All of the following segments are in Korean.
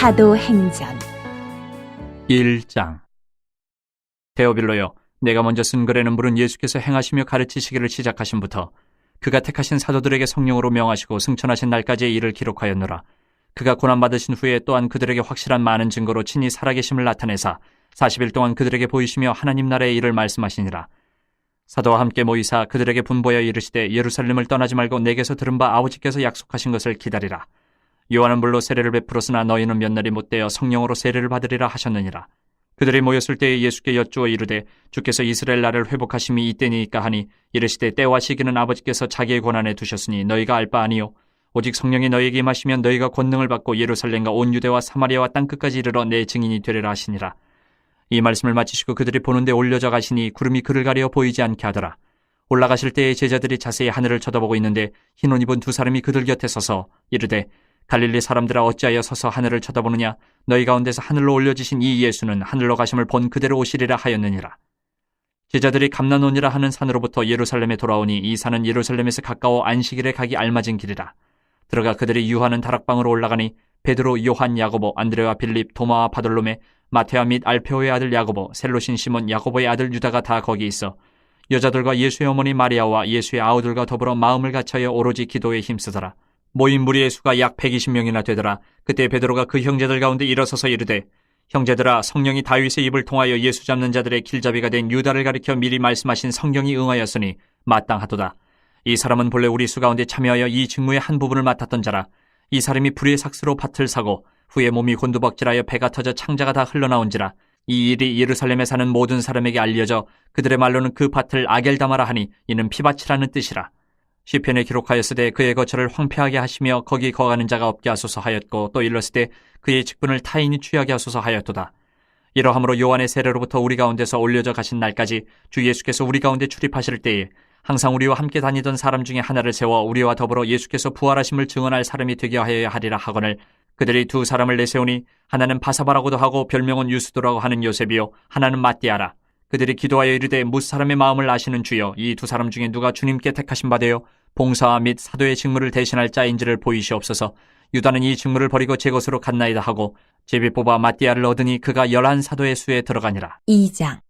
사도행전 1장. 데오빌로여, 내가 먼저 쓴 글에는 물은 예수께서 행하시며 가르치시기를 시작하심부터 그가 택하신 사도들에게 성령으로 명하시고 승천하신 날까지의 일을 기록하였노라. 그가 고난받으신 후에 또한 그들에게 확실한 많은 증거로 친히 살아계심을 나타내사 40일 동안 그들에게 보이시며 하나님 나라의 일을 말씀하시니라. 사도와 함께 모이사 그들에게 분보여 이르시되 예루살렘을 떠나지 말고 내게서 들은 바 아버지께서 약속하신 것을 기다리라. 요한은 물로 세례를 베풀었으나 너희는 몇 날이 못되어 성령으로 세례를 받으리라 하셨느니라. 그들이 모였을 때에 예수께 여쭈어 이르되 주께서 이스라엘 나라를 회복하심이 이때니이까 하니 이르시되 때와 시기는 아버지께서 자기의 권한에 두셨으니 너희가 알 바 아니요 오직 성령이 너희에게 임하시면 너희가 권능을 받고 예루살렘과 온 유대와 사마리아와 땅끝까지 이르러 내 증인이 되리라 하시니라. 이 말씀을 마치시고 그들이 보는데 올려져 가시니 구름이 그를 가려 보이지 않게 하더라. 올라가실 때에 제자들이 자세히 하늘을 쳐다보고 있는데 흰 옷 입은 두 사람이 그들 곁에 서서 이르되 갈릴리 사람들아 어찌하여 서서 하늘을 쳐다보느냐? 너희 가운데서 하늘로 올려지신 이 예수는 하늘로 가심을 본 그대로 오시리라 하였느니라. 제자들이 감난원이라 하는 산으로부터 예루살렘에 돌아오니 이 산은 예루살렘에서 가까워 안식일에 가기 알맞은 길이라. 들어가 그들이 유하는 다락방으로 올라가니 베드로, 요한, 야고보, 안드레와 빌립, 도마와 바돌로메, 마테아 및 알페오의 아들 야고보, 셀로신 시몬, 야고보의 아들 유다가 다 거기 있어 여자들과 예수의 어머니 마리아와 예수의 아우들과 더불어 마음을 같이하여 오로지 기도에 힘쓰더라. 모인 무리의 수가 약 120명이나 되더라. 그때 베드로가 그 형제들 가운데 일어서서 이르되 형제들아, 성령이 다윗의 입을 통하여 예수 잡는 자들의 길잡이가 된 유다를 가리켜 미리 말씀하신 성경이 응하였으니 마땅하도다. 이 사람은 본래 우리 수 가운데 참여하여 이 직무의 한 부분을 맡았던 자라. 이 사람이 불의 삭스로 밭을 사고 후에 몸이 곤두박질하여 배가 터져 창자가 다 흘러나온지라. 이 일이 예루살렘에 사는 모든 사람에게 알려져 그들의 말로는 그 밭을 아겔다마라 하니 이는 피밭이라는 뜻이라. 시편에 기록하였으되 그의 거처를 황폐하게 하시며 거기 거하는 자가 없게 하소서 하였고 또 일렀으되 그의 직분을 타인이 취하게 하소서 하였도다. 이러함으로 요한의 세례로부터 우리 가운데서 올려져 가신 날까지 주 예수께서 우리 가운데 출입하실 때에 항상 우리와 함께 다니던 사람 중에 하나를 세워 우리와 더불어 예수께서 부활하심을 증언할 사람이 되게 하여야 하리라 하거늘 그들이 두 사람을 내세우니 하나는 바사바라고도 하고 별명은 유스도라고 하는 요셉이요 하나는 matti아라. 그들이 기도하여 이르되 무사람의 마음을 아시는 주여 이 두 사람 중에 누가 주님께 택하신 바 되어 봉사와 및 사도의 직무를 대신할 자인지를 보이시옵소서. 유다는 이 직무를 버리고 제 것으로 갔나이다 하고 제비 뽑아 matti아를 얻으니 그가 11사도의 수에 들어가니라. 2장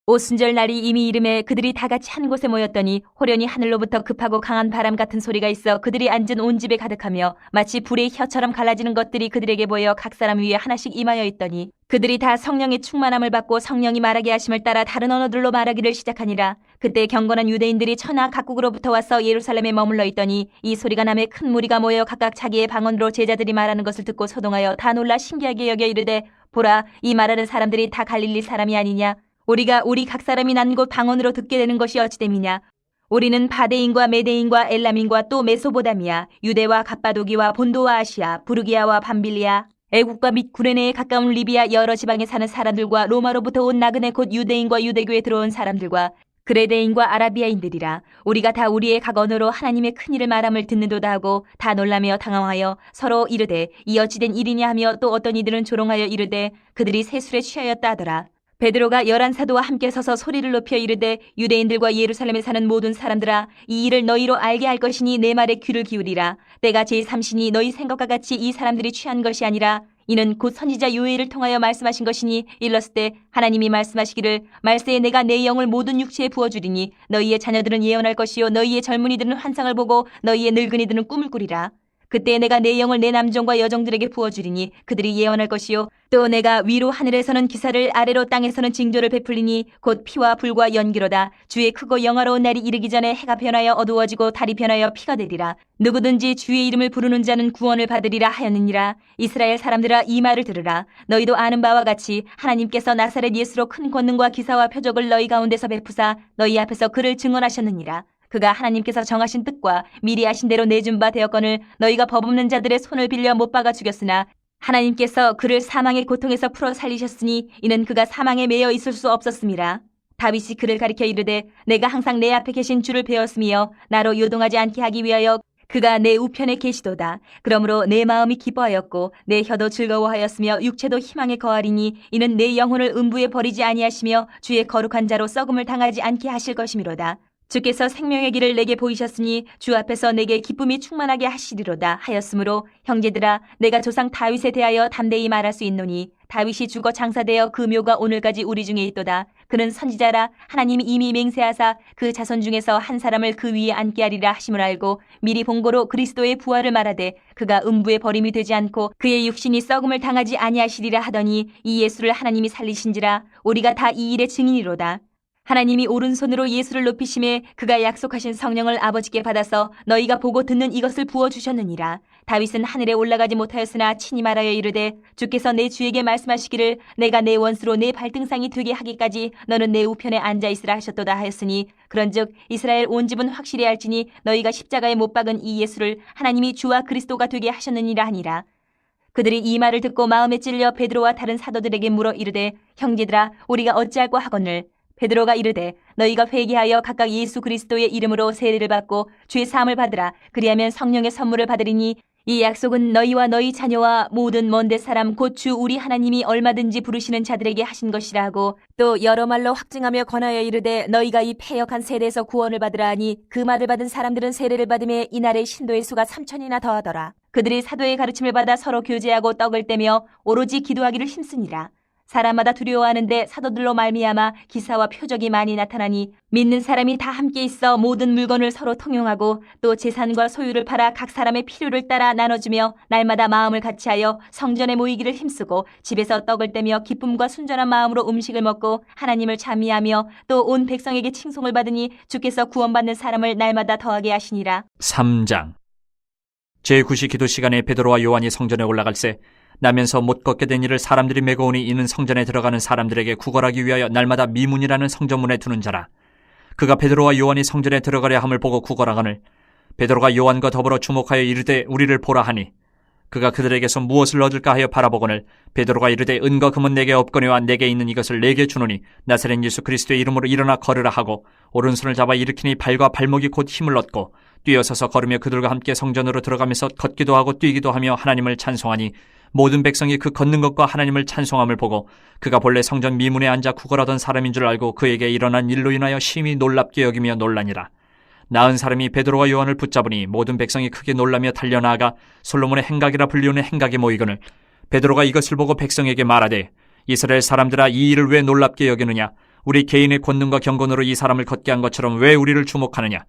오순절 날이 이미 이름에 그들이 다 같이 한 곳에 모였더니 호련히 하늘로부터 급하고 강한 바람 같은 소리가 있어 그들이 앉은 온 집에 가득하며 마치 불의 혀처럼 갈라지는 것들이 그들에게 보여 각 사람 위에 하나씩 임하여 있더니 그들이 다 성령의 충만함을 받고 성령이 말하게 하심을 따라 다른 언어들로 말하기를 시작하니라. 그때 경건한 유대인들이 천하 각국으로부터 와서 예루살렘에 머물러 있더니 이 소리가 남에 큰 무리가 모여 각각 자기의 방언으로 제자들이 말하는 것을 듣고 소동하여 다 놀라 신기하게 여겨 이르되 보라, 이 말하는 사람들이 다 갈릴리 사람이 아니냐? 우리가 우리 각 사람이 난 곳 방언으로 듣게 되는 것이 어찌됨이냐? 우리는 바데인과 메데인과 엘람인과 또 메소보다미아, 유대와 갑바도기와 본도와 아시아, 부르기아와 밤빌리아, 애국과 및 구레네에 가까운 리비아 여러 지방에 사는 사람들과 로마로부터 온 나그네 곧 유대인과 유대교에 들어온 사람들과 그레데인과 아라비아인들이라. 우리가 다 우리의 각 언어로 하나님의 큰 일을 말함을 듣는도다 하고 다 놀라며 당황하여 서로 이르되 이 어찌된 일이냐 하며 또 어떤 이들은 조롱하여 이르되 그들이 세술에 취하였다 하더라. 베드로가 11사도와 함께 서서 소리를 높여 이르되 유대인들과 예루살렘에 사는 모든 사람들아, 이 일을 너희로 알게 할 것이니 내 말에 귀를 기울이라. 때가 제3시니 너희 생각과 같이 이 사람들이 취한 것이 아니라 이는 곧 선지자 요엘을 통하여 말씀하신 것이니 일렀을 때 하나님이 말씀하시기를 말세에 내가 내 영을 모든 육체에 부어주리니 너희의 자녀들은 예언할 것이요 너희의 젊은이들은 환상을 보고 너희의 늙은이들은 꿈을 꾸리라. 그때 내가 내 영을 내 남종과 여종들에게 부어주리니 그들이 예언할 것이요 또 내가 위로 하늘에서는 기사를 아래로 땅에서는 징조를 베풀리니 곧 피와 불과 연기로다. 주의 크고 영화로운 날이 이르기 전에 해가 변하여 어두워지고 달이 변하여 피가 되리라. 누구든지 주의 이름을 부르는 자는 구원을 받으리라 하였느니라. 이스라엘 사람들아, 이 말을 들으라. 너희도 아는 바와 같이 하나님께서 나사렛 예수로 큰 권능과 기사와 표적을 너희 가운데서 베푸사 너희 앞에서 그를 증언하셨느니라. 그가 하나님께서 정하신 뜻과 미리 하신 대로 내준 바 되었거늘 너희가 법 없는 자들의 손을 빌려 못 박아 죽였으나 하나님께서 그를 사망의 고통에서 풀어 살리셨으니 이는 그가 사망에 매여 있을 수 없었음이라. 다윗이 그를 가리켜 이르되 내가 항상 내 앞에 계신 주를 배웠으며 나로 요동하지 않게 하기 위하여 그가 내 우편에 계시도다. 그러므로 내 마음이 기뻐하였고 내 혀도 즐거워하였으며 육체도 희망에 거하리니 이는 내 영혼을 음부에 버리지 아니하시며 주의 거룩한 자로 썩음을 당하지 않게 하실 것이미로다. 주께서 생명의 길을 내게 보이셨으니 주 앞에서 내게 기쁨이 충만하게 하시리로다 하였으므로 형제들아 내가 조상 다윗에 대하여 담대히 말할 수 있노니 다윗이 죽어 장사되어 그 묘가 오늘까지 우리 중에 있도다. 그는 선지자라 하나님이 이미 맹세하사 그 자손 중에서 한 사람을 그 위에 앉게 하리라 하심을 알고 미리 본고로 그리스도의 부활을 말하되 그가 음부에 버림이 되지 않고 그의 육신이 썩음을 당하지 아니하시리라 하더니 이 예수를 하나님이 살리신지라 우리가 다 이 일의 증인이로다. 하나님이 오른손으로 예수를 높이심에 그가 약속하신 성령을 아버지께 받아서 너희가 보고 듣는 이것을 부어주셨느니라. 다윗은 하늘에 올라가지 못하였으나 친히 말하여 이르되 주께서 내 주에게 말씀하시기를 내가 내 원수로 내 발등상이 되게 하기까지 너는 내 우편에 앉아있으라 하셨도다 하였으니 그런즉 이스라엘 온 집은 확실히 알지니 너희가 십자가에 못 박은 이 예수를 하나님이 주와 그리스도가 되게 하셨느니라 하니라. 그들이 이 말을 듣고 마음에 찔려 베드로와 다른 사도들에게 물어 이르되 형제들아 우리가 어찌할꼬 하거늘 베드로가 이르되 너희가 회개하여 각각 예수 그리스도의 이름으로 세례를 받고 주의 사함을 받으라. 그리하면 성령의 선물을 받으리니 이 약속은 너희와 너희 자녀와 모든 먼데 사람 곧 주 우리 하나님이 얼마든지 부르시는 자들에게 하신 것이라 하고 또 여러 말로 확증하며 권하여 이르되 너희가 이 패역한 세례에서 구원을 받으라 하니 그 말을 받은 사람들은 세례를 받음에 이날의 신도의 수가 3,000이나 더하더라. 그들이 사도의 가르침을 받아 서로 교제하고 떡을 떼며 오로지 기도하기를 힘쓰니라. 사람마다 두려워하는데 사도들로 말미암아 기사와 표적이 많이 나타나니 믿는 사람이 다 함께 있어 모든 물건을 서로 통용하고 또 재산과 소유를 팔아 각 사람의 필요를 따라 나눠주며 날마다 마음을 같이하여 성전에 모이기를 힘쓰고 집에서 떡을 떼며 기쁨과 순전한 마음으로 음식을 먹고 하나님을 찬미하며 또 온 백성에게 칭송을 받으니 주께서 구원받는 사람을 날마다 더하게 하시니라. 3장 제9시 기도 시간에 베드로와 요한이 성전에 올라갈새 나면서 못 걷게 된 이를 사람들이 메고 오니 이는 성전에 들어가는 사람들에게 구걸하기 위하여 날마다 미문이라는 성전문에 두는 자라. 그가 베드로와 요한이 성전에 들어가려 함을 보고 구걸하거늘 베드로가 요한과 더불어 주목하여 이르되 우리를 보라 하니 그가 그들에게서 무엇을 얻을까 하여 바라보거늘 베드로가 이르되 은과 금은 내게 없거니와 내게 있는 이것을 내게 주노니 나사렛 예수 그리스도의 이름으로 일어나 걸으라 하고 오른손을 잡아 일으키니 발과 발목이 곧 힘을 얻고 뛰어서서 걸으며 그들과 함께 성전으로 들어가면서 걷기도 하고 뛰기도 하며 하나님을 찬송하니 모든 백성이 그 걷는 것과 하나님을 찬송함을 보고 그가 본래 성전 미문에 앉아 구걸하던 사람인 줄 알고 그에게 일어난 일로 인하여 심히 놀랍게 여기며 놀라니라. 나은 사람이 베드로와 요한을 붙잡으니 모든 백성이 크게 놀라며 달려나아가 솔로몬의 행각이라 불리우는 행각에 모이거늘 베드로가 이것을 보고 백성에게 말하되 이스라엘 사람들아 이 일을 왜 놀랍게 여기느냐. 우리 개인의 권능과 경건으로 이 사람을 걷게 한 것처럼 왜 우리를 주목하느냐.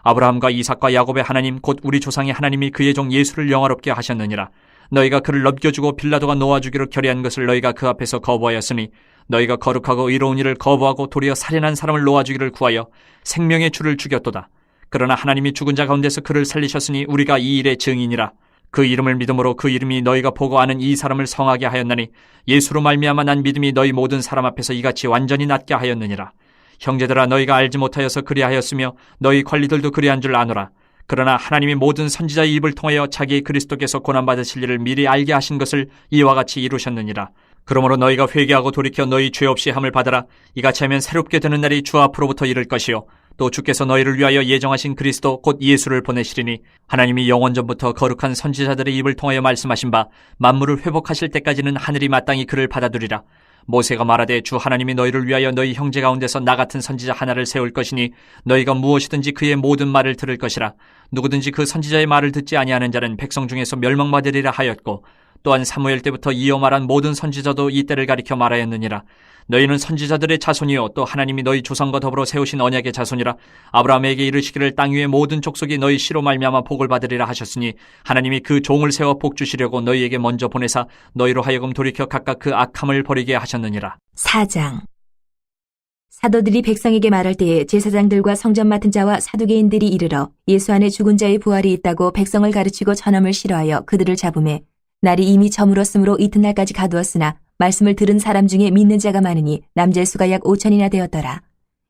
아브라함과 이삭과 야곱의 하나님 곧 우리 조상의 하나님이 그의 종 예수를 영화롭게 하셨느니라. 너희가 그를 넘겨주고 빌라도가 놓아주기로 결의한 것을 너희가 그 앞에서 거부하였으니 너희가 거룩하고 의로운 일을 거부하고 도리어 살인한 사람을 놓아주기를 구하여 생명의 주를 죽였도다. 그러나 하나님이 죽은 자 가운데서 그를 살리셨으니 우리가 이 일의 증인이라. 그 이름을 믿음으로 그 이름이 너희가 보고 아는 이 사람을 성하게 하였나니 예수로 말미암아 난 믿음이 너희 모든 사람 앞에서 이같이 완전히 낫게 하였느니라. 형제들아 너희가 알지 못하여서 그리하였으며 너희 관리들도 그리한 줄 아노라. 그러나 하나님이 모든 선지자의 입을 통하여 자기 그리스도께서 고난받으실 일을 미리 알게 하신 것을 이와 같이 이루셨느니라. 그러므로 너희가 회개하고 돌이켜 너희 죄 없이 함을 받아라. 이같이 하면 새롭게 되는 날이 주 앞으로부터 이를 것이요 또 주께서 너희를 위하여 예정하신 그리스도 곧 예수를 보내시리니 하나님이 영원전부터 거룩한 선지자들의 입을 통하여 말씀하신 바 만물을 회복하실 때까지는 하늘이 마땅히 그를 받아두리라. 모세가 말하되 주 하나님이 너희를 위하여 너희 형제 가운데서 나 같은 선지자 하나를 세울 것이니 너희가 무엇이든지 그의 모든 말을 들을 것이라. 누구든지 그 선지자의 말을 듣지 아니하는 자는 백성 중에서 멸망받으리라 하였고 또한 사무엘 때부터 이어 말한 모든 선지자도 이 때를 가리켜 말하였느니라. 너희는 선지자들의 자손이요 또 하나님이 너희 조상과 더불어 세우신 언약의 자손이라. 아브라함에게 이르시기를 땅 위의 모든 족속이 너희 씨로 말미암아 복을 받으리라 하셨으니 하나님이 그 종을 세워 복 주시려고 너희에게 먼저 보내사 너희로 하여금 돌이켜 각각 그 악함을 버리게 하셨느니라. 4장 사도들이 백성에게 말할 때에 제사장들과 성전 맡은 자와 사두개인들이 이르러 예수 안에 죽은 자의 부활이 있다고 백성을 가르치고 전함을 싫어하여 그들을 잡음에 날이 이미 저물었으므로 이튿날까지 가두었으나 말씀을 들은 사람 중에 믿는 자가 많으니 남자의 수가 약 5,000이나 되었더라.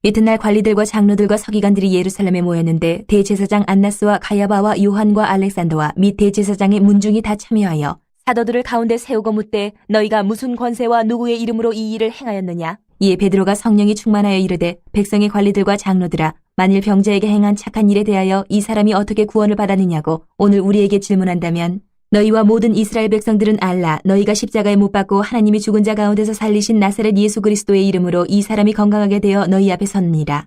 이튿날 관리들과 장로들과 서기관들이 예루살렘에 모였는데 대제사장 안나스와 가야바와 요한과 알렉산더와 및 대제사장의 문중이 다 참여하여 사도들을 가운데 세우고 묻되 너희가 무슨 권세와 누구의 이름으로 이 일을 행하였느냐. 이에 베드로가 성령이 충만하여 이르되 백성의 관리들과 장로들아 만일 병자에게 행한 착한 일에 대하여 이 사람이 어떻게 구원을 받았느냐고 오늘 우리에게 질문한다면 너희와 모든 이스라엘 백성들은 알라. 너희가 십자가에 못 박고 하나님이 죽은 자 가운데서 살리신 나사렛 예수 그리스도의 이름으로 이 사람이 건강하게 되어 너희 앞에 섰느니라.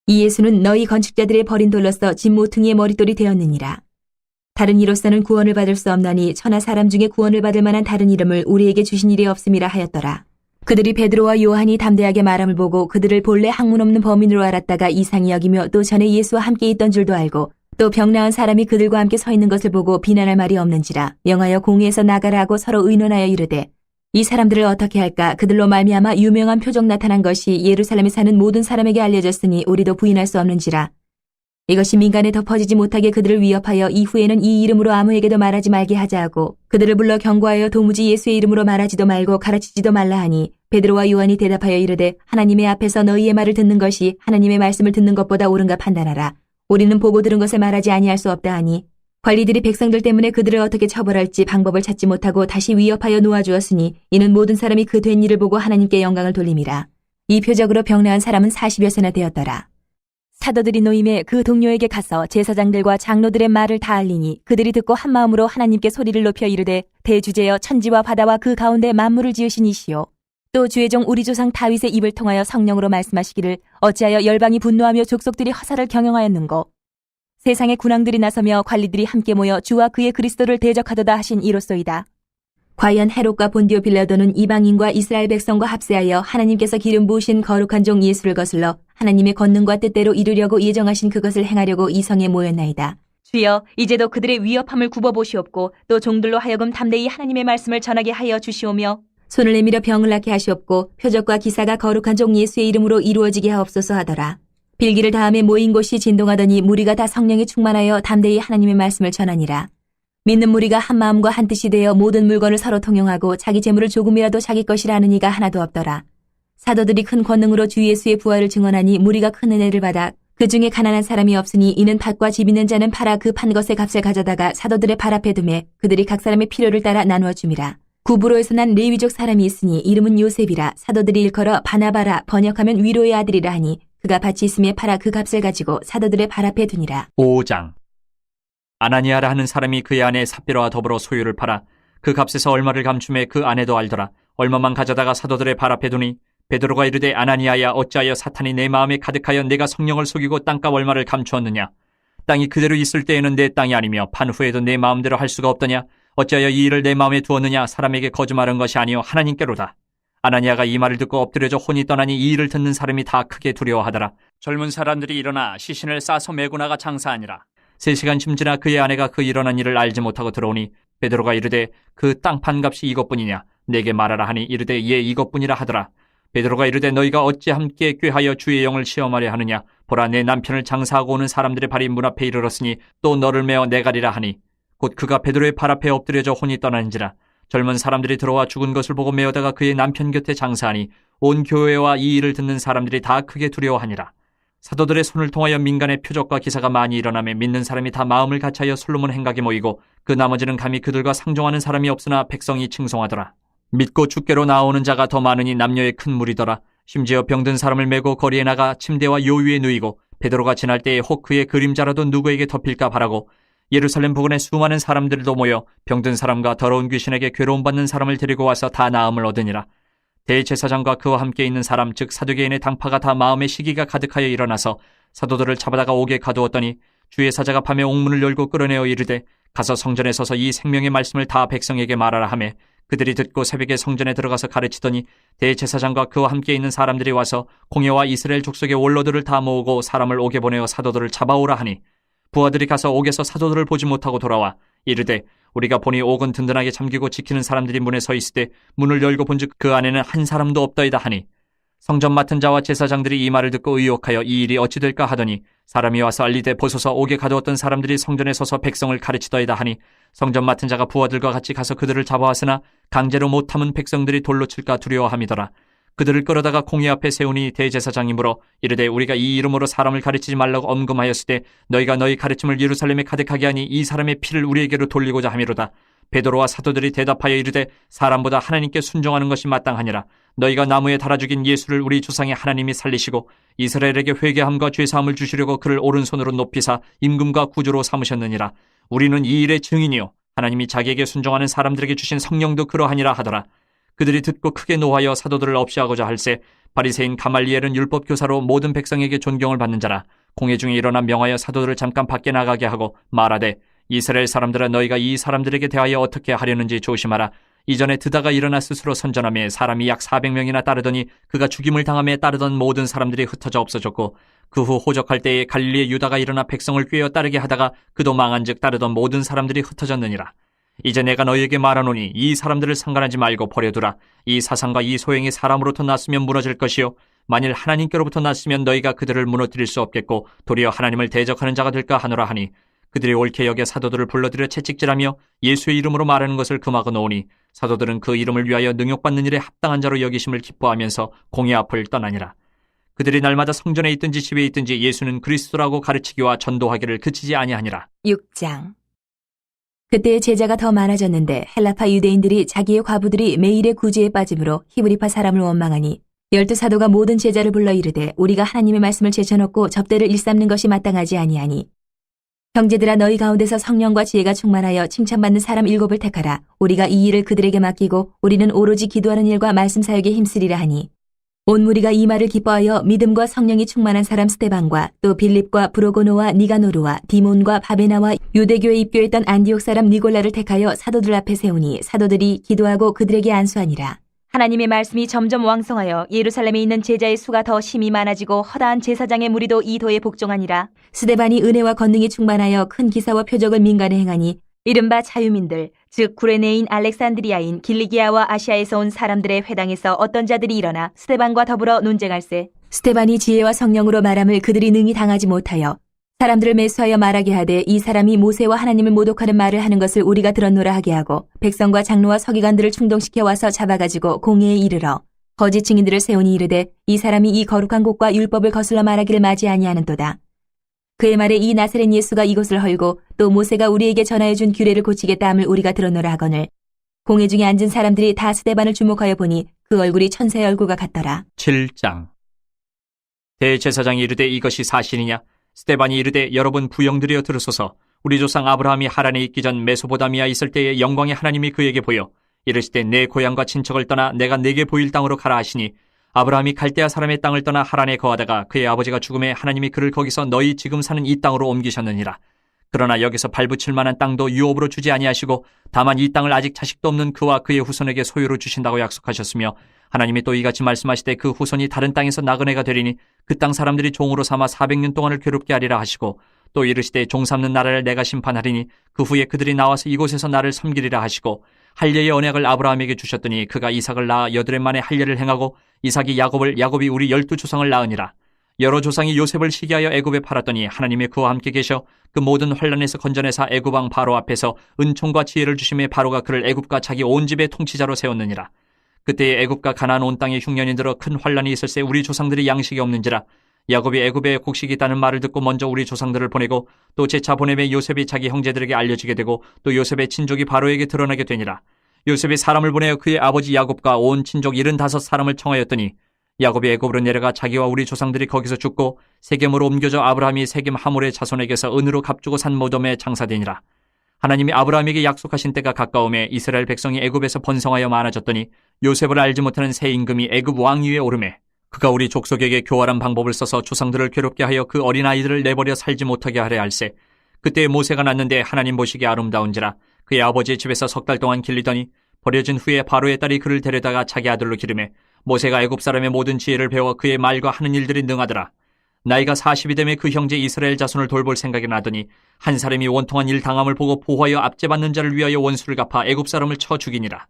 이 예수는 너희 건축자들의 버린 돌로서 집 모퉁이의 머릿돌이 되었느니라. 다른 이로서는 구원을 받을 수 없나니 천하 사람 중에 구원을 받을 만한 다른 이름을 우리에게 주신 일이 없음이라 하였더라. 그들이 베드로와 요한이 담대하게 말함을 보고 그들을 본래 학문 없는 범인으로 알았다가 이상히 여기며 또 전에 예수와 함께 있던 줄도 알고 또 병나은 사람이 그들과 함께 서 있는 것을 보고 비난할 말이 없는지라 명하여 공회에서 나가라 하고 서로 의논하여 이르되 이 사람들을 어떻게 할까? 그들로 말미암아 유명한 표적 나타난 것이 예루살렘에 사는 모든 사람에게 알려졌으니 우리도 부인할 수 없는지라. 이것이 민간에 덮어지지 못하게 그들을 위협하여 이후에는 이 이름으로 아무에게도 말하지 말게 하자 하고 그들을 불러 경고하여 도무지 예수의 이름으로 말하지도 말고 가르치지도 말라 하니 베드로와 요한이 대답하여 이르되 하나님의 앞에서 너희의 말을 듣는 것이 하나님의 말씀을 듣는 것보다 옳은가 판단하라. 우리는 보고 들은 것을 말하지 아니할 수 없다 하니 관리들이 백성들 때문에 그들을 어떻게 처벌할지 방법을 찾지 못하고 다시 위협하여 놓아주었으니 이는 모든 사람이 그 된 일을 보고 하나님께 영광을 돌림이라. 이 표적으로 병나은 사람은 40여세나 되었더라. 사도들이 노임에 그 동료에게 가서 제사장들과 장로들의 말을 다 알리니 그들이 듣고 한마음으로 하나님께 소리를 높여 이르되 대주제여 천지와 바다와 그 가운데 만물을 지으신 이시오. 또 주의 종 우리 조상 다윗의 입을 통하여 성령으로 말씀하시기를 어찌하여 열방이 분노하며 족속들이 허사를 경영하였는고 세상의 군왕들이 나서며 관리들이 함께 모여 주와 그의 그리스도를 대적하도다 하신 이로소이다. 과연 헤롯과 본디오 빌라도는 이방인과 이스라엘 백성과 합세하여 하나님께서 기름 부으신 거룩한 종 예수를 거슬러 하나님의 권능과 뜻대로 이루려고 예정하신 그것을 행하려고 이 성에 모였나이다. 주여 이제도 그들의 위협함을 굽어보시옵고 또 종들로 하여금 담대히 하나님의 말씀을 전하게 하여 주시오며 손을 내밀어 병을 낫게 하시옵고 표적과 기사가 거룩한 종 예수의 이름으로 이루어지게 하옵소서 하더라. 빌기를 다음에 모인 곳이 진동하더니 무리가 다 성령에 충만하여 담대히 하나님의 말씀을 전하니라. 믿는 무리가 한 마음과 한 뜻이 되어 모든 물건을 서로 통용하고 자기 재물을 조금이라도 자기 것이라 하는 이가 하나도 없더라. 사도들이 큰 권능으로 주 예수의 부활을 증언하니 무리가 큰 은혜를 받아 그 중에 가난한 사람이 없으니 이는 밭과 집 있는 자는 팔아 그 판 것의 값을 가져다가 사도들의 발 앞에 두매 그들이 각 사람의 필요를 따라 나누어 줌이라. 구브로에서 난 레위족 사람이 있으니 이름은 요셉이라. 사도들이 일컬어 바나바라 번역하면 위로의 아들이라 하니 그가 밭이 있음에 팔아 그 값을 가지고 사도들의 발 앞에 두니라. 5장. 아나니아라 하는 사람이 그의 아내 삽비라와 더불어 소유를 팔아 그 값에서 얼마를 감춤해 그 아내도 알더라. 얼마만 가져다가 사도들의 발 앞에 두니 베드로가 이르되 아나니아야 어찌하여 사탄이 내 마음에 가득하여 내가 성령을 속이고 땅값 얼마를 감추었느냐. 땅이 그대로 있을 때에는 내 땅이 아니며 판 후에도 내 마음대로 할 수가 없더냐. 어찌하여 이 일을 내 마음에 두었느냐. 사람에게 거짓말한 것이 아니요 하나님께로다. 아나니아가 이 말을 듣고 엎드려져 혼이 떠나니 이 일을 듣는 사람이 다 크게 두려워하더라. 젊은 사람들이 일어나 시신을 싸서 메고 나가 장사하니라. 3시간쯤 지나 그의 아내가 그 일어난 일을 알지 못하고 들어오니 베드로가 이르되 그 땅 판값이 이것뿐이냐. 내게 말하라 하니 이르되 예 이것뿐이라 하더라. 베드로가 이르되 너희가 어찌 함께 꾀하여 주의 영을 시험하려 하느냐. 보라 내 남편을 장사하고 오는 사람들의 발이 문 앞에 이르렀으니 또 너를 메어 내가리라 하니 곧 그가 베드로의 발 앞에 엎드려져 혼이 떠나는지라. 젊은 사람들이 들어와 죽은 것을 보고 메어다가 그의 남편 곁에 장사하니 온 교회와 이 일을 듣는 사람들이 다 크게 두려워하니라. 사도들의 손을 통하여 민간의 표적과 기사가 많이 일어나며 믿는 사람이 다 마음을 같이하여 솔로몬 행각에 모이고 그 나머지는 감히 그들과 상종하는 사람이 없으나 백성이 칭송하더라. 믿고 주께로 나오는 자가 더 많으니 남녀의 큰 무리더라. 심지어 병든 사람을 메고 거리에 나가 침대와 요 위에 누이고 베드로가 지날 때에 혹 그의 그림자라도 누구에게 덮일까 바라고 예루살렘 부근에 수많은 사람들도 모여 병든 사람과 더러운 귀신에게 괴로움받는 사람을 데리고 와서 다 나음을 얻으니라. 대제사장과 그와 함께 있는 사람 즉 사두개인의 당파가 다 마음의 시기가 가득하여 일어나서 사도들을 잡아다가 옥에 가두었더니 주의 사자가 밤에 옥문을 열고 끌어내어 이르되 가서 성전에 서서 이 생명의 말씀을 다 백성에게 말하라 하매 그들이 듣고 새벽에 성전에 들어가서 가르치더니 대제사장과 그와 함께 있는 사람들이 와서 공회와 이스라엘 족속의 원로들을 다 모으고 사람을 옥에 보내어 사도들을 잡아오라 하니 부하들이 가서 옥에서 사도들을 보지 못하고 돌아와 이르되 우리가 보니 옥은 든든하게 잠기고 지키는 사람들이 문에 서 있을 때 문을 열고 본즉 그 안에는 한 사람도 없더이다 하니 성전 맡은 자와 제사장들이 이 말을 듣고 의혹하여 이 일이 어찌 될까 하더니 사람이 와서 알리되 보소서 옥에 가두었던 사람들이 성전에 서서 백성을 가르치더이다 하니 성전 맡은 자가 부하들과 같이 가서 그들을 잡아왔으나 강제로 못 참은 백성들이 돌로 칠까 두려워함이더라. 그들을 끌어다가 공회 앞에 세우니 대제사장이 물어 이르되 우리가 이 이름으로 사람을 가르치지 말라고 엄금하였을 때 너희가 너희 가르침을 예루살렘에 가득하게 하니 이 사람의 피를 우리에게로 돌리고자 함이로다. 베드로와 사도들이 대답하여 이르되 사람보다 하나님께 순종하는 것이 마땅하니라. 너희가 나무에 달아 죽인 예수를 우리 조상의 하나님이 살리시고 이스라엘에게 회개함과 죄사함을 주시려고 그를 오른손으로 높이사 임금과 구주로 삼으셨느니라. 우리는 이 일의 증인이요 하나님이 자기에게 순종하는 사람들에게 주신 성령도 그러하니라 하더라. 그들이 듣고 크게 노하여 사도들을 없이하고자 할세 바리새인 가말리엘은 율법 교사로 모든 백성에게 존경을 받는 자라. 공회 중에 일어나 명하여 사도들을 잠깐 밖에 나가게 하고 말하되 이스라엘 사람들아 너희가 이 사람들에게 대하여 어떻게 하려는지 조심하라. 이전에 드다가 일어나 스스로 선전하며 사람이 약 400명이나 따르더니 그가 죽임을 당함에 따르던 모든 사람들이 흩어져 없어졌고 그 후 호적할 때에 갈릴리의 유다가 일어나 백성을 꾀어 따르게 하다가 그도 망한즉 따르던 모든 사람들이 흩어졌느니라. 이제 내가 너희에게 말하노니 이 사람들을 상관하지 말고 버려두라. 이 사상과 이 소행이 사람으로부터 났으면 무너질 것이요 만일 하나님께로부터 났으면 너희가 그들을 무너뜨릴 수 없겠고 도리어 하나님을 대적하는 자가 될까 하노라 하니 그들이 옳게 여겨 사도들을 불러들여 채찍질하며 예수의 이름으로 말하는 것을 금하고 놓으니 사도들은 그 이름을 위하여 능욕받는 일에 합당한 자로 여기심을 기뻐하면서 공회 앞을 떠나니라. 그들이 날마다 성전에 있든지 집에 있든지 예수는 그리스도라고 가르치기와 전도하기를 그치지 아니하니라. 6장. 그때 제자가 더 많아졌는데 헬라파 유대인들이 자기의 과부들이 매일의 구제에 빠짐으로 히브리파 사람을 원망하니 12사도가 모든 제자를 불러 이르되 우리가 하나님의 말씀을 제쳐놓고 접대를 일삼는 것이 마땅하지 아니하니 형제들아 너희 가운데서 성령과 지혜가 충만하여 칭찬받는 사람 7을 택하라. 우리가 이 일을 그들에게 맡기고 우리는 오로지 기도하는 일과 말씀 사역에 힘쓰리라 하니 온 무리가 이 말을 기뻐하여 믿음과 성령이 충만한 사람 스데반과 또 빌립과 브로고노와 니가노르와 디몬과 바베나와 유대교에 입교했던 안디옥 사람 니골라를 택하여 사도들 앞에 세우니 사도들이 기도하고 그들에게 안수하니라. 하나님의 말씀이 점점 왕성하여 예루살렘에 있는 제자의 수가 더 심히 많아지고 허다한 제사장의 무리도 이 도에 복종하니라. 스데반이 은혜와 권능이 충만하여 큰 기사와 표적을 민간에 행하니 이른바 자유민들 즉 구레네인 알렉산드리아인 길리기아와 아시아에서 온 사람들의 회당에서 어떤 자들이 일어나 스데반과 더불어 논쟁할세. 스데반이 지혜와 성령으로 말함을 그들이 능히 당하지 못하여 사람들을 매수하여 말하게 하되 이 사람이 모세와 하나님을 모독하는 말을 하는 것을 우리가 들었노라 하게 하고 백성과 장로와 서기관들을 충동시켜 와서 잡아가지고 공회에 이르러 거짓 증인들을 세우니 이르되 이 사람이 이 거룩한 곳과 율법을 거슬러 말하기를 맞이 아니하는도다. 그의 말에 이 나사렛 예수가 이곳을 헐고 또 모세가 우리에게 전하여준 규례를 고치겠다 함을 우리가 들었노라 하거늘 공회 중에 앉은 사람들이 다 스데반을 주목하여 보니 그 얼굴이 천사의 얼굴과 같더라. 7장. 대제사장이 이르되 이것이 사실이냐? 스데반이 이르되 여러분 부영들이여 들으소서. 우리 조상 아브라함이 하란에 있기 전 메소보다미아 있을 때에 영광의 하나님이 그에게 보여 이르시되 내 고향과 친척을 떠나 내가 내게 보일 땅으로 가라 하시니 아브라함이 갈대아 사람의 땅을 떠나 하란에 거하다가 그의 아버지가 죽음에 하나님이 그를 거기서 너희 지금 사는 이 땅으로 옮기셨느니라. 그러나 여기서 발붙일 만한 땅도 유업으로 주지 아니하시고 다만 이 땅을 아직 자식도 없는 그와 그의 후손에게 소유로 주신다고 약속하셨으며 하나님이 또 이같이 말씀하시되 그 후손이 다른 땅에서 나그네가 되리니 그 땅 사람들이 종으로 삼아 400년 동안을 괴롭게 하리라 하시고 또 이르시되 종 삼는 나라를 내가 심판하리니 그 후에 그들이 나와서 이곳에서 나를 섬기리라 하시고 할례의 언약을 아브라함에게 주셨더니 그가 이삭을 낳아 8해 만에 할례를 행하고 이삭이 야곱을 야곱이 우리 12조상을 낳으니라. 여러 조상이 요셉을 시기하여 애굽에 팔았더니 하나님이 그와 함께 계셔 그 모든 환란에서 건져내사 애굽 왕 바로 앞에서 은총과 지혜를 주심에 바로가 그를 애굽과 자기 온 집의 통치자로 세웠느니라. 그때에 애굽과 가나안 온 땅에 흉년이 들어 큰 환란이 있을새 우리 조상들이 양식이 없는지라. 야곱이 애굽에 곡식이 있다는 말을 듣고 먼저 우리 조상들을 보내고 또 재차 보내매 요셉이 자기 형제들에게 알려지게 되고 또 요셉의 친족이 바로에게 드러나게 되니라. 요셉이 사람을 보내어 그의 아버지 야곱과 온 친족 75사람을 청하였더니 야곱이 애굽으로 내려가 자기와 우리 조상들이 거기서 죽고 세겜으로 옮겨져 아브라함이 세겜 하몰의 자손에게서 은으로 값주고 산 모돔에 장사되니라. 하나님이 아브라함에게 약속하신 때가 가까움에 이스라엘 백성이 애굽에서 번성하여 많아졌더니 요셉을 알지 못하는 새 임금이 애굽 왕위에 오르매 그가 우리 족속에게 교활한 방법을 써서 조상들을 괴롭게 하여 그 어린아이들을 내버려 살지 못하게 하려 할세. 그때 모세가 낳는데 하나님 보시기에 아름다운지라. 그의 아버지의 집에서 3달 동안 길리더니 버려진 후에 바로의 딸이 그를 데려다가 자기 아들로 기르매 모세가 애굽 사람의 모든 지혜를 배워 그의 말과 하는 일들이 능하더라. 나이가 40이 되매 그 형제 이스라엘 자손을 돌볼 생각이 나더니 한 사람이 원통한 일 당함을 보고 보호하여 압제받는 자를 위하여 원수를 갚아 애굽 사람을 쳐 죽이니라.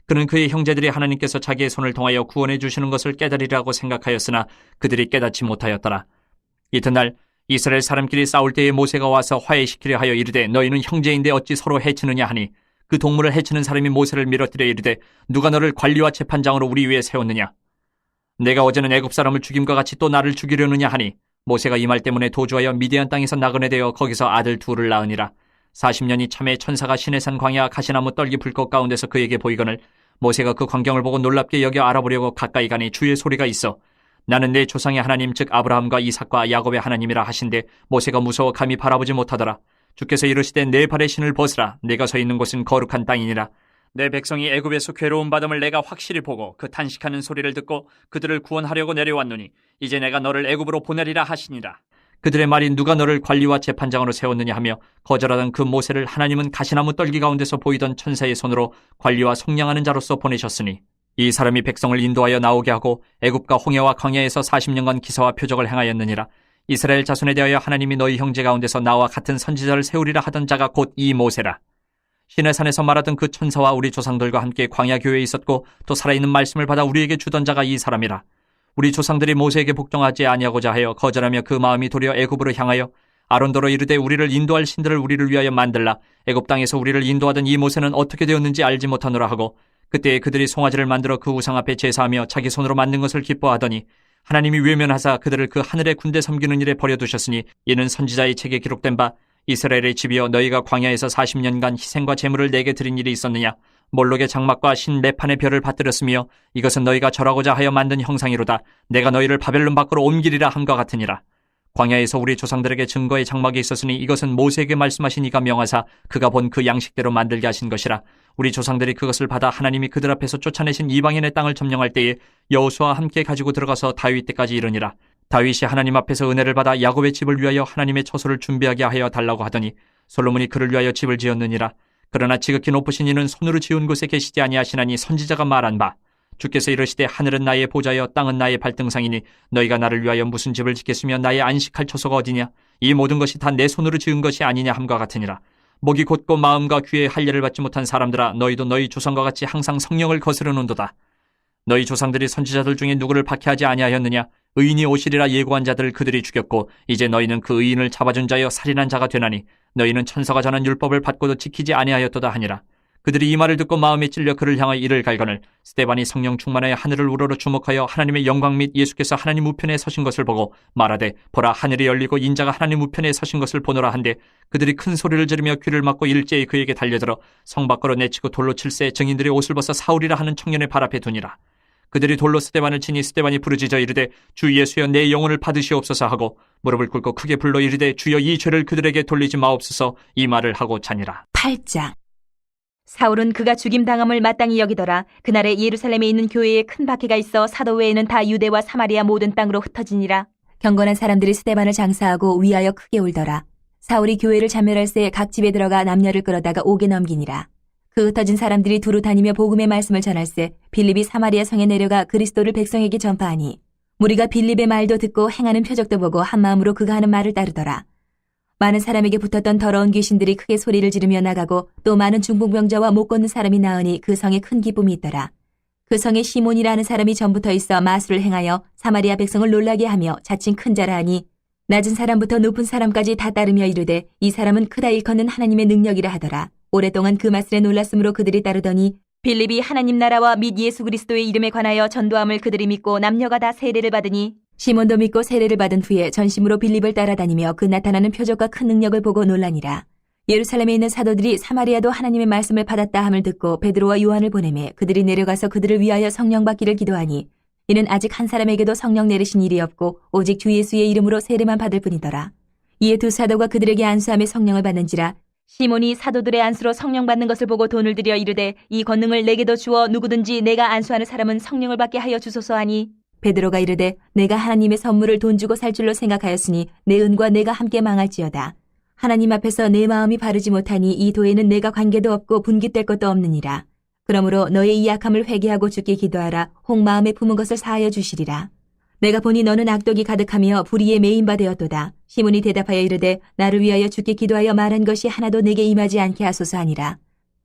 그는 그의 형제들이 하나님께서 자기의 손을 통하여 구원해 주시는 것을 깨달으리라고 생각하였으나 그들이 깨닫지 못하였더라. 이튿날 이스라엘 사람끼리 싸울 때에 모세가 와서 화해시키려 하여 이르되 너희는 형제인데 어찌 서로 해치느냐 하니 그 동물을 해치는 사람이 모세를 밀어뜨려 이르되 누가 너를 관리와 재판장으로 우리 위에 세웠느냐? 내가 어제는 애굽 사람을 죽임과 같이 또 나를 죽이려느냐 하니 모세가 이 말 때문에 도주하여 미디안 땅에서 나그네 되어 거기서 아들 둘을 낳으니라. 40년이 참에 천사가 시내산 광야 가시나무 떨기 불꽃 가운데서 그에게 보이거늘 모세가 그 광경을 보고 놀랍게 여겨 알아보려고 가까이 가니 주의 소리가 있어 나는 내 조상의 하나님 즉 아브라함과 이삭과 야곱의 하나님이라 하신데 모세가 무서워 감히 바라보지 못하더라. 주께서 이르시되 내 발의 신을 벗으라. 내가 서 있는 곳은 거룩한 땅이니라. 내 백성이 애굽에서 괴로움 받음을 내가 확실히 보고 그 탄식하는 소리를 듣고 그들을 구원하려고 내려왔노니 이제 내가 너를 애굽으로 보내리라 하시니라. 그들의 말이 누가 너를 관리와 재판장으로 세웠느냐 하며 거절하던 그 모세를 하나님은 가시나무 떨기 가운데서 보이던 천사의 손으로 관리와 속량하는 자로서 보내셨으니 이 사람이 백성을 인도하여 나오게 하고 애굽과 홍해와 광야에서 40년간 기사와 표적을 행하였느니라. 이스라엘 자손에 대하여 하나님이 너희 형제 가운데서 나와 같은 선지자를 세우리라 하던 자가 곧 이 모세라. 시내산에서 말하던 그 천사와 우리 조상들과 함께 광야 교회에 있었고 또 살아있는 말씀을 받아 우리에게 주던 자가 이 사람이라. 우리 조상들이 모세에게 복종하지 아니하고자 하여 거절하며 그 마음이 도리어 애굽으로 향하여 아론더러 이르되 우리를 인도할 신들을 우리를 위하여 만들라. 애굽 땅에서 우리를 인도하던 이 모세는 어떻게 되었는지 알지 못하노라 하고 그때에 그들이 송아지를 만들어 그 우상 앞에 제사하며 자기 손으로 만든 것을 기뻐하더니 하나님이 외면하사 그들을 그 하늘의 군대 섬기는 일에 버려두셨으니 이는 선지자의 책에 기록된 바 이스라엘의 집이여 너희가 광야에서 40년간 희생과 제물을 내게 드린 일이 있었느냐. 몰록의 장막과 신 매판의 별을 받들었으며 이것은 너희가 절하고자 하여 만든 형상이로다. 내가 너희를 바벨론 밖으로 옮기리라 함과 같으니라. 광야에서 우리 조상들에게 증거의 장막이 있었으니 이것은 모세에게 말씀하신 이가 명하사 그가 본 그 양식대로 만들게 하신 것이라. 우리 조상들이 그것을 받아 하나님이 그들 앞에서 쫓아내신 이방인의 땅을 점령할 때에 여호수아와 함께 가지고 들어가서 다윗 때까지 이르니라. 다윗이 하나님 앞에서 은혜를 받아 야곱의 집을 위하여 하나님의 처소를 준비하게 하여 달라고 하더니 솔로몬이 그를 위하여 집을 지었느니라. 그러나 지극히 높으신 이는 손으로 지은 곳에 계시지 아니하시나니 선지자가 말한 바 주께서 이르시되 하늘은 나의 보좌여 땅은 나의 발등상이니 너희가 나를 위하여 무슨 집을 짓겠으며 나의 안식할 처소가 어디냐. 이 모든 것이 다 내 손으로 지은 것이 아니냐 함과 같으니라. 목이 곧고 마음과 귀에 할례를 받지 못한 사람들아 너희도 너희 조상과 같이 항상 성령을 거스르는도다. 너희 조상들이 선지자들 중에 누구를 박해하지 아니하였느냐. 의인이 오시리라 예고한 자들을 그들이 죽였고 이제 너희는 그 의인을 잡아준 자여 살인한 자가 되나니 너희는 천사가 전한 율법을 받고도 지키지 아니하였도다 하니라. 그들이 이 말을 듣고 마음에 찔려 그를 향하여 이를 갈거늘 스데반이 성령 충만하여 하늘을 우러러 주목하여 하나님의 영광 및 예수께서 하나님 우편에 서신 것을 보고 말하되 보라 하늘이 열리고 인자가 하나님 우편에 서신 것을 보노라 한데 그들이 큰 소리를 지르며 귀를 막고 일제히 그에게 달려들어 성 밖으로 내치고 돌로 칠세 증인들이 옷을 벗어 사울이라 하는 청년의 발 앞에 두니라. 그들이 돌로 스데반을 치니 스데반이 부르짖어 이르되 주 예수여 내 영혼을 받으시옵소서 하고 무릎을 꿇고 크게 불러 이르되 주여 이 죄를 그들에게 돌리지 마옵소서 이 말을 하고 자니라. 8장. 사울은 그가 죽임당함을 마땅히 여기더라. 그날에 예루살렘에 있는 교회에 큰 박해가 있어 사도 외에는 다 유대와 사마리아 모든 땅으로 흩어지니라. 경건한 사람들이 스데반을 장사하고 위하여 크게 울더라. 사울이 교회를 참멸할새 각 집에 들어가 남녀를 끌어다가 옥에 넘기니라. 그 흩어진 사람들이 두루 다니며 복음의 말씀을 전할새 빌립이 사마리아 성에 내려가 그리스도를 백성에게 전파하니 무리가 빌립의 말도 듣고 행하는 표적도 보고 한마음으로 그가 하는 말을 따르더라. 많은 사람에게 붙었던 더러운 귀신들이 크게 소리를 지르며 나가고 또 많은 중풍병자와 못 걷는 사람이 나으니 그 성에 큰 기쁨이 있더라. 그 성에 시몬이라는 사람이 전부터 있어 마술을 행하여 사마리아 백성을 놀라게 하며 자칭 큰 자라 하니 낮은 사람부터 높은 사람까지 다 따르며 이르되 이 사람은 크다 일컫는 하나님의 능력이라 하더라. 오랫동안 그 마술에 놀랐으므로 그들이 따르더니 빌립이 하나님 나라와 및 예수 그리스도의 이름에 관하여 전도함을 그들이 믿고 남녀가 다 세례를 받으니 시몬도 믿고 세례를 받은 후에 전심으로 빌립을 따라다니며 그 나타나는 표적과 큰 능력을 보고 놀라니라. 예루살렘에 있는 사도들이 사마리아도 하나님의 말씀을 받았다 함을 듣고 베드로와 요한을 보내매 그들이 내려가서 그들을 위하여 성령 받기를 기도하니 이는 아직 한 사람에게도 성령 내리신 일이 없고 오직 주 예수의 이름으로 세례만 받을 뿐이더라. 이에 두 사도가 그들에게 안수함에 성령을 받는지라. 시몬이 사도들의 안수로 성령 받는 것을 보고 돈을 들여 이르되 이 권능을 내게도 주어 누구든지 내가 안수하는 사람은 성령을 받게 하여 주소서 하니 베드로가 이르되 내가 하나님의 선물을 돈 주고 살 줄로 생각하였으니 내 은과 내가 함께 망할지어다. 하나님 앞에서 내 마음이 바르지 못하니 이 도에는 내가 관계도 없고 분깃될 것도 없느니라. 그러므로 너의 이 약함을 회개하고 주께 기도하라. 혹 마음에 품은 것을 사하여 주시리라. 내가 보니 너는 악독이 가득하며 불의에 매인 바 되었도다. 시몬이 대답하여 이르되 나를 위하여 주께 기도하여 말한 것이 하나도 내게 임하지 않게 하소서 하니라.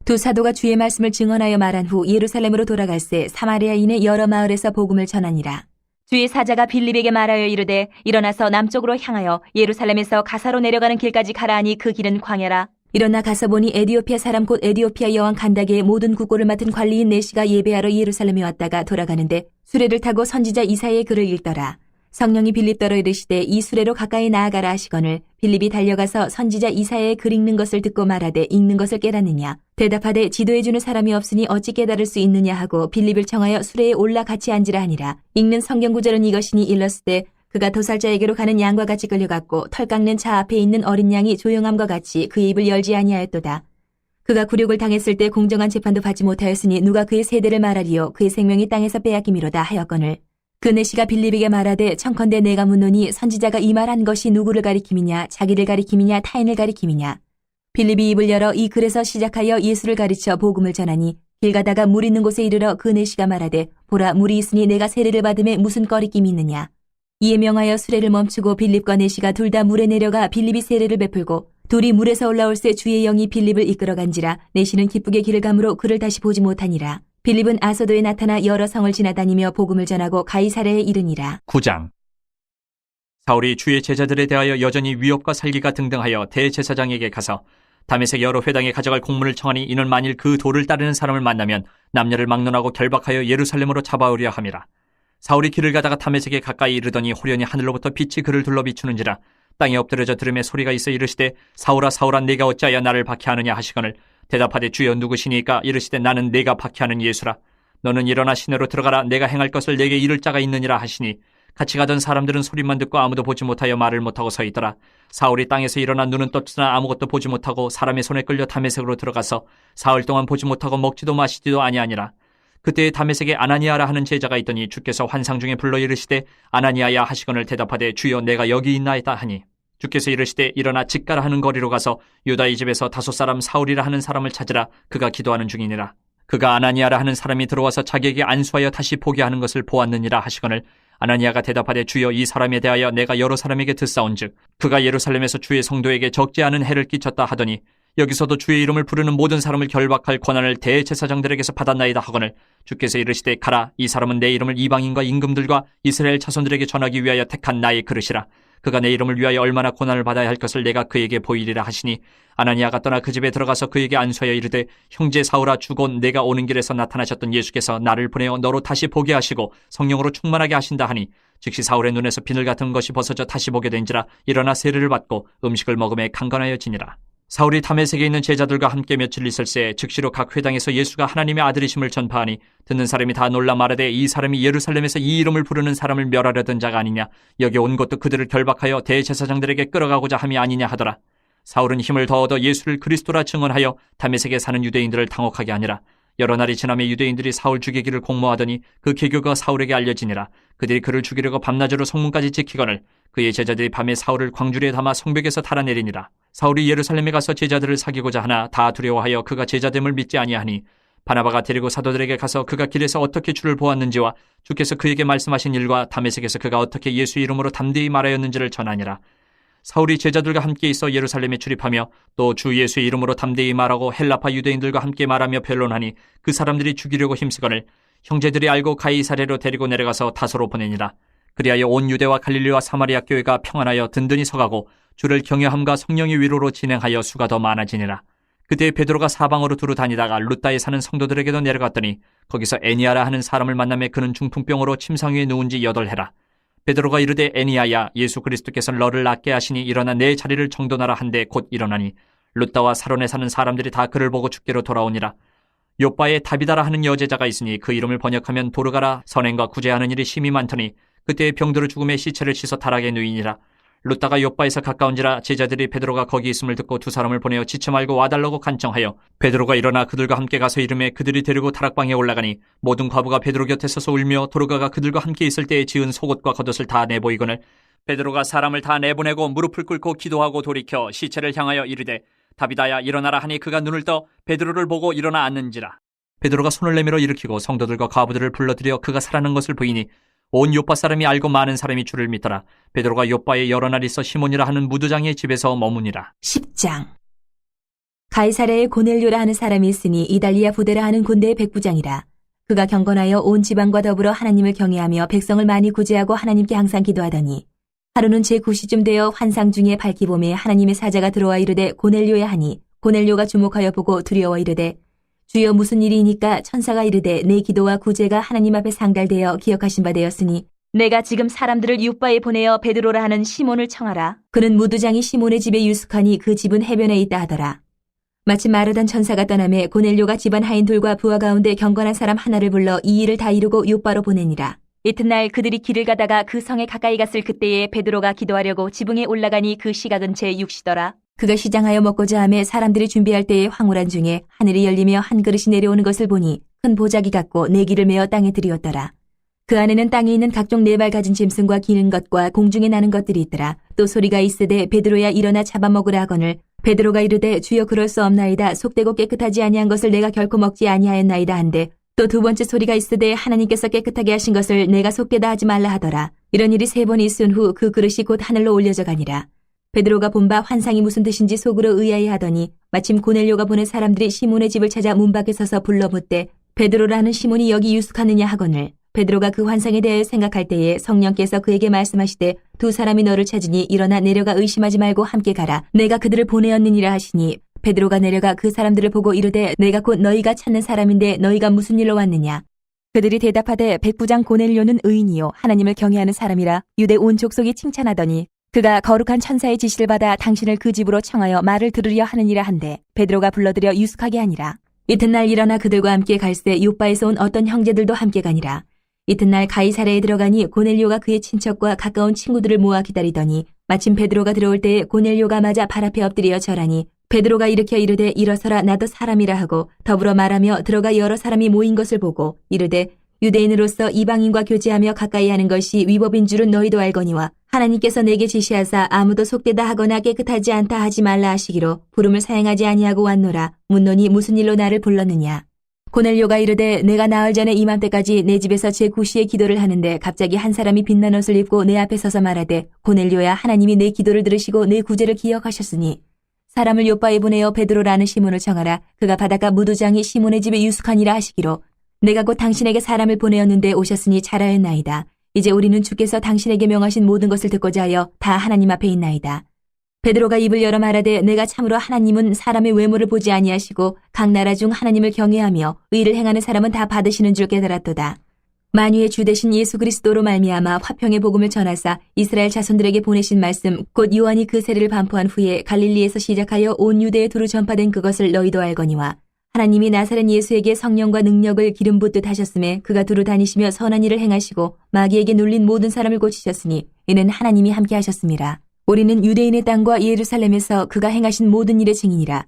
두 사도가 주의 말씀을 증언하여 말한 후 예루살렘으로 돌아갈새 사마리아인의 여러 마을에서 복음을 전하니라. 주의 사자가 빌립에게 말하여 이르되 일어나서 남쪽으로 향하여 예루살렘에서 가사로 내려가는 길까지 가라 하니 그 길은 광야라. 일어나 가서 보니 에디오피아 사람 곧 에디오피아 여왕 간다게의 모든 국고를 맡은 관리인 내시가 예배하러 예루살렘에 왔다가 돌아가는데 수레를 타고 선지자 이사야의 글을 읽더라. 성령이 빌립더러 이르시되 이 수레로 가까이 나아가라 하시거늘 빌립이 달려가서 선지자 이사야의 글 읽는 것을 듣고 말하되 읽는 것을 깨닫느냐. 대답하되 지도해주는 사람이 없으니 어찌 깨달을 수 있느냐 하고 빌립을 청하여 수레에 올라 같이 앉으라 하니라. 읽는 성경 구절은 이것이니 일렀으되 그가 도살자에게로 가는 양과 같이 끌려갔고 털 깎는 차 앞에 있는 어린 양이 조용함과 같이 그의 입을 열지 아니하였도다. 그가 굴욕을 당했을 때 공정한 재판도 받지 못하였으니 누가 그의 세대를 말하리요. 그의 생명이 땅에서 빼앗김이로다 하였거늘. 그 내시가 빌립에게 말하되 청컨대 내가 묻노니 선지자가 이 말한 것이 누구를 가리킴이냐 자기를 가리킴이냐 타인을 가리킴이냐. 빌립이 입을 열어 이 글에서 시작하여 예수를 가르쳐 복음을 전하니 길 가다가 물 있는 곳에 이르러 그 내시가 말하되 보라 물이 있으니 내가 세례를 받음에 무슨 꺼리낌이 있느냐. 이에 명하여 수레를 멈추고 빌립과 내시가 둘 다 물에 내려가 빌립이 세례를 베풀고 둘이 물에서 올라올새 주의 영이 빌립을 이끌어간지라. 내시는 기쁘게 길을 가므로 그를 다시 보지 못하니라. 빌립은 아소도에 나타나 여러 성을 지나다니며 복음을 전하고 가이사랴에 이르니라. 9장. 사울이 주의 제자들에 대하여 여전히 위협과 살기가 등등하여 대제사장에게 가서 다메섹 여러 회당에 가져갈 공문을 청하니 이는 만일 그 도를 따르는 사람을 만나면 남녀를 막론하고 결박하여 예루살렘으로 잡아오려 함이라. 사울이 길을 가다가 다메섹에 가까이 이르더니 호련히 하늘로부터 빛이 그를 둘러 비추는지라. 땅에 엎드려져 들음에 소리가 있어 이르시되 사울아 사울아 내가 어찌하여 나를 박해하느냐 하시거늘 대답하되 주여 누구시니까 이르시되 나는 내가 박해하는 예수라. 너는 일어나 시내로 들어가라. 내가 행할 것을 내게 이를 자가 있느니라 하시니 같이 가던 사람들은 소리만 듣고 아무도 보지 못하여 말을 못하고 서 있더라. 사울이 땅에서 일어나 눈은 떴으나 아무것도 보지 못하고 사람의 손에 끌려 다메섹으로 들어가서 사흘 동안 보지 못하고 먹지도 마시지도 아니하니라. 그때에 다메섹에 아나니아라 하는 제자가 있더니 주께서 환상 중에 불러 이르시되 아나니아야 하시거늘 대답하되 주여 내가 여기 있나이다 하니 주께서 이르시되 일어나 직가라 하는 거리로 가서 유다의 집에서 다섯 사람 사울이라 하는 사람을 찾으라. 그가 기도하는 중이니라. 그가 아나니아라 하는 사람이 들어와서 자기에게 안수하여 다시 보게 하는 것을 보았느니라 하시거늘 아나니아가 대답하되 주여 이 사람에 대하여 내가 여러 사람에게 듣사온즉 그가 예루살렘에서 주의 성도에게 적지 않은 해를 끼쳤다 하더니 여기서도 주의 이름을 부르는 모든 사람을 결박할 권한을 대제사장들에게서 받았나이다 하거늘 주께서 이르시되 가라. 이 사람은 내 이름을 이방인과 임금들과 이스라엘 자손들에게 전하기 위하여 택한 나의 그릇이라. 그가 내 이름을 위하여 얼마나 고난을 받아야 할 것을 내가 그에게 보이리라 하시니 아나니아가 떠나 그 집에 들어가서 그에게 안수하여 이르되 형제 사울아 주곧 내가 오는 길에서 나타나셨던 예수께서 나를 보내어 너로 다시 보게 하시고 성령으로 충만하게 하신다 하니 즉시 사울의 눈에서 비늘 같은 것이 벗어져 다시 보게 된지라. 일어나 세례를 받고 음식을 먹음에 강건하여지니라. 사울이 다메섹에 있는 제자들과 함께 며칠 있을새 즉시로 각 회당에서 예수가 하나님의 아들이심을 전파하니 듣는 사람이 다 놀라 말하되 이 사람이 예루살렘에서 이 이름을 부르는 사람을 멸하려던 자가 아니냐. 여기 온 것도 그들을 결박하여 대제사장들에게 끌어가고자 함이 아니냐 하더라. 사울은 힘을 더 얻어 예수를 그리스도라 증언하여 다메섹에 사는 유대인들을 당혹하게 하니라. 여러 날이 지나며 유대인들이 사울 죽이기를 공모하더니 그 계교가 사울에게 알려지니라. 그들이 그를 죽이려고 밤낮으로 성문까지 지키거늘 그의 제자들이 밤에 사울을 광주리에 담아 성벽에서 달아내리니라. 사울이 예루살렘에 가서 제자들을 사귀고자 하나 다 두려워하여 그가 제자됨을 믿지 아니하니 바나바가 데리고 사도들에게 가서 그가 길에서 어떻게 주를 보았는지와 주께서 그에게 말씀하신 일과 다메섹에서 그가 어떻게 예수 이름으로 담대히 말하였는지를 전하니라. 사울이 제자들과 함께 있어 예루살렘에 출입하며 또 주 예수의 이름으로 담대히 말하고 헬라파 유대인들과 함께 말하며 변론하니 그 사람들이 죽이려고 힘쓰거늘 형제들이 알고 가이사랴로 데리고 내려가서 다소로 보내니라. 그리하여 온 유대와 갈릴리와 사마리아 교회가 평안하여 든든히 서가고 주를 경외함과 성령의 위로로 진행하여 수가 더 많아지니라. 그때 베드로가 사방으로 두루 다니다가 룻다에 사는 성도들에게도 내려갔더니 거기서 애니아라 하는 사람을 만나매 그는 중풍병으로 침상 위에 누운 지 8해라. 베드로가 이르되 애니아야 예수 그리스도께서 너를 낫게 하시니 일어나 내 자리를 정돈하라 한데 곧 일어나니 룻다와 사론에 사는 사람들이 다 그를 보고 주께로 돌아오니라. 요바에 다비다라 하는 여제자가 있으니 그 이름을 번역하면 도르가라 선행과 구제하는 일이 심히 많더니 그때 병들어 죽음의 시체를 씻어 타락에 누이니라. 룻다가 요바에서 가까운지라 제자들이 베드로가 거기 있음을 듣고 두 사람을 보내어 지체 말고 와달라고 간청하여 베드로가 일어나 그들과 함께 가서 이르매 그들이 데리고 다락방에 올라가니 모든 과부가 베드로 곁에 서서 울며 도르가가 그들과 함께 있을 때에 지은 속옷과 겉옷을 다 내보이거늘 베드로가 사람을 다 내보내고 무릎을 꿇고 기도하고 돌이켜 시체를 향하여 이르되 다비다야 일어나라 하니 그가 눈을 떠 베드로를 보고 일어나 앉는지라. 베드로가 손을 내밀어 일으키고 성도들과 과부들을 불러들여 그가 살아난 것을 보이니 온 요빠 사람이 알고 많은 사람이 주를 믿더라. 베드로가 요빠에 여러 날 있어 시몬이라 하는 무두장의 집에서 머무니라. 10장. 가이사랴에 고넬료라 하는 사람이 있으니 이달리아 부대라 하는 군대의 백부장이라. 그가 경건하여 온 지방과 더불어 하나님을 경외하며 백성을 많이 구제하고 하나님께 항상 기도하더니 하루는 제9시쯤 되어 환상 중에 밝기 봄에 하나님의 사자가 들어와 이르되 고넬료야 하니 고넬료가 주목하여 보고 두려워 이르되 주여 무슨 일이니까 천사가 이르되 내 기도와 구제가 하나님 앞에 상달되어 기억하신 바 되었으니 내가 지금 사람들을 요빠에 보내어 베드로라 하는 시몬을 청하라. 그는 무두장이 시몬의 집에 유숙하니 그 집은 해변에 있다 하더라. 마침 마르단 천사가 떠나매 고넬료가 집안 하인 둘과 부하 가운데 경건한 사람 하나를 불러 이 일을 다 이루고 요빠로 보내니라. 이튿날 그들이 길을 가다가 그 성에 가까이 갔을 그때에 베드로가 기도하려고 지붕에 올라가니 그 시각은 제6시더라. 그가 시장하여 먹고자 하며 사람들이 준비할 때의 황홀한 중에 하늘이 열리며 한 그릇이 내려오는 것을 보니 큰 보자기 같고 내기를 메어 땅에 들이었더라. 그 안에는 땅에 있는 각종 네 발 가진 짐승과 기는 것과 공중에 나는 것들이 있더라. 또 소리가 있으되 베드로야 일어나 잡아먹으라 하거늘 베드로가 이르되 주여 그럴 수 없나이다. 속되고 깨끗하지 아니한 것을 내가 결코 먹지 아니하였나이다 한데 또 두 번째 소리가 있으되 하나님께서 깨끗하게 하신 것을 내가 속되다 하지 말라 하더라. 이런 일이 세 번 있은 후 그 그릇이 곧 하늘로 올려져 가니라. 베드로가 본 바 환상이 무슨 뜻인지 속으로 의아해 하더니 마침 고넬료가 보낸 사람들이 시몬의 집을 찾아 문 밖에 서서 불러 묻되 베드로라는 시몬이 여기 유숙하느냐 하거늘 베드로가 그 환상에 대해 생각할 때에 성령께서 그에게 말씀하시되 두 사람이 너를 찾으니 일어나 내려가 의심하지 말고 함께 가라. 내가 그들을 보내었느니라 하시니 베드로가 내려가 그 사람들을 보고 이르되 내가 곧 너희가 찾는 사람인데 너희가 무슨 일로 왔느냐. 그들이 대답하되 백부장 고넬료는 의인이요 하나님을 경외하는 사람이라 유대 온 족속이 칭찬하더니 그가 거룩한 천사의 지시를 받아 당신을 그 집으로 청하여 말을 들으려 하느니라 한데 베드로가 불러들여 유숙하게 하니라. 이튿날 일어나 그들과 함께 갈새 요바에서 온 어떤 형제들도 함께 가니라. 이튿날 가이사랴에 들어가니 고넬료가 그의 친척과 가까운 친구들을 모아 기다리더니 마침 베드로가 들어올 때에 고넬료가 맞아 발 앞에 엎드려 절하니 베드로가 일으켜 이르되 일어서라 나도 사람이라 하고 더불어 말하며 들어가 여러 사람이 모인 것을 보고 이르되 유대인으로서 이방인과 교제하며 가까이 하는 것이 위법인 줄은 너희도 알거니와 하나님께서 내게 지시하사 아무도 속되다 하거나 깨끗하지 않다 하지 말라 하시기로 부름을 사행하지 아니하고 왔노라. 묻노니 무슨 일로 나를 불렀느냐. 고넬료가 이르되 내가 나흘 전에 이맘때까지 내 집에서 제9시에 기도를 하는데 갑자기 한 사람이 빛난 옷을 입고 내 앞에 서서 말하되 고넬료야 하나님이 내 기도를 들으시고 내 구제를 기억하셨으니 사람을 요바에 보내어 베드로라는 시몬을 청하라. 그가 바닷가 무도장이 시몬의 집에 유숙하니라 하시기로 내가 곧 당신에게 사람을 보내었는데 오셨으니 잘하였나이다. 이제 우리는 주께서 당신에게 명하신 모든 것을 듣고자 하여 다 하나님 앞에 있나이다. 베드로가 입을 열어 말하되 내가 참으로 하나님은 사람의 외모를 보지 아니하시고 각 나라 중 하나님을 경외하며 의를 행하는 사람은 다 받으시는 줄 깨달았도다. 만유의 주 되신 예수 그리스도로 말미암아 화평의 복음을 전하사 이스라엘 자손들에게 보내신 말씀 곧 요한이 그 세례를 반포한 후에 갈릴리에서 시작하여 온 유대에 두루 전파된 그것을 너희도 알거니와 하나님이 나사렛 예수에게 성령과 능력을 기름 붓듯 하셨음에 그가 두루 다니시며 선한 일을 행하시고 마귀에게 눌린 모든 사람을 고치셨으니 이는 하나님이 함께 하셨습니다. 우리는 유대인의 땅과 예루살렘에서 그가 행하신 모든 일의 증인이라.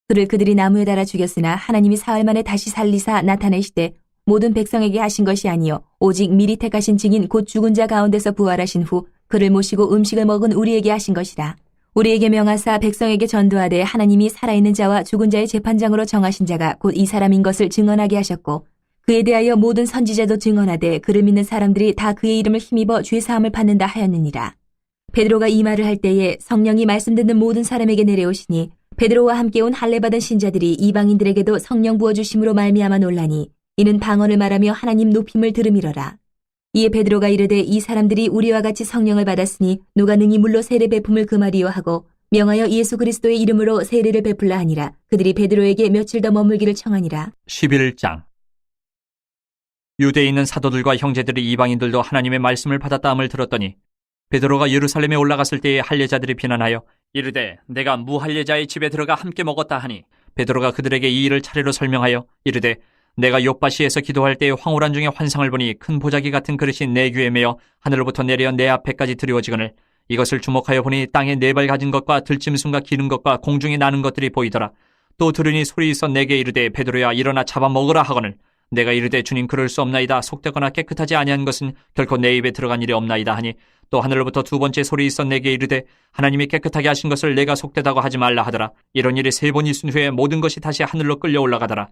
그를 그들이 나무에 달아 죽였으나 하나님이 사흘 만에 다시 살리사 나타내시되 모든 백성에게 하신 것이 아니요 오직 미리 택하신 증인 곧 죽은 자 가운데서 부활하신 후 그를 모시고 음식을 먹은 우리에게 하신 것이라. 우리에게 명하사 백성에게 전도하되 하나님이 살아있는 자와 죽은 자의 재판장으로 정하신 자가 곧 이 사람인 것을 증언하게 하셨고 그에 대하여 모든 선지자도 증언하되 그를 믿는 사람들이 다 그의 이름을 힘입어 죄사함을 받는다 하였느니라. 베드로가 이 말을 할 때에 성령이 말씀 듣는 모든 사람에게 내려오시니 베드로와 함께 온 할례받은 신자들이 이방인들에게도 성령 부어주심으로 말미암아 놀라니 이는 방언을 말하며 하나님 높임을 들음이러라. 이에 베드로가 이르되 이 사람들이 우리와 같이 성령을 받았으니 누가 능히 물로 세례 베품을 금하리요 하고 명하여 예수 그리스도의 이름으로 세례를 베풀라 하니라. 그들이 베드로에게 며칠 더 머물기를 청하니라. 11장. 유대에 있는 사도들과 형제들이 이방인들도 하나님의 말씀을 받았다함을 들었더니 베드로가 예루살렘에 올라갔을 때에 할례자들이 비난하여 이르되 내가 무할례자의 집에 들어가 함께 먹었다 하니 베드로가 그들에게 이 일을 차례로 설명하여 이르되 내가 욥바시에서 기도할 때의 황홀한 중에 환상을 보니 큰 보자기 같은 그릇이 내 귀에 매어 하늘로부터 내려 내 앞에까지 드리워지거늘 이것을 주목하여 보니 땅에 네 발 가진 것과 들짐승과 기는 것과 공중에 나는 것들이 보이더라. 또 들으니 소리 있어 내게 이르되 베드로야 일어나 잡아먹으라 하거늘 내가 이르되 주님 그럴 수 없나이다. 속되거나 깨끗하지 아니한 것은 결코 내 입에 들어간 일이 없나이다 하니 또 하늘로부터 두 번째 소리 있어 내게 이르되 하나님이 깨끗하게 하신 것을 내가 속되다고 하지 말라 하더라. 이런 일이 세 번 있은 후에 모든 것이 다시 하늘로 끌려 올라가더라.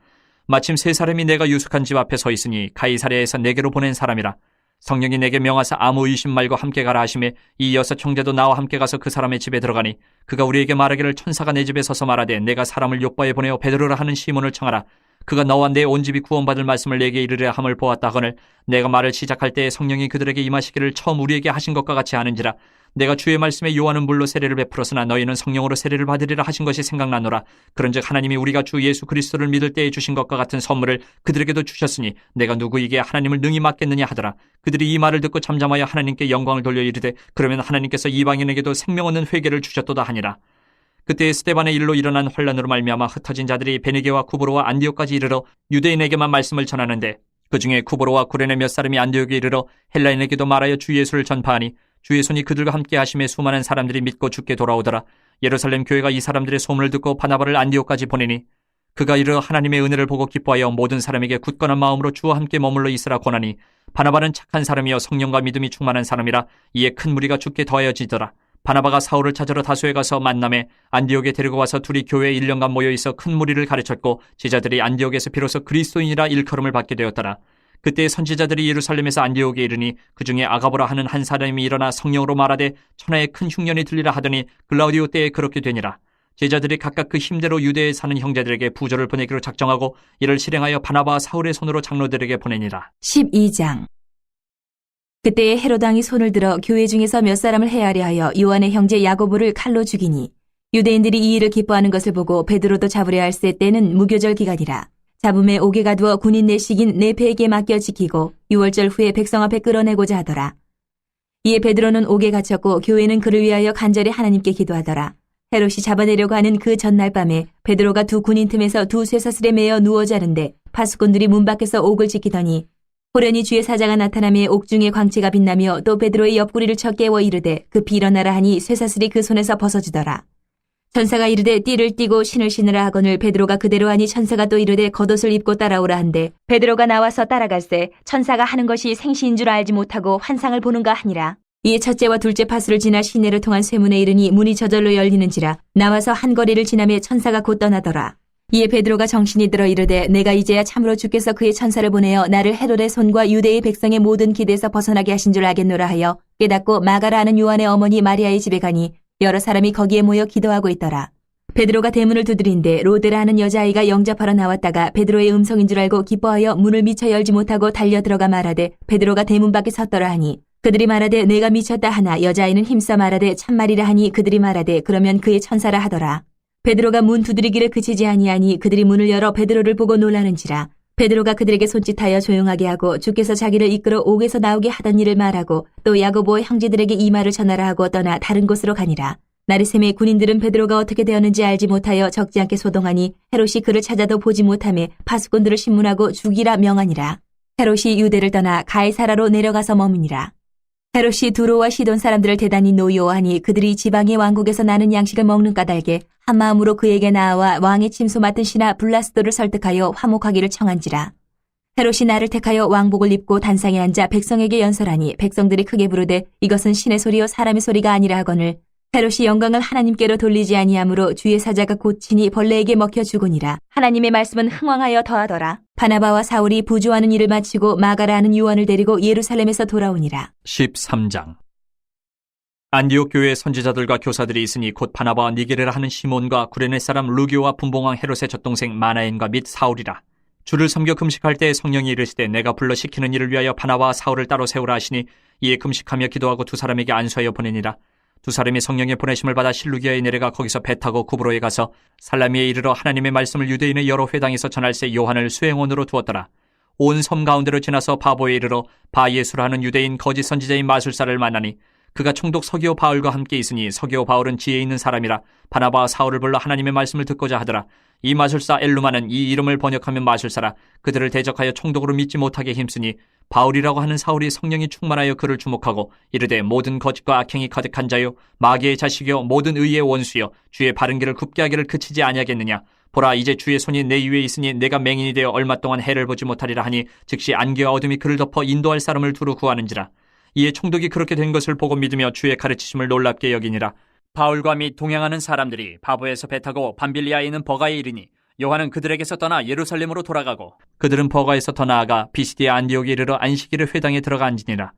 마침 세 사람이 내가 유숙한 집 앞에 서 있으니 가이사랴에서 내게로 보낸 사람이라. 성령이 내게 명하사 아무 의심 말고 함께 가라 하시매 이 여섯 형제도 나와 함께 가서 그 사람의 집에 들어가니 그가 우리에게 말하기를 천사가 내 집에 서서 말하되 내가 사람을 욥바에 보내어 베드로라 하는 시몬을 청하라. 그가 너와 내 온 집이 구원받을 말씀을 내게 이르려 함을 보았다 하거늘 내가 말을 시작할 때에 성령이 그들에게 임하시기를 처음 우리에게 하신 것과 같이 하는지라. 내가 주의 말씀에 요한은 물로 세례를 베풀었으나 너희는 성령으로 세례를 받으리라 하신 것이 생각나노라. 그런즉 하나님이 우리가 주 예수 그리스도를 믿을 때에 주신 것과 같은 선물을 그들에게도 주셨으니 내가 누구에게 하나님을 능히 맡겠느냐 하더라. 그들이 이 말을 듣고 잠잠하여 하나님께 영광을 돌려 이르되 그러면 하나님께서 이방인에게도 생명 없는 회개를 주셨도다 하니라. 그때 스데반의 일로 일어난 혼란으로 말미암아 흩어진 자들이 베니게와 구브로와 안디옥까지 이르러 유대인에게만 말씀을 전하는데 그 중에 구브로와 구레네 몇 사람이 안디옥에 이르러 헬라인에게도 말하여 주 예수를 전파하니 주의 손이 그들과 함께 하심에 수많은 사람들이 믿고 주께 돌아오더라. 예루살렘 교회가 이 사람들의 소문을 듣고 바나바를 안디옥까지 보내니 그가 이르러 하나님의 은혜를 보고 기뻐하여 모든 사람에게 굳건한 마음으로 주와 함께 머물러 있으라 권하니 바나바는 착한 사람이여 성령과 믿음이 충만한 사람이라. 이에 큰 무리가 주께 더하여지더라. 바나바가 사울을 찾으러 다소에 가서 만남에 안디옥에 데리고 와서 둘이 교회에 1년간 모여 있어 큰 무리를 가르쳤고 제자들이 안디옥에서 비로소 그리스도인이라 일컬음을 받게 되었더라. 그때 선지자들이 예루살렘에서 안디옥에 이르니 그 중에 아가보라 하는 한 사람이 일어나 성령으로 말하되 천하에 큰 흉년이 들리라 하더니 글라우디오 때에 그렇게 되니라. 제자들이 각각 그 힘대로 유대에 사는 형제들에게 부조를 보내기로 작정하고 이를 실행하여 바나바와 사울의 손으로 장로들에게 보내니라. 12장. 그때에 헤롯 왕이 손을 들어 교회 중에서 몇 사람을 해하려 하여 요한의 형제 야고보를 칼로 죽이니 유대인들이 이 일을 기뻐하는 것을 보고 베드로도 잡으려 할세. 때는 무교절 기간이라. 잡음에 옥에 가두어 군인 내식인 네페에게 맡겨 지키고 6월절 후에 백성 앞에 끌어내고자 하더라. 이에 베드로는 옥에 갇혔고 교회는 그를 위하여 간절히 하나님께 기도하더라. 헤롯이 잡아내려고 하는 그 전날 밤에 베드로가 두 군인 틈에서 두 쇠사슬에 매어 누워 자는데 파수꾼들이 문 밖에서 옥을 지키더니 호련히 주의 사자가 나타나며 옥중에 광채가 빛나며 또 베드로의 옆구리를 쳐 깨워 이르되 급히 일어나라 하니 쇠사슬이 그 손에서 벗어지더라. 천사가 이르되 띠를 띠고 신을 신으라 하거늘 베드로가 그대로 하니 천사가 또 이르되 겉옷을 입고 따라오라 한데 베드로가 나와서 따라갈새 천사가 하는 것이 생시인 줄 알지 못하고 환상을 보는가 하니라. 이에 첫째와 둘째 파수를 지나 시내를 통한 쇠문에 이르니 문이 저절로 열리는지라. 나와서 한 거리를 지나며 천사가 곧 떠나더라. 이에 베드로가 정신이 들어 이르되 내가 이제야 참으로 주께서 그의 천사를 보내어 나를 헤롯의 손과 유대의 백성의 모든 기대에서 벗어나게 하신 줄 알겠노라 하여 깨닫고 마가라 하는 요한의 어머니 마리아의 집에 가니 여러 사람이 거기에 모여 기도하고 있더라. 베드로가 대문을 두드린데 로데라 하는 여자아이가 영접하러 나왔다가 베드로의 음성인 줄 알고 기뻐하여 문을 미처 열지 못하고 달려 들어가 말하되 베드로가 대문 밖에 섰더라 하니 그들이 말하되 내가 미쳤다 하나 여자아이는 힘써 말하되 참말이라 하니 그들이 말하되 그러면 그의 천사라 하더라. 베드로가 문 두드리기를 그치지 아니하니 그들이 문을 열어 베드로를 보고 놀라는지라. 베드로가 그들에게 손짓하여 조용하게 하고 주께서 자기를 이끌어 옥에서 나오게 하던 일을 말하고 또 야고보의 형제들에게 이 말을 전하라 하고 떠나 다른 곳으로 가니라. 나리샘의 군인들은 베드로가 어떻게 되었는지 알지 못하여 적지 않게 소동하니 헤롯이 그를 찾아도 보지 못하며 파수꾼들을 신문하고 죽이라 명하니라. 헤롯이 유대를 떠나 가이사라로 내려가서 머무니라. 헤롯이 두로와 시돈 사람들을 대단히 노여워하니 그들이 지방의 왕국에서 나는 양식을 먹는 까닭에 한마음으로 그에게 나아와 왕의 침소 맡은 신하 블라스도를 설득하여 화목하기를 청한지라. 헤롯이 나를 택하여 왕복을 입고 단상에 앉아 백성에게 연설하니 백성들이 크게 부르되 이것은 신의 소리요 사람의 소리가 아니라 하거늘 헤롯이 영광을 하나님께로 돌리지 아니하므로 주의 사자가 곧 친히 벌레에게 먹혀 죽으니라. 하나님의 말씀은 흥왕하여 더하더라. 바나바와 사울이 부조하는 일을 마치고 마가라 하는 요한을 데리고 예루살렘에서 돌아오니라. 13장. 안디옥 교회의 선지자들과 교사들이 있으니 곧 바나바와 니게르라 하는 시몬과 구레네 사람 루기오와 분봉왕 헤롯의 젖동생 마나엔과 및 사울이라. 주를 섬겨 금식할 때 성령이 이르시되 내가 불러 시키는 일을 위하여 바나바와 사울을 따로 세우라 하시니 이에 금식하며 기도하고 두 사람에게 안수하여 보내니라. 두 사람이 성령의 보내심을 받아 실루기아에 내려가 거기서 배 타고 구브로에 가서 살라미에 이르러 하나님의 말씀을 유대인의 여러 회당에서 전할새 요한을 수행원으로 두었더라. 온 섬 가운데로 지나서 바보에 이르러 바예수라 하는 유대인 거짓 선지자인 마술사를 만나니 그가 총독 서기오 바울과 함께 있으니 서기오 바울은 지혜 있는 사람이라 바나바와 사울을 불러 하나님의 말씀을 듣고자 하더라. 이 마술사 엘루마는 이 이름을 번역하면 마술사라. 그들을 대적하여 총독으로 믿지 못하게 힘쓰니 바울이라고 하는 사울이 성령이 충만하여 그를 주목하고 이르되 모든 거짓과 악행이 가득한 자요 마귀의 자식이요 모든 의의 원수요 주의 바른 길을 굽게 하기를 그치지 아니하겠느냐. 보라 이제 주의 손이 내 위에 있으니 내가 맹인이 되어 얼마 동안 해를 보지 못하리라 하니 즉시 안개와 어둠이 그를 덮어 인도할 사람을 두루 구하는지라. 이에 총독이 그렇게 된 것을 보고 믿으며 주의 가르치심을 놀랍게 여기니라. 바울과 및 동행하는 사람들이 바보에서 배 타고 밤빌리아에 있는 버가에 이르니 요한은 그들에게서 떠나 예루살렘으로 돌아가고 그들은 버가에서 더 나아가 비시디아 안디옥에 이르러 안식일의 회당에 들어가 앉으니라.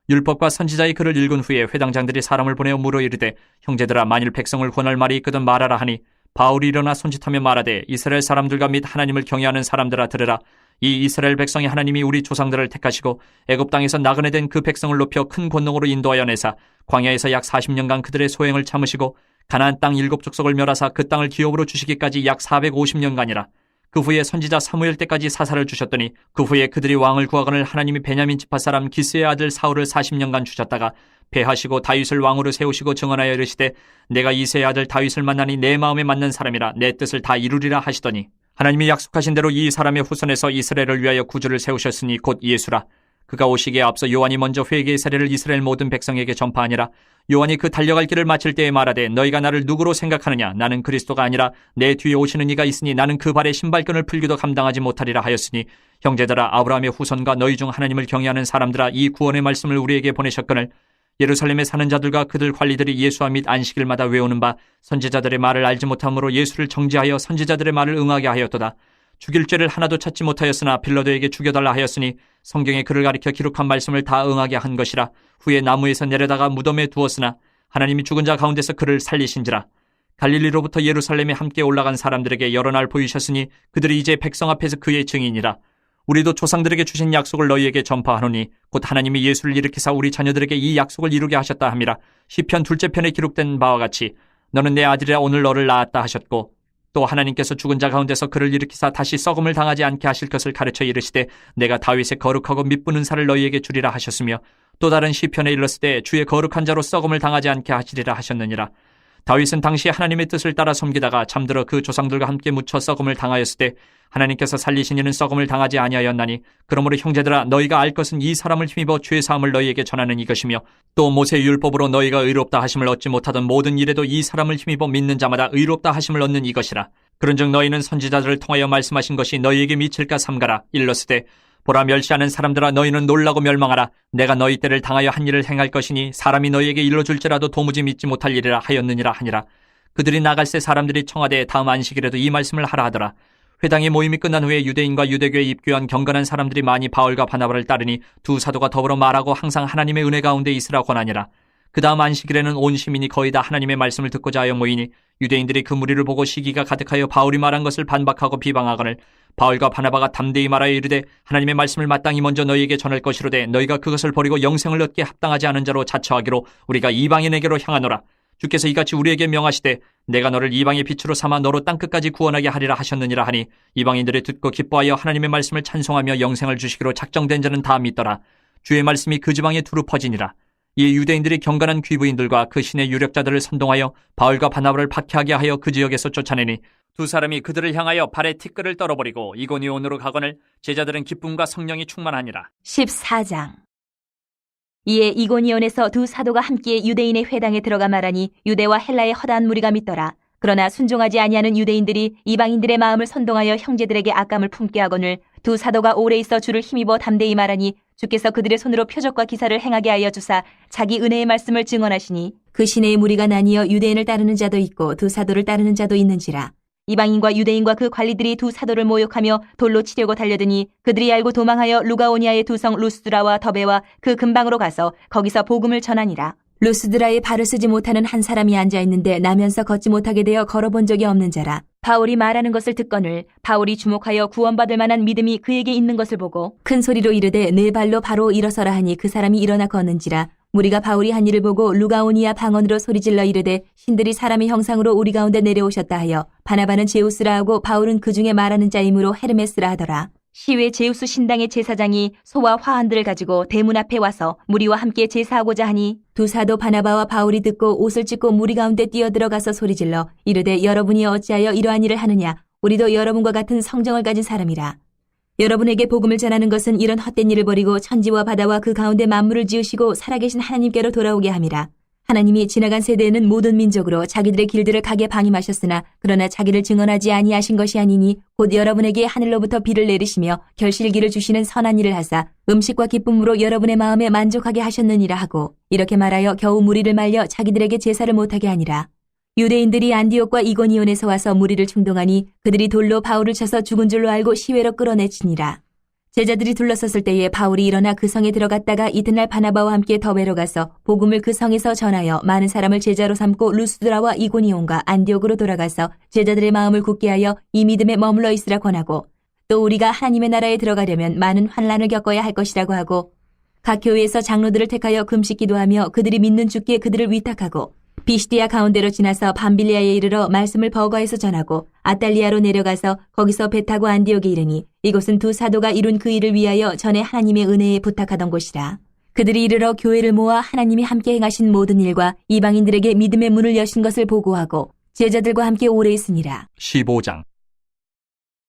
율법과 선지자의 글을 읽은 후에 회당장들이 사람을 보내어 물어 이르되 형제들아 만일 백성을 권할 말이 있거든 말하라 하니 바울이 일어나 손짓하며 말하되 이스라엘 사람들과 및 하나님을 경외하는 사람들아 들으라. 이 이스라엘 백성이 하나님이 우리 조상들을 택하시고 애굽 땅에서 나그네 된 그 백성을 높여 큰 권능으로 인도하여 내사 광야에서 약 40년간 그들의 소행을 참으시고 가나안 땅 7족속을 멸하사 그 땅을 기업으로 주시기까지 약 450년간이라. 그 후에 선지자 사무엘 때까지 사사를 주셨더니 그 후에 그들이 왕을 구하거늘 하나님이 베냐민 지파 사람 기스의 아들 사울을 40년간 주셨다가 배하시고 다윗을 왕으로 세우시고 증언하여 이르시되 내가 이새의 아들 다윗을 만나니 내 마음에 맞는 사람이라 내 뜻을 다 이루리라 하시더니 하나님이 약속하신 대로 이 사람의 후손에서 이스라엘을 위하여 구주를 세우셨으니 곧 예수라. 그가 오시기에 앞서 요한이 먼저 회개의 세례를 이스라엘 모든 백성에게 전파하니라. 요한이 그 달려갈 길을 마칠 때에 말하되 너희가 나를 누구로 생각하느냐? 나는 그리스도가 아니라 내 뒤에 오시는 이가 있으니 나는 그 발에 신발끈을 풀기도 감당하지 못하리라 하였으니 형제들아 아브라함의 후손과 너희 중 하나님을 경외하는 사람들아 이 구원의 말씀을 우리에게 보내셨거늘 예루살렘에 사는 자들과 그들 관리들이 예수와 및 안식일마다 외우는 바 선지자들의 말을 알지 못함으로 예수를 정죄하여 선지자들의 말을 응하게 하였도다. 죽일 죄를 하나도 찾지 못하였으나 빌라도에게 죽여달라 하였으니 성경에 그를 가리켜 기록한 말씀을 다 응하게 한 것이라. 후에 나무에서 내려다가 무덤에 두었으나 하나님이 죽은 자 가운데서 그를 살리신지라. 갈릴리로부터 예루살렘에 함께 올라간 사람들에게 여러 날 보이셨으니 그들이 이제 백성 앞에서 그의 증인이라. 우리도 조상들에게 주신 약속을 너희에게 전파하노니 곧 하나님이 예수를 일으키사 우리 자녀들에게 이 약속을 이루게 하셨다 함이라. 시편 2째 편에 기록된 바와 같이 너는 내 아들이라 오늘 너를 낳았다 하셨고 또 하나님께서 죽은 자 가운데서 그를 일으키사 다시 썩음을 당하지 않게 하실 것을 가르쳐 이르시되 내가 다윗의 거룩하고 mid부는 은사를 너희에게 주리라 하셨으며 또 다른 시편에 일렀을 때 주의 거룩한 자로 썩음을 당하지 않게 하시리라 하셨느니라. 다윗은 당시 하나님의 뜻을 따라 섬기다가 잠들어 그 조상들과 함께 묻혀 썩음을 당하였을 때 하나님께서 살리신 이는 썩음을 당하지 아니하였나니 그러므로 형제들아 너희가 알 것은 이 사람을 힘입어 죄 사함을 너희에게 전하는 이것이며 또 모세의 율법으로 너희가 의롭다 하심을 얻지 못하던 모든 일에도 이 사람을 힘입어 믿는 자마다 의롭다 하심을 얻는 이것이라. 그런즉 너희는 선지자들을 통하여 말씀하신 것이 너희에게 미칠까 삼가라. 일렀으되 보라 멸시하는 사람들아 너희는 놀라고 멸망하라. 내가 너희 때를 당하여 한 일을 행할 것이니 사람이 너희에게 일러줄지라도 도무지 믿지 못할 일이라 하였느니라 하니라. 그들이 나갈새 사람들이 청하되 다음 안식일에도 이 말씀을 하라 하더라. 회당의 모임이 끝난 후에 유대인과 유대교에 입교한 경건한 사람들이 많이 바울과 바나바를 따르니 두 사도가 더불어 말하고 항상 하나님의 은혜 가운데 있으라 권하니라. 그 다음 안식일에는 온 시민이 거의 다 하나님의 말씀을 듣고자 하여 모이니 유대인들이 그 무리를 보고 시기가 가득하여 바울이 말한 것을 반박하고 비방하거늘 바울과 바나바가 담대히 말하여 이르되 하나님의 말씀을 마땅히 먼저 너희에게 전할 것이로되 너희가 그것을 버리고 영생을 얻기에 합당하지 않은 자로 자처하기로 우리가 이방인에게로 향하노라. 주께서 이같이 우리에게 명하시되 내가 너를 이방의 빛으로 삼아 너로 땅끝까지 구원하게 하리라 하셨느니라 하니 이방인들이 듣고 기뻐하여 하나님의 말씀을 찬송하며 영생을 주시기로 작정된 자는 다 믿더라. 주의 말씀이 그 지방에 두루 퍼지니라. 이 유대인들이 경건한 귀부인들과 그 신의 유력자들을 선동하여 바울과 바나바를 박해하게 하여 그 지역에서 쫓아내니 두 사람이 그들을 향하여 발에 티끌을 떨어버리고 이고니온으로 가거늘 제자들은 기쁨과 성령이 충만하니라. 14장. 이에 이고니온에서 두 사도가 함께 유대인의 회당에 들어가 말하니 유대와 헬라의 허다한 무리가 믿더라. 그러나 순종하지 아니하는 유대인들이 이방인들의 마음을 선동하여 형제들에게 악감을 품게 하거늘 두 사도가 오래 있어 주를 힘입어 담대히 말하니 주께서 그들의 손으로 표적과 기사를 행하게 하여 주사 자기 은혜의 말씀을 증언하시니 그 시내의 무리가 나뉘어 유대인을 따르는 자도 있고 두 사도를 따르는 자도 있는지라. 이방인과 유대인과 그 관리들이 두 사도를 모욕하며 돌로 치려고 달려드니 그들이 알고 도망하여 루가오니아의 두 성 루스드라와 더베와 그 근방으로 가서 거기서 복음을 전하니라. 루스드라에 발을 쓰지 못하는 한 사람이 앉아있는데 나면서 걷지 못하게 되어 걸어본 적이 없는 자라. 바울이 말하는 것을 듣거늘 바울이 주목하여 구원받을 만한 믿음이 그에게 있는 것을 보고 큰 소리로 이르되 네 발로 바로 일어서라 하니 그 사람이 일어나 걷는지라. 무리가 바울이 한 일을 보고 루가오니아 방언으로 소리질러 이르되 신들이 사람의 형상으로 우리 가운데 내려오셨다 하여 바나바는 제우스라 하고 바울은 그 중에 말하는 자이므로 헤르메스라 하더라. 시외 제우스 신당의 제사장이 소와 화환들을 가지고 대문 앞에 와서 무리와 함께 제사하고자 하니 두 사도 바나바와 바울이 듣고 옷을 찢고 무리 가운데 뛰어들어가서 소리질러 이르되 여러분이 어찌하여 이러한 일을 하느냐. 우리도 여러분과 같은 성정을 가진 사람이라. 여러분에게 복음을 전하는 것은 이런 헛된 일을 버리고 천지와 바다와 그 가운데 만물을 지으시고 살아계신 하나님께로 돌아오게 함이라. 하나님이 지나간 세대에는 모든 민족으로 자기들의 길들을 가게 방임하셨으나 그러나 자기를 증언하지 아니하신 것이 아니니 곧 여러분에게 하늘로부터 비를 내리시며 결실기를 주시는 선한 일을 하사 음식과 기쁨으로 여러분의 마음에 만족하게 하셨느니라 하고 이렇게 말하여 겨우 무리를 말려 자기들에게 제사를 못하게 하니라. 유대인들이 안디옥과 이고니온에서 와서 무리를 충동하니 그들이 돌로 바울을 쳐서 죽은 줄로 알고 시외로 끌어내치니라. 제자들이 둘러섰을 때에 바울이 일어나 그 성에 들어갔다가 이튿날 바나바와 함께 더베로 가서 복음을 그 성에서 전하여 많은 사람을 제자로 삼고 루스드라와 이고니온과 안디옥으로 돌아가서 제자들의 마음을 굳게 하여 이 믿음에 머물러 있으라 권하고 또 우리가 하나님의 나라에 들어가려면 많은 환난을 겪어야 할 것이라고 하고 각 교회에서 장로들을 택하여 금식 기도하며 그들이 믿는 주께 그들을 위탁하고 비시디아 가운데로 지나서 밤빌리아에 이르러 말씀을 버거에서 전하고 아달리아로 내려가서 거기서 배 타고 안디옥에 이르니 이곳은 두 사도가 이룬 그 일을 위하여 전에 하나님의 은혜에 부탁하던 곳이라. 그들이 이르러 교회를 모아 하나님이 함께 행하신 모든 일과 이방인들에게 믿음의 문을 여신 것을 보고하고 제자들과 함께 오래 있으니라. 15장.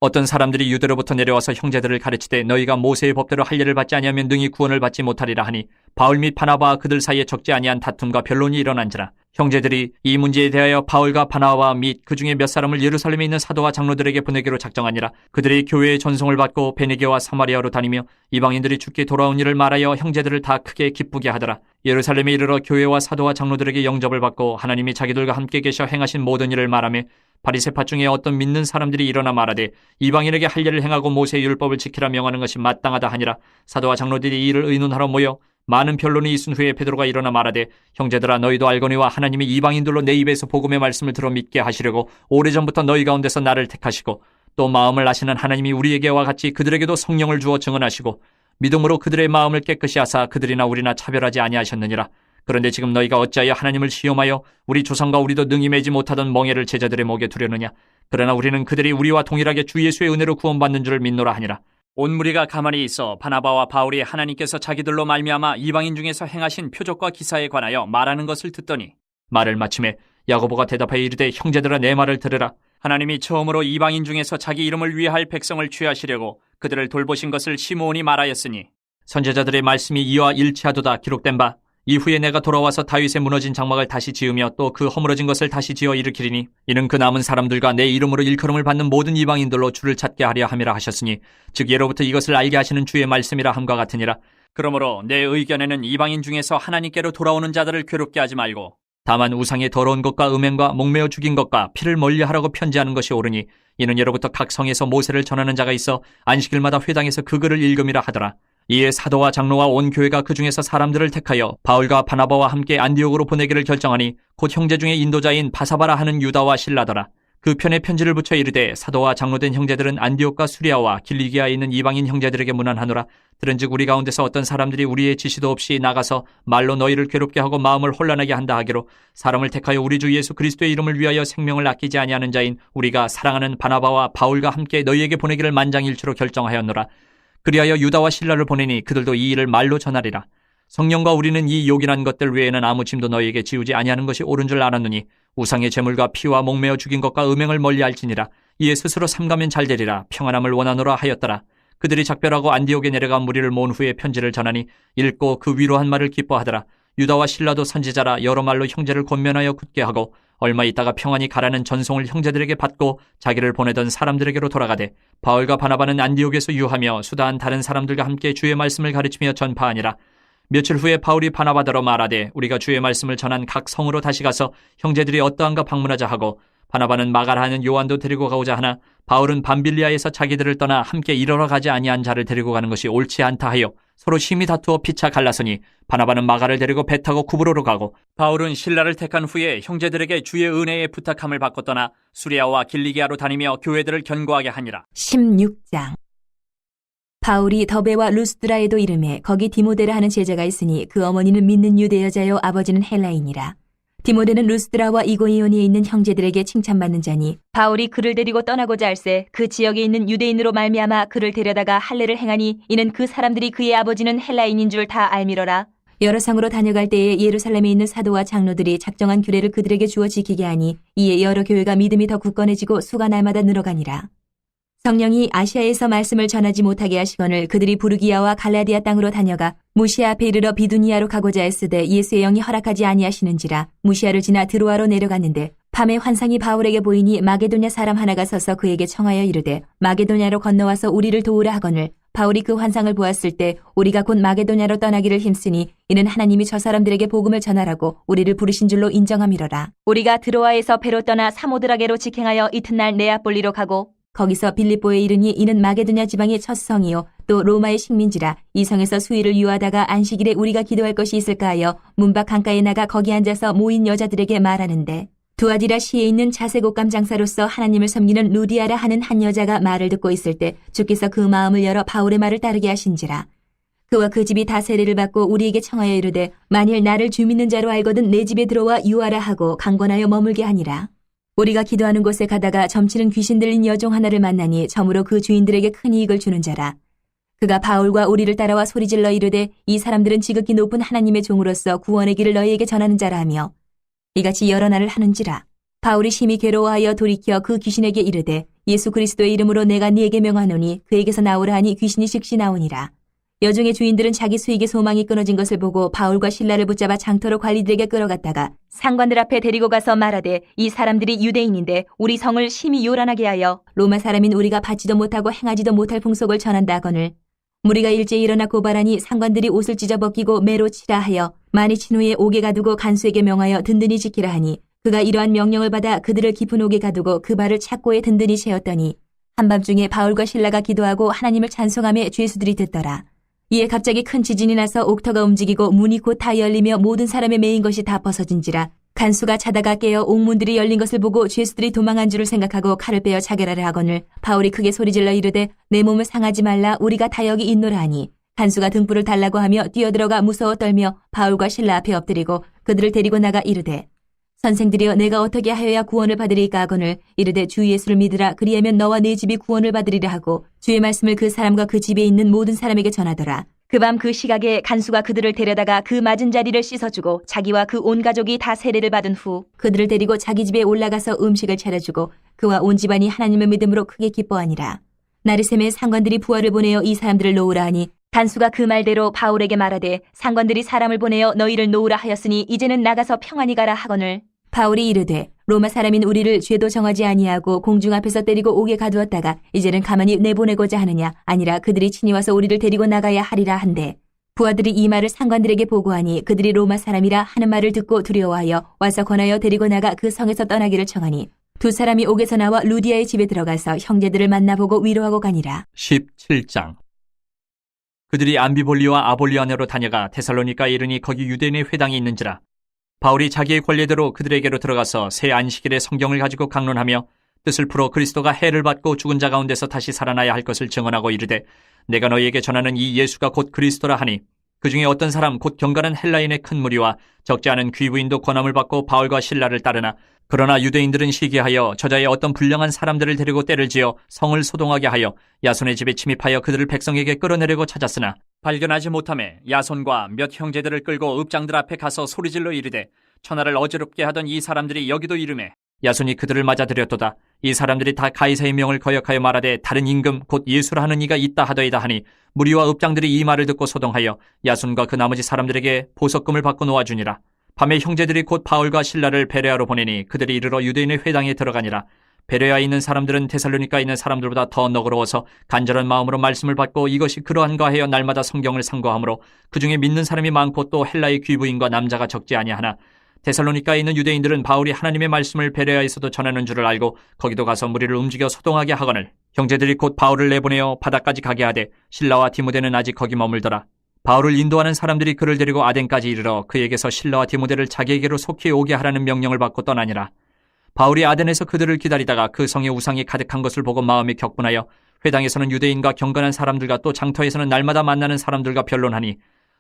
어떤 사람들이 유대로부터 내려와서 형제들을 가르치되 너희가 모세의 법대로 할례를 받지 아니하면 능히 구원을 받지 못하리라 하니 바울 및 바나바와 그들 사이에 적지 아니한 다툼과 변론이 일어난지라. 형제들이 이 문제에 대하여 바울과 바나바와 및 그 중에 몇 사람을 예루살렘에 있는 사도와 장로들에게 보내기로 작정하니라. 그들이 교회의 전송을 받고 베니게와 사마리아로 다니며 이방인들이 죽게 돌아온 일을 말하여 형제들을 다 크게 기쁘게 하더라. 예루살렘에 이르러 교회와 사도와 장로들에게 영접을 받고 하나님이 자기들과 함께 계셔 행하신 모든 일을 말하며 바리새파 중에 어떤 믿는 사람들이 일어나 말하되 이방인에게 할례를 행하고 모세의 율법을 지키라 명하는 것이 마땅하다 하니라. 사도와 장로들이 이 일을 의논하러 모여 많은 변론이 있은 후에 베드로가 일어나 말하되 형제들아 너희도 알거니와 하나님이 이방인들로 내 입에서 복음의 말씀을 들어 믿게 하시려고 오래전부터 너희 가운데서 나를 택하시고 또 마음을 아시는 하나님이 우리에게와 같이 그들에게도 성령을 주어 증언하시고 믿음으로 그들의 마음을 깨끗이 하사 그들이나 우리나 차별하지 아니하셨느니라. 그런데 지금 너희가 어찌하여 하나님을 시험하여 우리 조상과 우리도 능히 매지 못하던 멍에를 제자들의 목에 두려느냐. 그러나 우리는 그들이 우리와 동일하게 주 예수의 은혜로 구원받는 줄을 믿노라 하니라. 온 무리가 가만히 있어 바나바와 바울이 하나님께서 자기들로 말미암아 이방인 중에서 행하신 표적과 기사에 관하여 말하는 것을 듣더니 말을 마침에 야고보가 대답하여 이르되 형제들아 내 말을 들으라. 하나님이 처음으로 이방인 중에서 자기 이름을 위할 백성을 취하시려고 그들을 돌보신 것을 시므온이 말하였으니 선제자들의 말씀이 이와 일치하도다 기록된 바 이후에 내가 돌아와서 다윗의 무너진 장막을 다시 지으며 또 그 허물어진 것을 다시 지어 일으키리니 이는 그 남은 사람들과 내 이름으로 일컬음을 받는 모든 이방인들로 주를 찾게 하려 함이라 하셨으니 즉 예로부터 이것을 알게 하시는 주의 말씀이라 함과 같으니라. 그러므로 내 의견에는 이방인 중에서 하나님께로 돌아오는 자들을 괴롭게 하지 말고 다만 우상의 더러운 것과 음행과 목매어 죽인 것과 피를 멀리하라고 편지하는 것이 옳으니 이는 예로부터 각 성에서 모세를 전하는 자가 있어 안식일마다 회당에서 그 글을 읽음이라 하더라. 이에 사도와 장로와 온 교회가 그 중에서 사람들을 택하여 바울과 바나바와 함께 안디옥으로 보내기를 결정하니 곧 형제 중에 인도자인 바사바라 하는 유다와 실라더라. 그 편에 편지를 붙여 이르되 사도와 장로된 형제들은 안디옥과 수리아와 길리기아에 있는 이방인 형제들에게 문안하노라. 들은즉 우리 가운데서 어떤 사람들이 우리의 지시도 없이 나가서 말로 너희를 괴롭게 하고 마음을 혼란하게 한다 하기로 사람을 택하여 우리 주 예수 그리스도의 이름을 위하여 생명을 아끼지 아니하는 자인 우리가 사랑하는 바나바와 바울과 함께 너희에게 보내기를 만장일치로 결정하였노라. 그리하여 유다와 실라를 보내니 그들도 이 일을 말로 전하리라. 성령과 우리는 이 요긴한 것들 외에는 아무 짐도 너희에게 지우지 아니하는 것이 옳은 줄 알았느니 우상의 제물과 피와 목매어 죽인 것과 음행을 멀리할지니라. 이에 스스로 삼가면 잘 되리라. 평안함을 원하노라 하였더라. 그들이 작별하고 안디옥에 내려가 무리를 모은 후에 편지를 전하니 읽고 그 위로한 말을 기뻐하더라. 유다와 실라도 선지자라 여러 말로 형제를 권면하여 굳게 하고 얼마 있다가 평안히 가라는 전송을 형제들에게 받고 자기를 보내던 사람들에게로 돌아가되 바울과 바나바는 안디옥에서 유하며 수다한 다른 사람들과 함께 주의 말씀을 가르치며 전파하니라. 며칠 후에 바울이 바나바더러 말하되 우리가 주의 말씀을 전한 각 성으로 다시 가서 형제들이 어떠한가 방문하자 하고 바나바는 마가라 하는 요한도 데리고 가고자 하나 바울은 밤빌리아에서 자기들을 떠나 함께 일하러 가지 아니한 자를 데리고 가는 것이 옳지 않다 하여 서로 심히 다투어 피차 갈라서니 바나바는 마가를 데리고 배 타고 구브로로 가고 바울은 실라를 택한 후에 형제들에게 주의 은혜의 부탁함을 받고 떠나 수리아와 길리기아로 다니며 교회들을 견고하게 하니라. 16장. 바울이 더베와 루스드라에도 이름에 거기 디모데라 하는 제자가 있으니 그 어머니는 믿는 유대 여자요 아버지는 헬라인이라. 디모데는 루스드라와 이고니온에 있는 형제들에게 칭찬받는 자니 바울이 그를 데리고 떠나고자 할새 그 지역에 있는 유대인으로 말미암아 그를 데려다가 할례를 행하니 이는 그 사람들이 그의 아버지는 헬라인인 줄 다 알미러라. 여러 성으로 다녀갈 때에 예루살렘에 있는 사도와 장로들이 작정한 규례를 그들에게 주어 지키게 하니 이에 여러 교회가 믿음이 더 굳건해지고 수가 날마다 늘어가니라. 성령이 아시아에서 말씀을 전하지 못하게 하시거늘 그들이 부르기아와 갈라디아 땅으로 다녀가 무시아 앞에 이르러 비두니아로 가고자 했으되 예수의 영이 허락하지 아니하시는지라. 무시아를 지나 드로아로 내려갔는데 밤에 환상이 바울에게 보이니 마게도냐 사람 하나가 서서 그에게 청하여 이르되 마게도냐로 건너와서 우리를 도우라 하거늘 바울이 그 환상을 보았을 때 우리가 곧 마게도냐로 떠나기를 힘쓰니 이는 하나님이 저 사람들에게 복음을 전하라고 우리를 부르신 줄로 인정함이로라. 우리가 드로아에서 배로 떠나 사모드라게로 직행하여 이튿날 네아폴리로 가고 거기서 빌립보에 이르니 이는 마게도냐 지방의 첫 성이요 또 로마의 식민지라. 이 성에서 수일을 유하다가 안식일에 우리가 기도할 것이 있을까 하여 문밖 강가에 나가 거기 앉아서 모인 여자들에게 말하는데 두아디라 시에 있는 자색옷감 장사로서 하나님을 섬기는 루디아라 하는 한 여자가 말을 듣고 있을 때 주께서 그 마음을 열어 바울의 말을 따르게 하신지라. 그와 그 집이 다 세례를 받고 우리에게 청하여 이르되 만일 나를 주 믿는 자로 알거든 내 집에 들어와 유하라 하고 강권하여 머물게 하니라. 우리가 기도하는 곳에 가다가 점치는 귀신 들린 여종 하나를 만나니 점으로 그 주인들에게 큰 이익을 주는 자라. 그가 바울과 우리를 따라와 소리질러 이르되 이 사람들은 지극히 높은 하나님의 종으로서 구원의 길을 너희에게 전하는 자라 하며 이같이 여러 날을 하는지라. 바울이 심히 괴로워하여 돌이켜 그 귀신에게 이르되 예수 그리스도의 이름으로 내가 네게 명하노니 그에게서 나오라 하니 귀신이 즉시 나오니라. 여종의 주인들은 자기 수익의 소망이 끊어진 것을 보고 바울과 실라를 붙잡아 장터로 관리들에게 끌어갔다가 상관들 앞에 데리고 가서 말하되 이 사람들이 유대인인데 우리 성을 심히 요란하게 하여 로마 사람인 우리가 받지도 못하고 행하지도 못할 풍속을 전한다 하거늘. 무리가 일제히 일어나 고발하니 상관들이 옷을 찢어 벗기고 매로 치라 하여 많이 친 후에 옥에 가두고 간수에게 명하여 든든히 지키라 하니 그가 이러한 명령을 받아 그들을 깊은 옥에 가두고 그 발을 착고에 든든히 채웠더니 한밤중에 바울과 실라가 기도하고 하나님을 찬송하며 죄수들이 듣더라. 이에 갑자기 큰 지진이 나서 옥터가 움직이고 문이 곧 다 열리며 모든 사람의 매인 것이 다 벗어진지라. 간수가 자다가 깨어 옥문들이 열린 것을 보고 죄수들이 도망한 줄을 생각하고 칼을 빼어 자결하려 하거늘 바울이 크게 소리질러 이르되 내 몸을 상하지 말라 우리가 다 여기 있노라 하니 간수가 등불을 달라고 하며 뛰어들어가 무서워 떨며 바울과 실라 앞에 엎드리고 그들을 데리고 나가 이르되 선생들이여 내가 어떻게 하여야 구원을 받으리까 하거늘 이르되 주 예수를 믿으라 그리하면 너와 네 집이 구원을 받으리라 하고 주의 말씀을 그 사람과 그 집에 있는 모든 사람에게 전하더라. 그 밤 그 시각에 간수가 그들을 데려다가 그 맞은 자리를 씻어주고 자기와 그 온 가족이 다 세례를 받은 후 그들을 데리고 자기 집에 올라가서 음식을 차려주고 그와 온 집안이 하나님을 믿음으로 크게 기뻐하니라. 나르셈의 상관들이 부하를 보내어 이 사람들을 놓으라 하니 간수가 그 말대로 바울에게 말하되 상관들이 사람을 보내어 너희를 놓으라 하였으니 이제는 나가서 평안히 가라 하거늘 바울이 이르되 로마 사람인 우리를 죄도 정하지 아니하고 공중 앞에서 때리고 옥에 가두었다가 이제는 가만히 내보내고자 하느냐 아니라 그들이 친히 와서 우리를 데리고 나가야 하리라 한데 부하들이 이 말을 상관들에게 보고하니 그들이 로마 사람이라 하는 말을 듣고 두려워하여 와서 권하여 데리고 나가 그 성에서 떠나기를 청하니 두 사람이 옥에서 나와 루디아의 집에 들어가서 형제들을 만나보고 위로하고 가니라. 17장. 그들이 암비볼리와 아볼리아네로 다녀가 데살로니가에 이르니 거기 유대인의 회당이 있는지라. 바울이 자기의 권례대로 그들에게로 들어가서 새 안식일에 성경을 가지고 강론하며 뜻을 풀어 그리스도가 해를 받고 죽은 자 가운데서 다시 살아나야 할 것을 증언하고 이르되 내가 너희에게 전하는 이 예수가 곧 그리스도라 하니 그 중에 어떤 사람 곧 경건한 헬라인의 큰 무리와 적지 않은 귀부인도 권함을 받고 바울과 실라를 따르나 그러나 유대인들은 시기하여 저자의 어떤 불량한 사람들을 데리고 때를 지어 성을 소동하게 하여 야손의 집에 침입하여 그들을 백성에게 끌어내려고 찾았으나 발견하지 못하매 야손과 몇 형제들을 끌고 읍장들 앞에 가서 소리질러 이르되 천하를 어지럽게 하던 이 사람들이 여기도 이르매 야손이 그들을 맞아들였도다. 이 사람들이 다 가이사의 명을 거역하여 말하되 다른 임금 곧 예수라 하는 이가 있다 하더이다 하니 무리와 읍장들이 이 말을 듣고 소동하여 야손과 그 나머지 사람들에게 보석금을 받고 놓아주니라. 밤에 형제들이 곧 바울과 실라를 베레아로 보내니 그들이 이르러 유대인의 회당에 들어가니라. 베레아에 있는 사람들은 데살로니가에 있는 사람들보다 더 너그러워서 간절한 마음으로 말씀을 받고 이것이 그러한가 하여 날마다 성경을 상고하므로 그 중에 믿는 사람이 많고 또 헬라의 귀부인과 남자가 적지 아니하나 데살로니가에 있는 유대인들은 바울이 하나님의 말씀을 베레아에서도 전하는 줄을 알고 거기도 가서 무리를 움직여 소동하게 하거늘 형제들이 곧 바울을 내보내어 바다까지 가게 하되 실라와 디모데는 아직 거기 머물더라. 바울을 인도하는 사람들이 그를 데리고 아덴까지 이르러 그에게서 실라와 디모데를 자기에게로 속히 오게 하라는 명령을 받고 떠나니라. 바울이 아덴에서 그들을 기다리다가 그 성에 우상이 가득한 것을 보고 마음이 격분하여 회당에서는 유대인과 경건한 사람들과 또 장터에서는 날마다 만나는 사람들과 변론하니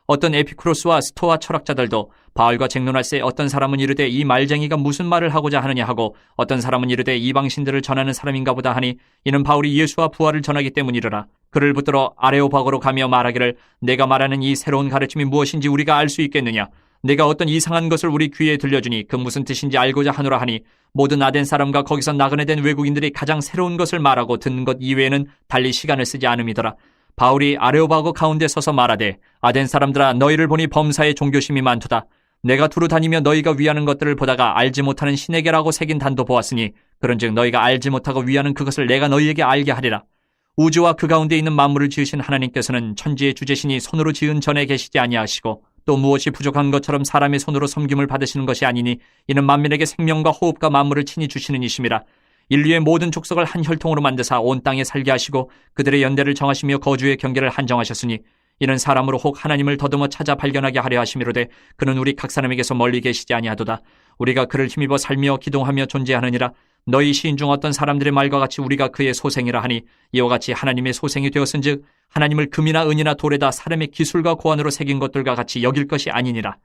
어떤 에피쿠로스와 스토아 철학자들도 바울과 쟁론할새 어떤 사람은 이르되 이 말쟁이가 무슨 말을 하고자 하느냐 하고 어떤 사람은 이르되 이방신들을 전하는 사람인가 보다 하니 이는 바울이 예수와 부활을 전하기 때문이르라. 그를 붙들어 아레오바고로 가며 말하기를 내가 말하는 이 새로운 가르침이 무엇인지 우리가 알 수 있겠느냐. 내가 어떤 이상한 것을 우리 귀에 들려주니 그 무슨 뜻인지 알고자 하노라 하니 모든 아덴 사람과 거기서 나그네 된 외국인들이 가장 새로운 것을 말하고 듣는 것 이외에는 달리 시간을 쓰지 않음이더라. 바울이 아레오바고 가운데 서서 말하되 아덴 사람들아 너희를 보니 범사에 종교심이 많도다. 내가 두루 다니며 너희가 위하는 것들을 보다가 알지 못하는 신에게라고 새긴 단도 보았으니 그런즉 너희가 알지 못하고 위하는 그것을 내가 너희에게 알게 하리라. 우주와 그 가운데 있는 만물을 지으신 하나님께서는 천지의 주제신이 손으로 지은 전에 계시지 아니하시고 또 무엇이 부족한 것처럼 사람의 손으로 섬김을 받으시는 것이 아니니 이는 만민에게 생명과 호흡과 만물을 친히 주시는 이심이라. 인류의 모든 족속을 한 혈통으로 만드사 온 땅에 살게 하시고 그들의 연대를 정하시며 거주의 경계를 한정하셨으니 이는 사람으로 혹 하나님을 더듬어 찾아 발견하게 하려 하심이로되 그는 우리 각 사람에게서 멀리 계시지 아니하도다. 우리가 그를 힘입어 살며 기동하며 존재하느니라. 너희 시인 중 어떤 사람들의 말과 같이 우리가 그의 소생이라 하니 이와 같이 하나님의 소생이 되었은즉 하나님을 금이나 은이나 돌에다 사람의 기술과 고안으로 새긴 것들과 같이 여길 것이 아니니라.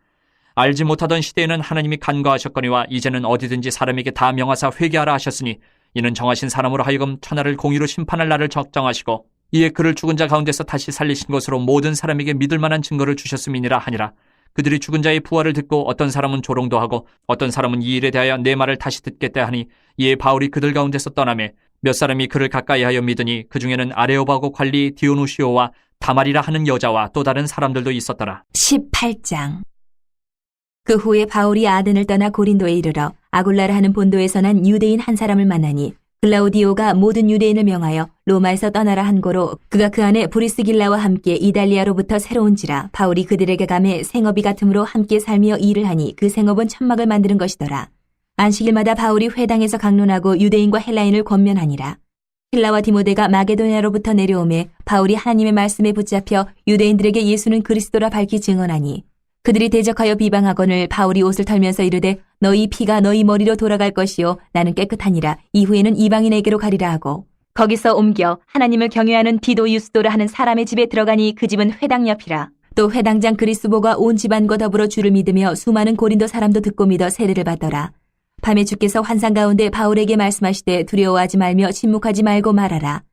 알지 못하던 시대에는 하나님이 간과하셨거니와 이제는 어디든지 사람에게 다 명하사 회개하라 하셨으니 이는 정하신 사람으로 하여금 천하를 공의로 심판할 날을 적정하시고 이에 그를 죽은 자 가운데서 다시 살리신 것으로 모든 사람에게 믿을 만한 증거를 주셨음이니라 하니라. 그들이 죽은 자의 부활을 듣고 어떤 사람은 조롱도 하고 어떤 사람은 이 일에 대하여 내 말을 다시 듣겠다 하니 이에 바울이 그들 가운데서 떠나매 몇 사람이 그를 가까이하여 믿으니 그 중에는 아레오바고 관리 디오누시오와 다말이라 하는 여자와 또 다른 사람들도 있었더라. 18장. 그 후에 바울이 아덴을 떠나 고린도에 이르러 아굴라라 하는 본도에서 난 유대인 한 사람을 만나니 글라우디오가 모든 유대인을 명하여 로마에서 떠나라 한 고로 그가 그 안에 브리스길라와 함께 이달리아로부터 새로운지라 바울이 그들에게 감해 생업이 같으므로 함께 살며 일을 하니 그 생업은 천막을 만드는 것이더라. 안식일마다 바울이 회당에서 강론하고 유대인과 헬라인을 권면하니라. 실라와 디모데가 마게도냐로부터 내려오매 바울이 하나님의 말씀에 붙잡혀 유대인들에게 예수는 그리스도라 밝히 증언하니 그들이 대적하여 비방하거늘 바울이 옷을 털면서 이르되 너희 피가 너희 머리로 돌아갈 것이요 나는 깨끗하니라. 이후에는 이방인에게로 가리라 하고 거기서 옮겨 하나님을 경외하는 디도 유스도라 하는 사람의 집에 들어가니 그 집은 회당 옆이라. 또 회당장 그리스보가 온 집안과 더불어 주를 믿으며 수많은 고린도 사람도 듣고 믿어 세례를 받더라. 밤에 주께서 환상 가운데 바울에게 말씀하시되 두려워하지 말며 침묵하지 말고 말하라.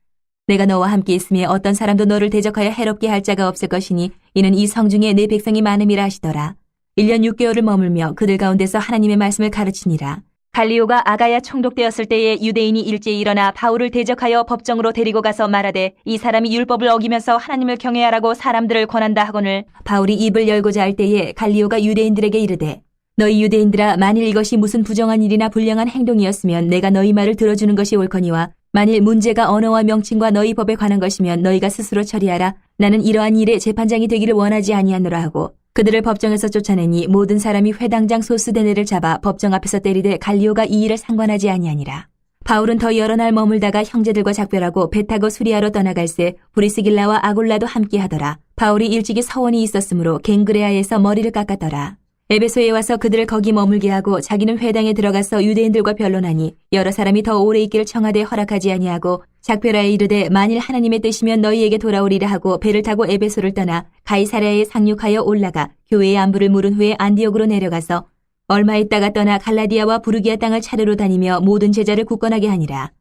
내가 너와 함께 있으며 어떤 사람도 너를 대적하여 해롭게 할 자가 없을 것이니 이는 이 성중에 내 백성이 많음이라 하시더라. 1년 6개월을 머물며 그들 가운데서 하나님의 말씀을 가르치니라. 갈리오가 아가야 총독되었을 때에 유대인이 일제히 일어나 바울을 대적하여 법정으로 데리고 가서 말하되 이 사람이 율법을 어기면서 하나님을 경외하라고 사람들을 권한다 하거늘 바울이 입을 열고자 할 때에 갈리오가 유대인들에게 이르되 너희 유대인들아 만일 이것이 무슨 부정한 일이나 불량한 행동이었으면 내가 너희 말을 들어주는 것이 옳거니와 만일 문제가 언어와 명칭과 너희 법에 관한 것이면 너희가 스스로 처리하라. 나는 이러한 일에 재판장이 되기를 원하지 아니하노라 하고 그들을 법정에서 쫓아내니 모든 사람이 회당장 소스데네를 잡아 법정 앞에서 때리되 갈리오가 이 일을 상관하지 아니하니라. 바울은 더 여러 날 머물다가 형제들과 작별하고 배 타고 수리아로 떠나갈새 브리스길라와 아굴라도 함께 하더라. 바울이 일찍이 서원이 있었으므로 갱그레아에서 머리를 깎았더라. 에베소에 와서 그들을 거기 머물게 하고 자기는 회당에 들어가서 유대인들과 변론하니 여러 사람이 더 오래 있기를 청하되 허락하지 아니하고 작별하에 이르되 만일 하나님의 뜻이면 너희에게 돌아오리라 하고 배를 타고 에베소를 떠나 가이사랴에 상륙하여 올라가 교회의 안부를 물은 후에 안디옥으로 내려가서 얼마 있다가 떠나 갈라디아와 부르기아 땅을 차례로 다니며 모든 제자를 굳건하게 하니라.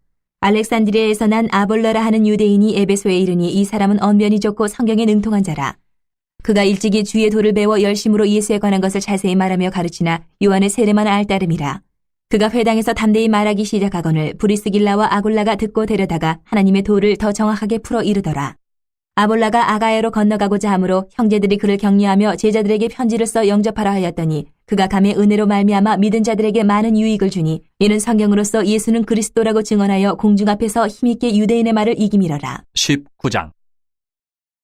알렉산드리아에서 난 아볼라라 하는 유대인이 에베소에 이르니 이 사람은 언변이 좋고 성경에 능통한 자라. 그가 일찍이 주의 도를 배워 열심으로 예수에 관한 것을 자세히 말하며 가르치나 요한의 세례만 알 따름이라. 그가 회당에서 담대히 말하기 시작하거늘 브리스길라와 아굴라가 듣고 데려다가 하나님의 도를 더 정확하게 풀어 이르더라. 아볼라가 아가야로 건너가고자 하므로 형제들이 그를 격려하며 제자들에게 편지를 써 영접하라 하였더니 그가 감의 은혜로 말미암아 믿은 자들에게 많은 유익을 주니 이는 성경으로서 예수는 그리스도라고 증언하여 공중 앞에서 힘있게 유대인의 말을 이기미러라. 19장.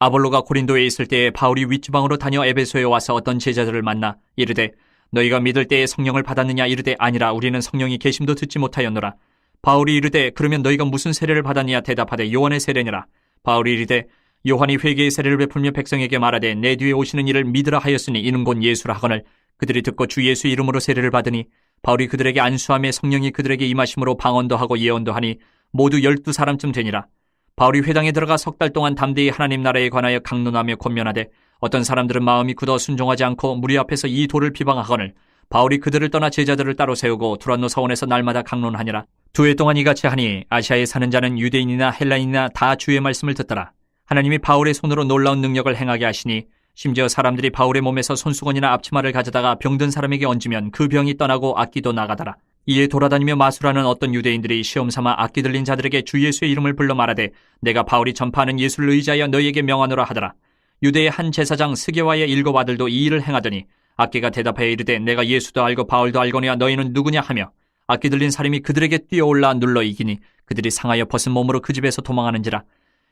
아볼로가 고린도에 있을 때에 바울이 윗지방으로 다녀 에베소에 와서 어떤 제자들을 만나 이르되 너희가 믿을 때에 성령을 받았느냐 이르되 아니라 우리는 성령이 계심도 듣지 못하였노라. 바울이 이르되 그러면 너희가 무슨 세례를 받았느냐 대답하되 요한의 세례니라. 바울이 이르되 요한이 회개의 세례를 베풀며 백성에게 말하되 내 뒤에 오시는 이를 믿으라 하였으니 이는 곧 예수라 하거늘 그들이 듣고 주 예수 이름으로 세례를 받으니 바울이 그들에게 안수하며 성령이 그들에게 임하심으로 방언도 하고 예언도 하니 모두 12사람쯤 되니라. 바울이 회당에 들어가 석 달 동안 담대히 하나님 나라에 관하여 강론하며 권면하되 어떤 사람들은 마음이 굳어 순종하지 않고 무리 앞에서 이 도를 비방하거늘 바울이 그들을 떠나 제자들을 따로 세우고 두란노 사원에서 날마다 강론하니라. 2해 동안 이같이 하니 아시아에 사는 자는 유대인이나 헬라인이나 다 주의 말씀을 듣더라. 하나님이 바울의 손으로 놀라운 능력을 행하게 하시니 심지어 사람들이 바울의 몸에서 손수건이나 앞치마를 가져다가 병든 사람에게 얹으면 그 병이 떠나고 악기도 나가더라. 이에 돌아다니며 마술하는 어떤 유대인들이 시험삼아 악기 들린 자들에게 주 예수의 이름을 불러 말하되 내가 바울이 전파하는 예수를 의지하여 너희에게 명하노라 하더라. 유대의 한 제사장 스게와의 7 아들도 이 일을 행하더니 악기가 대답하여 이르되 내가 예수도 알고 바울도 알거니와 너희는 누구냐 하며 악기 들린 사람이 그들에게 뛰어올라 눌러 이기니 그들이 상하여 벗은 몸으로 그 집에서 도망하는지라.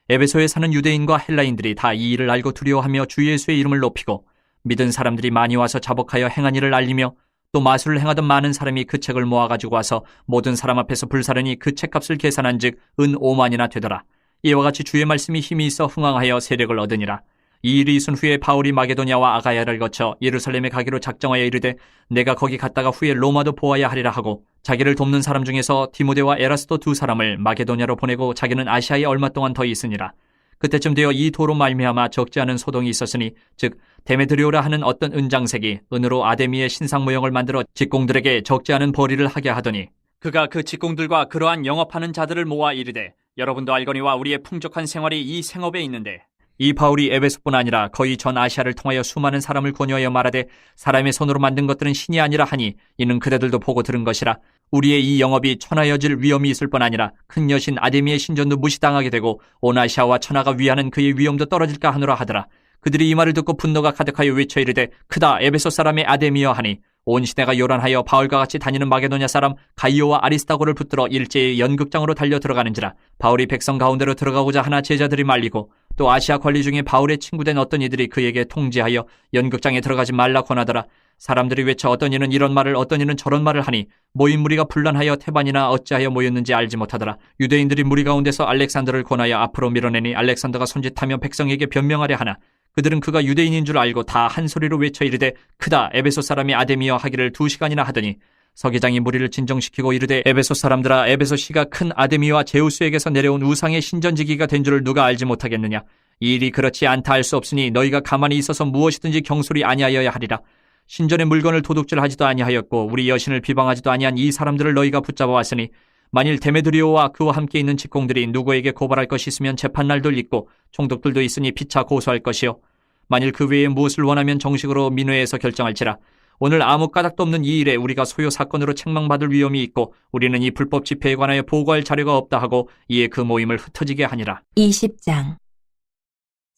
에베소에 사는 유대인과 헬라인들이 다 이 일을 알고 두려워하며 주 예수의 이름을 높이고 믿은 사람들이 많이 와서 자복하여 행한 일을 알리며 또 마술을 행하던 많은 사람이 그 책을 모아가지고 와서 모든 사람 앞에서 불사르니 그 책값을 계산한 즉 은 5만이나 되더라. 이와 같이 주의 말씀이 힘이 있어 흥왕하여 세력을 얻으니라. 이 일이 있은 후에 바울이 마게도냐와 아가야를 거쳐 예루살렘에 가기로 작정하여 이르되 내가 거기 갔다가 후에 로마도 보아야 하리라 하고 자기를 돕는 사람 중에서 디모데와 에라스도 2 사람을 마게도냐로 보내고 자기는 아시아에 얼마 동안 더 있으니라. 그때쯤 되어 이 도로 말미암아 적지 않은 소동이 있었으니 즉 데메드리오라 하는 어떤 은장색이 은으로 아데미의 신상 모형을 만들어 직공들에게 적지 않은 벌이를 하게 하더니 그가 그 직공들과 그러한 영업하는 자들을 모아 이르되 여러분도 알거니와 우리의 풍족한 생활이 이 생업에 있는데 이 바울이 에베소뿐 아니라 거의 전 아시아를 통하여 수많은 사람을 권유하여 말하되 사람의 손으로 만든 것들은 신이 아니라 하니 이는 그대들도 보고 들은 것이라. 우리의 이 영업이 천하여질 위험이 있을 뿐 아니라 큰 여신 아데미의 신전도 무시당하게 되고 온 아시아와 천하가 위하는 그의 위엄도 떨어질까 하노라 하더라. 그들이 이 말을 듣고 분노가 가득하여 외쳐 이르되 크다 에베소 사람의 아데미여 하니 온 시내가 요란하여 바울과 같이 다니는 마게도냐 사람 가이오와 아리스다고를 붙들어 일제히 연극장으로 달려 들어가는지라. 바울이 백성 가운데로 들어가고자 하나 제자들이 말리고 또 아시아 관리 중에 바울의 친구된 어떤 이들이 그에게 통지하여 연극장에 들어가지 말라 권하더라. 사람들이 외쳐 어떤 이는 이런 말을 어떤 이는 저런 말을 하니 모인 무리가 분란하여 태반이나 어찌하여 모였는지 알지 못하더라. 유대인들이 무리 가운데서 알렉산더를 권하여 앞으로 밀어내니 알렉산더가 손짓하며 백성에게 변명하려 하나 그들은 그가 유대인인 줄 알고 다 한 소리로 외쳐 이르되 크다 에베소 사람이 아데미여 하기를 2시간이나 하더니 서기장이 무리를 진정시키고 이르되 에베소 사람들아 에베소 시가 큰 아데미와 제우스에게서 내려온 우상의 신전지기가 된 줄을 누가 알지 못하겠느냐. 이 일이 그렇지 않다 할 수 없으니 너희가 가만히 있어서 무엇이든지 경솔히 아니하여야 하리라. 신전의 물건을 도둑질하지도 아니하였고 우리 여신을 비방하지도 아니한 이 사람들을 너희가 붙잡아 왔으니 만일 데메드리오와 그와 함께 있는 직공들이 누구에게 고발할 것이 있으면 재판날도 있고 총독들도 있으니 피차 고소할 것이요 만일 그 외에 무엇을 원하면 정식으로 민회에서 결정할지라. 오늘 아무 까닭도 없는 이 일에 우리가 소요 사건으로 책망받을 위험이 있고 우리는 이 불법 집회에 관하여 보고할 자료가 없다 하고 이에 그 모임을 흩어지게 하니라. 20장.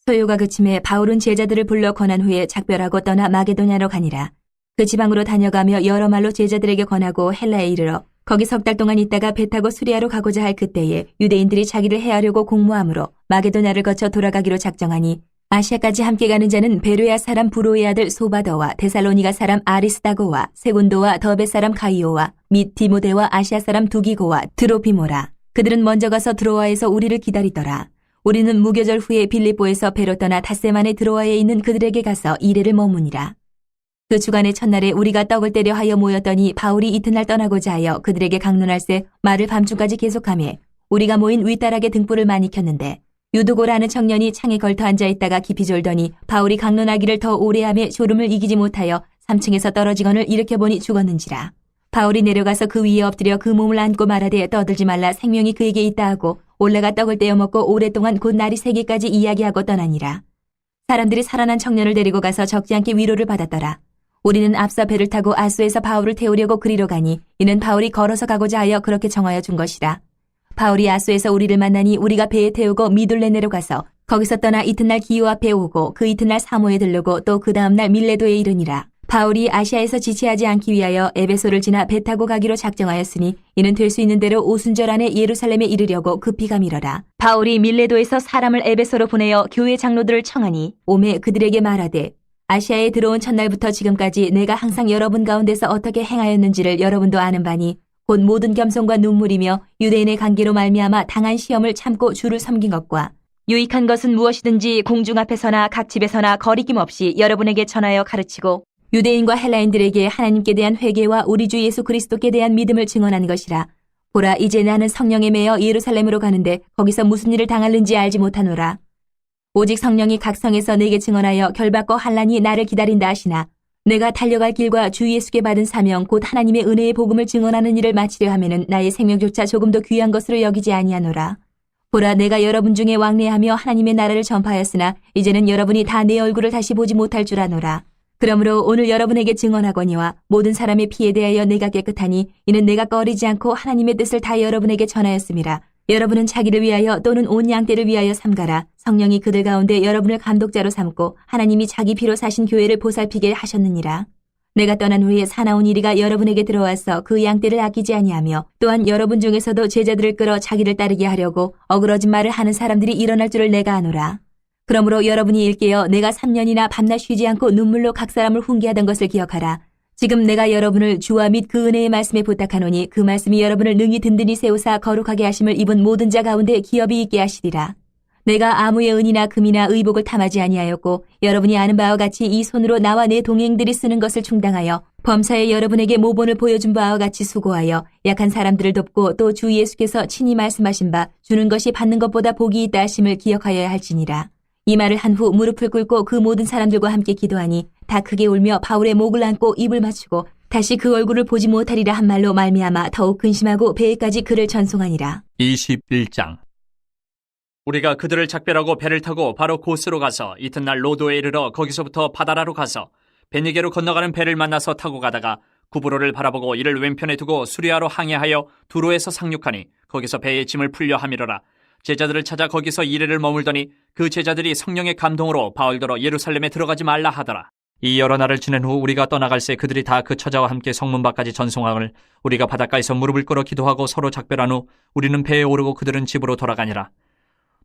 소요가 그침에 바울은 제자들을 불러 권한 후에 작별하고 떠나 마게도냐로 가니라. 그 지방으로 다녀가며 여러 말로 제자들에게 권하고 헬라에 이르러 거기 석 달 동안 있다가 배 타고 수리아로 가고자 할 그때에 유대인들이 자기를 해하려고 공모하므로 마게도냐를 거쳐 돌아가기로 작정하니 아시아까지 함께 가는 자는 베르야 사람 브로의 아들 소바더와 데살로니가 사람 아리스다고와 세군도와 더베 사람 가이오와 및 디모데와 아시아 사람 두기고와 드로피모라. 그들은 먼저 가서 드로아에서 우리를 기다리더라. 우리는 무교절 후에 빌립보에서 배로 떠나 닷새만에 드로아에 있는 그들에게 가서 이레를 머무니라. 그 주간의 첫날에 우리가 떡을 때려 하여 모였더니 바울이 이튿날 떠나고자 하여 그들에게 강론할새 말을 밤중까지 계속하며 우리가 모인 윗다락에 등불을 많이 켰는데 유두고라는 청년이 창에 걸터 앉아있다가 깊이 졸더니 바울이 강론하기를 더 오래하며 졸음을 이기지 못하여 3층에서 떨어지건을 일으켜보니 죽었는지라. 바울이 내려가서 그 위에 엎드려 그 몸을 안고 말하되 떠들지 말라 생명이 그에게 있다 하고 올라가 떡을 떼어 먹고 오랫동안 곧 날이 새기까지 이야기하고 떠나니라. 사람들이 살아난 청년을 데리고 가서 적지 않게 위로를 받았더라. 우리는 앞서 배를 타고 아소에서 바울을 태우려고 그리로 가니 이는 바울이 걸어서 가고자 하여 그렇게 정하여 준 것이라. 바울이 아소에서 우리를 만나니 우리가 배에 태우고 미둘레네로 가서 거기서 떠나 이튿날 기호 앞에 오고 그 이튿날 사모에 들르고 또 그 다음날 밀레도에 이르니라. 바울이 아시아에서 지체하지 않기 위하여 에베소를 지나 배 타고 가기로 작정하였으니 이는 될 수 있는 대로 오순절 안에 예루살렘에 이르려고 급히 가미러라. 바울이 밀레도에서 사람을 에베소로 보내어 교회 장로들을 청하니 오매 그들에게 말하되 아시아에 들어온 첫날부터 지금까지 내가 항상 여러분 가운데서 어떻게 행하였는지를 여러분도 아는 바니 곧 모든 겸손과 눈물이며 유대인의 관계로 말미암아 당한 시험을 참고 주를 섬긴 것과 유익한 것은 무엇이든지 공중 앞에서나 각 집에서나 거리낌 없이 여러분에게 전하여 가르치고 유대인과 헬라인들에게 하나님께 대한 회개와 우리 주 예수 그리스도께 대한 믿음을 증언한 것이라. 보라 이제 나는 성령에 매여 예루살렘으로 가는데 거기서 무슨 일을 당할는지 알지 못하노라. 오직 성령이 각 성에서 내게 증언하여 결박과 환난이 나를 기다린다 하시나 내가 달려갈 길과 주 예수께 받은 사명 곧 하나님의 은혜의 복음을 증언하는 일을 마치려 하면은 나의 생명조차 조금도 귀한 것으로 여기지 아니하노라. 보라 내가 여러분 중에 왕래하며 하나님의 나라를 전파하였으나 이제는 여러분이 다 내 얼굴을 다시 보지 못할 줄 아노라. 그러므로 오늘 여러분에게 증언하거니와 모든 사람의 피에 대하여 내가 깨끗하니 이는 내가 꺼리지 않고 하나님의 뜻을 다 여러분에게 전하였음이라. 여러분은 자기를 위하여 또는 온 양떼를 위하여 삼가라. 성령이 그들 가운데 여러분을 감독자로 삼고 하나님이 자기 피로 사신 교회를 보살피게 하셨느니라. 내가 떠난 후에 사나운 이리가 여러분에게 들어와서 그 양떼를 아끼지 아니하며 또한 여러분 중에서도 제자들을 끌어 자기를 따르게 하려고 어그러진 말을 하는 사람들이 일어날 줄을 내가 아노라. 그러므로 여러분이 일깨어 내가 3년이나 밤낮 쉬지 않고 눈물로 각 사람을 훈계하던 것을 기억하라. 지금 내가 여러분을 주와 및 그 은혜의 말씀에 부탁하노니 그 말씀이 여러분을 능히 든든히 세우사 거룩하게 하심을 입은 모든 자 가운데 기업이 있게 하시리라. 내가 아무의 은이나 금이나 의복을 탐하지 아니하였고 여러분이 아는 바와 같이 이 손으로 나와 내 동행들이 쓰는 것을 충당하여 범사에 여러분에게 모본을 보여준 바와 같이 수고하여 약한 사람들을 돕고 또 주 예수께서 친히 말씀하신 바 주는 것이 받는 것보다 복이 있다 하심을 기억하여야 할지니라. 이 말을 한 후 무릎을 꿇고 그 모든 사람들과 함께 기도하니 다 크게 울며 바울의 목을 안고 입을 맞추고 다시 그 얼굴을 보지 못하리라 한 말로 말미암아 더욱 근심하고 배에까지 그를 전송하니라. 21장 우리가 그들을 작별하고 배를 타고 바로 고스로 가서 이튿날 로도에 이르러 거기서부터 바다라로 가서 베니게로 건너가는 배를 만나서 타고 가다가 구브로를 바라보고 이를 왼편에 두고 수리아로 항해하여 두로에서 상륙하니 거기서 배의 짐을 풀려 함이로라. 제자들을 찾아 거기서 이래를 머물더니 그 제자들이 성령의 감동으로 바울더러 예루살렘에 들어가지 말라 하더라. 이 여러 날을 지낸 후 우리가 떠나갈새 그들이 다 그 처자와 함께 성문 밖까지 전송함을 우리가 바닷가에서 무릎을 꿇어 기도하고 서로 작별한 후 우리는 배에 오르고 그들은 집으로 돌아가니라.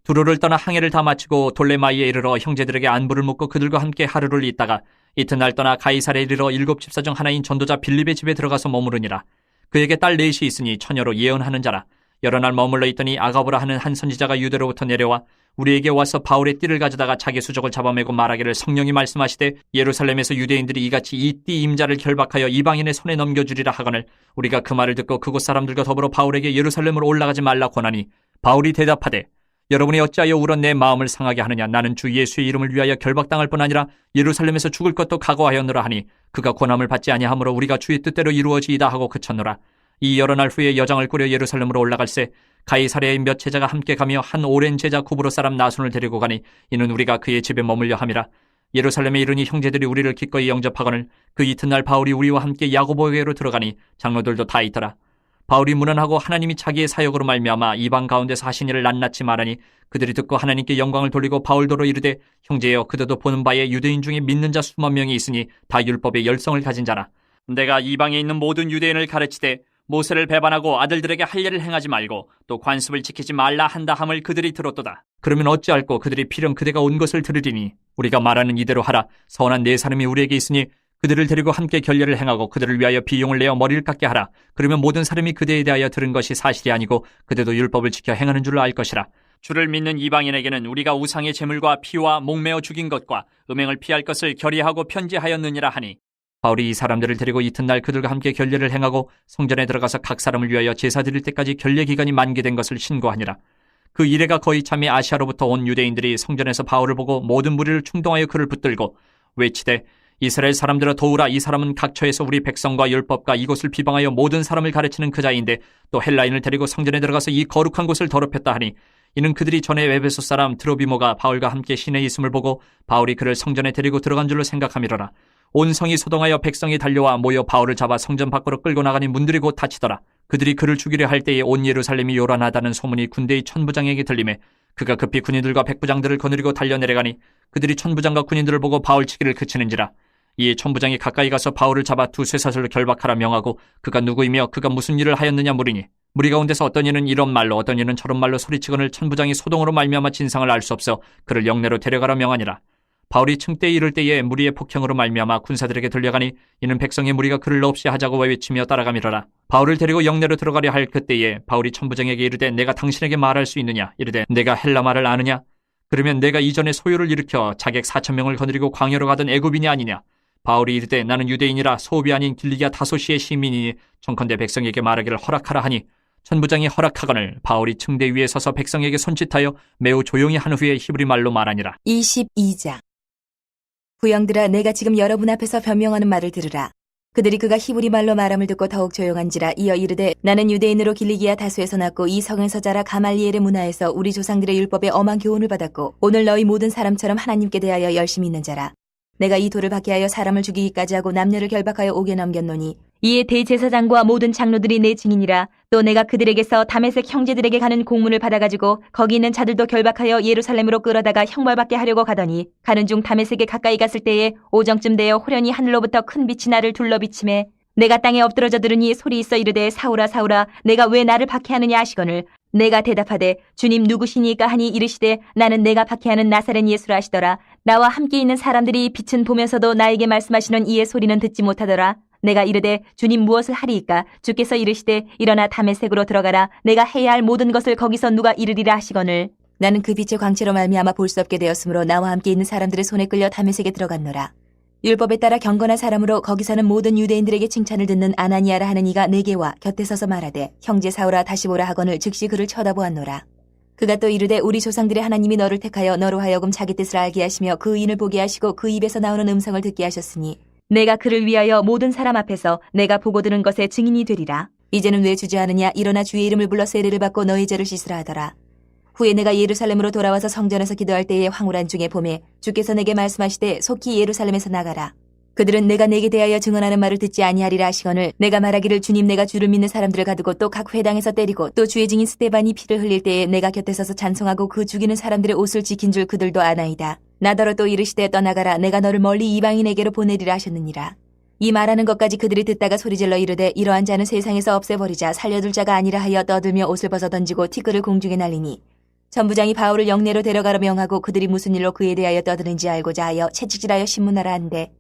두로를 떠나 항해를 다 마치고 돌레마이에 이르러 형제들에게 안부를 묻고 그들과 함께 하루를 있다가 이튿날 떠나 가이사랴에 이르러 7 집사 중 하나인 전도자 빌립의 집에 들어가서 머무르니라. 그에게 딸 넷이 있으니 처녀로 예언하는 자라. 여러 날 머물러 있더니 아가보라 하는 한 선지자가 유대로부터 내려와 우리에게 와서 바울의 띠를 가져다가 자기 수족을 잡아매고 말하기를 성령이 말씀하시되 예루살렘에서 유대인들이 이같이 이 띠 임자를 결박하여 이방인의 손에 넘겨주리라 하거늘 우리가 그 말을 듣고 그곳 사람들과 더불어 바울에게 예루살렘으로 올라가지 말라 권하니 바울이 대답하되 여러분이 어찌하여 울어 내 마음을 상하게 하느냐. 나는 주 예수의 이름을 위하여 결박당할 뿐 아니라 예루살렘에서 죽을 것도 각오하였노라 하니 그가 권함을 받지 아니하므로 우리가 주의 뜻대로 이루어지이다 하고 그쳤노라. 이 여러 날 후에 여장을 꾸려 예루살렘으로 올라갈새 가이사랴의 몇 제자가 함께 가며 한 오랜 제자 구브로 사람 나손을 데리고 가니 이는 우리가 그의 집에 머물려 함이라. 예루살렘에 이르니 형제들이 우리를 기꺼이 영접하거늘 그 이튿날 바울이 우리와 함께 야고보에게로 들어가니 장로들도 다 있더라. 바울이 문안하고 하나님이 자기의 사역으로 말미암아 이방 가운데서 하신 일을 낱낱이 말하니 그들이 듣고 하나님께 영광을 돌리고 바울더러 이르되 형제여 그대도 보는 바에 유대인 중에 믿는 자 수만 명이 있으니 다 율법의 열성을 가진 자라. 내가 이방에 있는 모든 유대인을 가르치되 모세를 배반하고 아들들에게 할 일을 행하지 말고 또 관습을 지키지 말라 한다 함을 그들이 들었도다. 그러면 어찌할꼬 그들이 필연 그대가 온 것을 들으리니 우리가 말하는 이대로 하라. 선한 네 사람이 우리에게 있으니 그들을 데리고 함께 결례를 행하고 그들을 위하여 비용을 내어 머리를 깎게 하라. 그러면 모든 사람이 그대에 대하여 들은 것이 사실이 아니고 그대도 율법을 지켜 행하는 줄로 알 것이라. 주를 믿는 이방인에게는 우리가 우상의 제물과 피와 목매어 죽인 것과 음행을 피할 것을 결의하고 편지하였느니라 하니 바울이 이 사람들을 데리고 이튿날 그들과 함께 결례를 행하고 성전에 들어가서 각 사람을 위하여 제사 드릴 때까지 결례 기간이 만기된 것을 신고하니라. 그 이래가 거의 참이 아시아로부터 온 유대인들이 성전에서 바울을 보고 모든 무리를 충동하여 그를 붙들고 외치되 이스라엘 사람들아 도우라. 이 사람은 각처에서 우리 백성과 율법과 이곳을 비방하여 모든 사람을 가르치는 그 자인데 또 헬라인을 데리고 성전에 들어가서 이 거룩한 곳을 더럽혔다 하니 이는 그들이 전에 에베소 사람 드로비모가 바울과 함께 시내에 있음을 보고 바울이 그를 성전에 데리고 들어간 줄로 생각함이로라. 온 성이 소동하여 백성이 달려와 모여 바울을 잡아 성전 밖으로 끌고 나가니 문들이 곧 닫히더라. 그들이 그를 죽이려 할 때에 온 예루살렘이 요란하다는 소문이 군대의 천부장에게 들리매 그가 급히 군인들과 백부장들을 거느리고 달려내려가니 그들이 천부장과 군인들을 보고 바울 치기를 그치는지라. 이에 천부장이 가까이 가서 바울을 잡아 두 쇠사슬로 결박하라 명하고 그가 누구이며 그가 무슨 일을 하였느냐 물으니 무리 가운데서 어떤 이는 이런 말로 어떤 이는 저런 말로 소리치거늘 천부장이 소동으로 말미암아 진상을 알 수 없어 그를 영내로 데려가라 명하니라. 바울이 층대에 이를 때에 무리의 폭행으로 말미암아 군사들에게 들려가니 이는 백성의 무리가 그를 없이 하자고 외치며 따라가미러라. 바울을 데리고 영내로 들어가려 할 그때에 바울이 천부장에게 이르되 내가 당신에게 말할 수 있느냐. 이르되 내가 헬라 말을 아느냐. 그러면 내가 이전에 소요를 일으켜 자객 4,000명을 거느리고 광야로 가던 애굽인이 아니냐. 바울이 이르되 나는 유대인이라 소읍이 아닌 길리기아 다소시의 시민이니 청컨대 백성에게 말하기를 허락하라 하니 천부장이 허락하거늘 바울이 층대 위에 서서 백성에게 손짓하여 매우 조용히 한 후에 히브리 말로 말하니라. 22장. 부영들아, 내가 지금 여러분 앞에서 변명하는 말을 들으라. 그들이 그가 히브리 말로 말함을 듣고 더욱 조용한지라. 이어 이르되 나는 유대인으로 길리기아 다소에서 났고 이 성에서 자라 가말리엘의 문화에서 우리 조상들의 율법에 엄한 교훈을 받았고 오늘 너희 모든 사람처럼 하나님께 대하여 열심히 있는 자라. 내가 이 돌을 받게 하여 사람을 죽이기까지 하고 남녀를 결박하여 옥에 넘겼노니 이에 대제사장과 모든 장로들이 내 증인이라. 또 내가 그들에게서 다메섹 형제들에게 가는 공문을 받아가지고 거기 있는 자들도 결박하여 예루살렘으로 끌어다가 형벌받게 하려고 가더니 가는 중 다메섹에 가까이 갔을 때에 오정쯤 되어 호련히 하늘로부터 큰 빛이 나를 둘러비치매 내가 땅에 엎드러져 들으니 소리 있어 이르되 사울아 사울아 내가 왜 나를 박해하느냐 하시거늘 내가 대답하되 주님 누구시니까 하니 이르시되 나는 내가 박해하는 나사렛 예수라 하시더라. 나와 함께 있는 사람들이 빛은 보면서도 나에게 말씀하시는 이의 소리는 듣지 못하더라. 내가 이르되 주님 무엇을 하리이까. 주께서 이르시되 일어나 다메섹으로 들어가라. 내가 해야 할 모든 것을 거기서 누가 이르리라 하시거늘 나는 그 빛의 광채로 말미암아 볼 수 없게 되었으므로 나와 함께 있는 사람들의 손에 끌려 다메섹에 들어갔노라. 율법에 따라 경건한 사람으로 거기 사는 모든 유대인들에게 칭찬을 듣는 아나니아라 하는 이가 내게 와 곁에 서서 말하되 형제 사울아 다시 보라 하거늘 즉시 그를 쳐다보았노라. 그가 또 이르되 우리 조상들의 하나님이 너를 택하여 너로 하여금 자기 뜻을 알게 하시며 그 의인을 보게 하시고 그 입에서 나오는 음성을 듣게 하셨으니 내가 그를 위하여 모든 사람 앞에서 내가 보고 들은 것에 증인이 되리라. 이제는 왜 주저하느냐. 일어나 주의 이름을 불러 세례를 받고 너희 죄를 씻으라 하더라. 후에 내가 예루살렘으로 돌아와서 성전에서 기도할 때에 황홀한 중에 봄에 주께서 내게 말씀하시되 속히 예루살렘에서 나가라. 그들은 내가 내게 대하여 증언하는 말을 듣지 아니하리라 하시거늘 내가 말하기를 주님 내가 주를 믿는 사람들을 가두고 또 각 회당에서 때리고 또 주의 증인 스데반이 피를 흘릴 때에 내가 곁에 서서 찬송하고 그 죽이는 사람들의 옷을 지킨 줄 그들도 아나이다. 나더러 또 이르시되 떠나가라 내가 너를 멀리 이방인에게로 보내리라 하셨느니라. 이 말하는 것까지 그들이 듣다가 소리질러 이르되 이러한 자는 세상에서 없애버리자 살려둘 자가 아니라 하여 떠들며 옷을 벗어 던지고 티끌을 공중에 날리니 천부장이 바울을 영내로 데려가라 명하고 그들이 무슨 일로 그에 대하여 떠드는지 알고자 하여 채찍질하여 신문하라 한대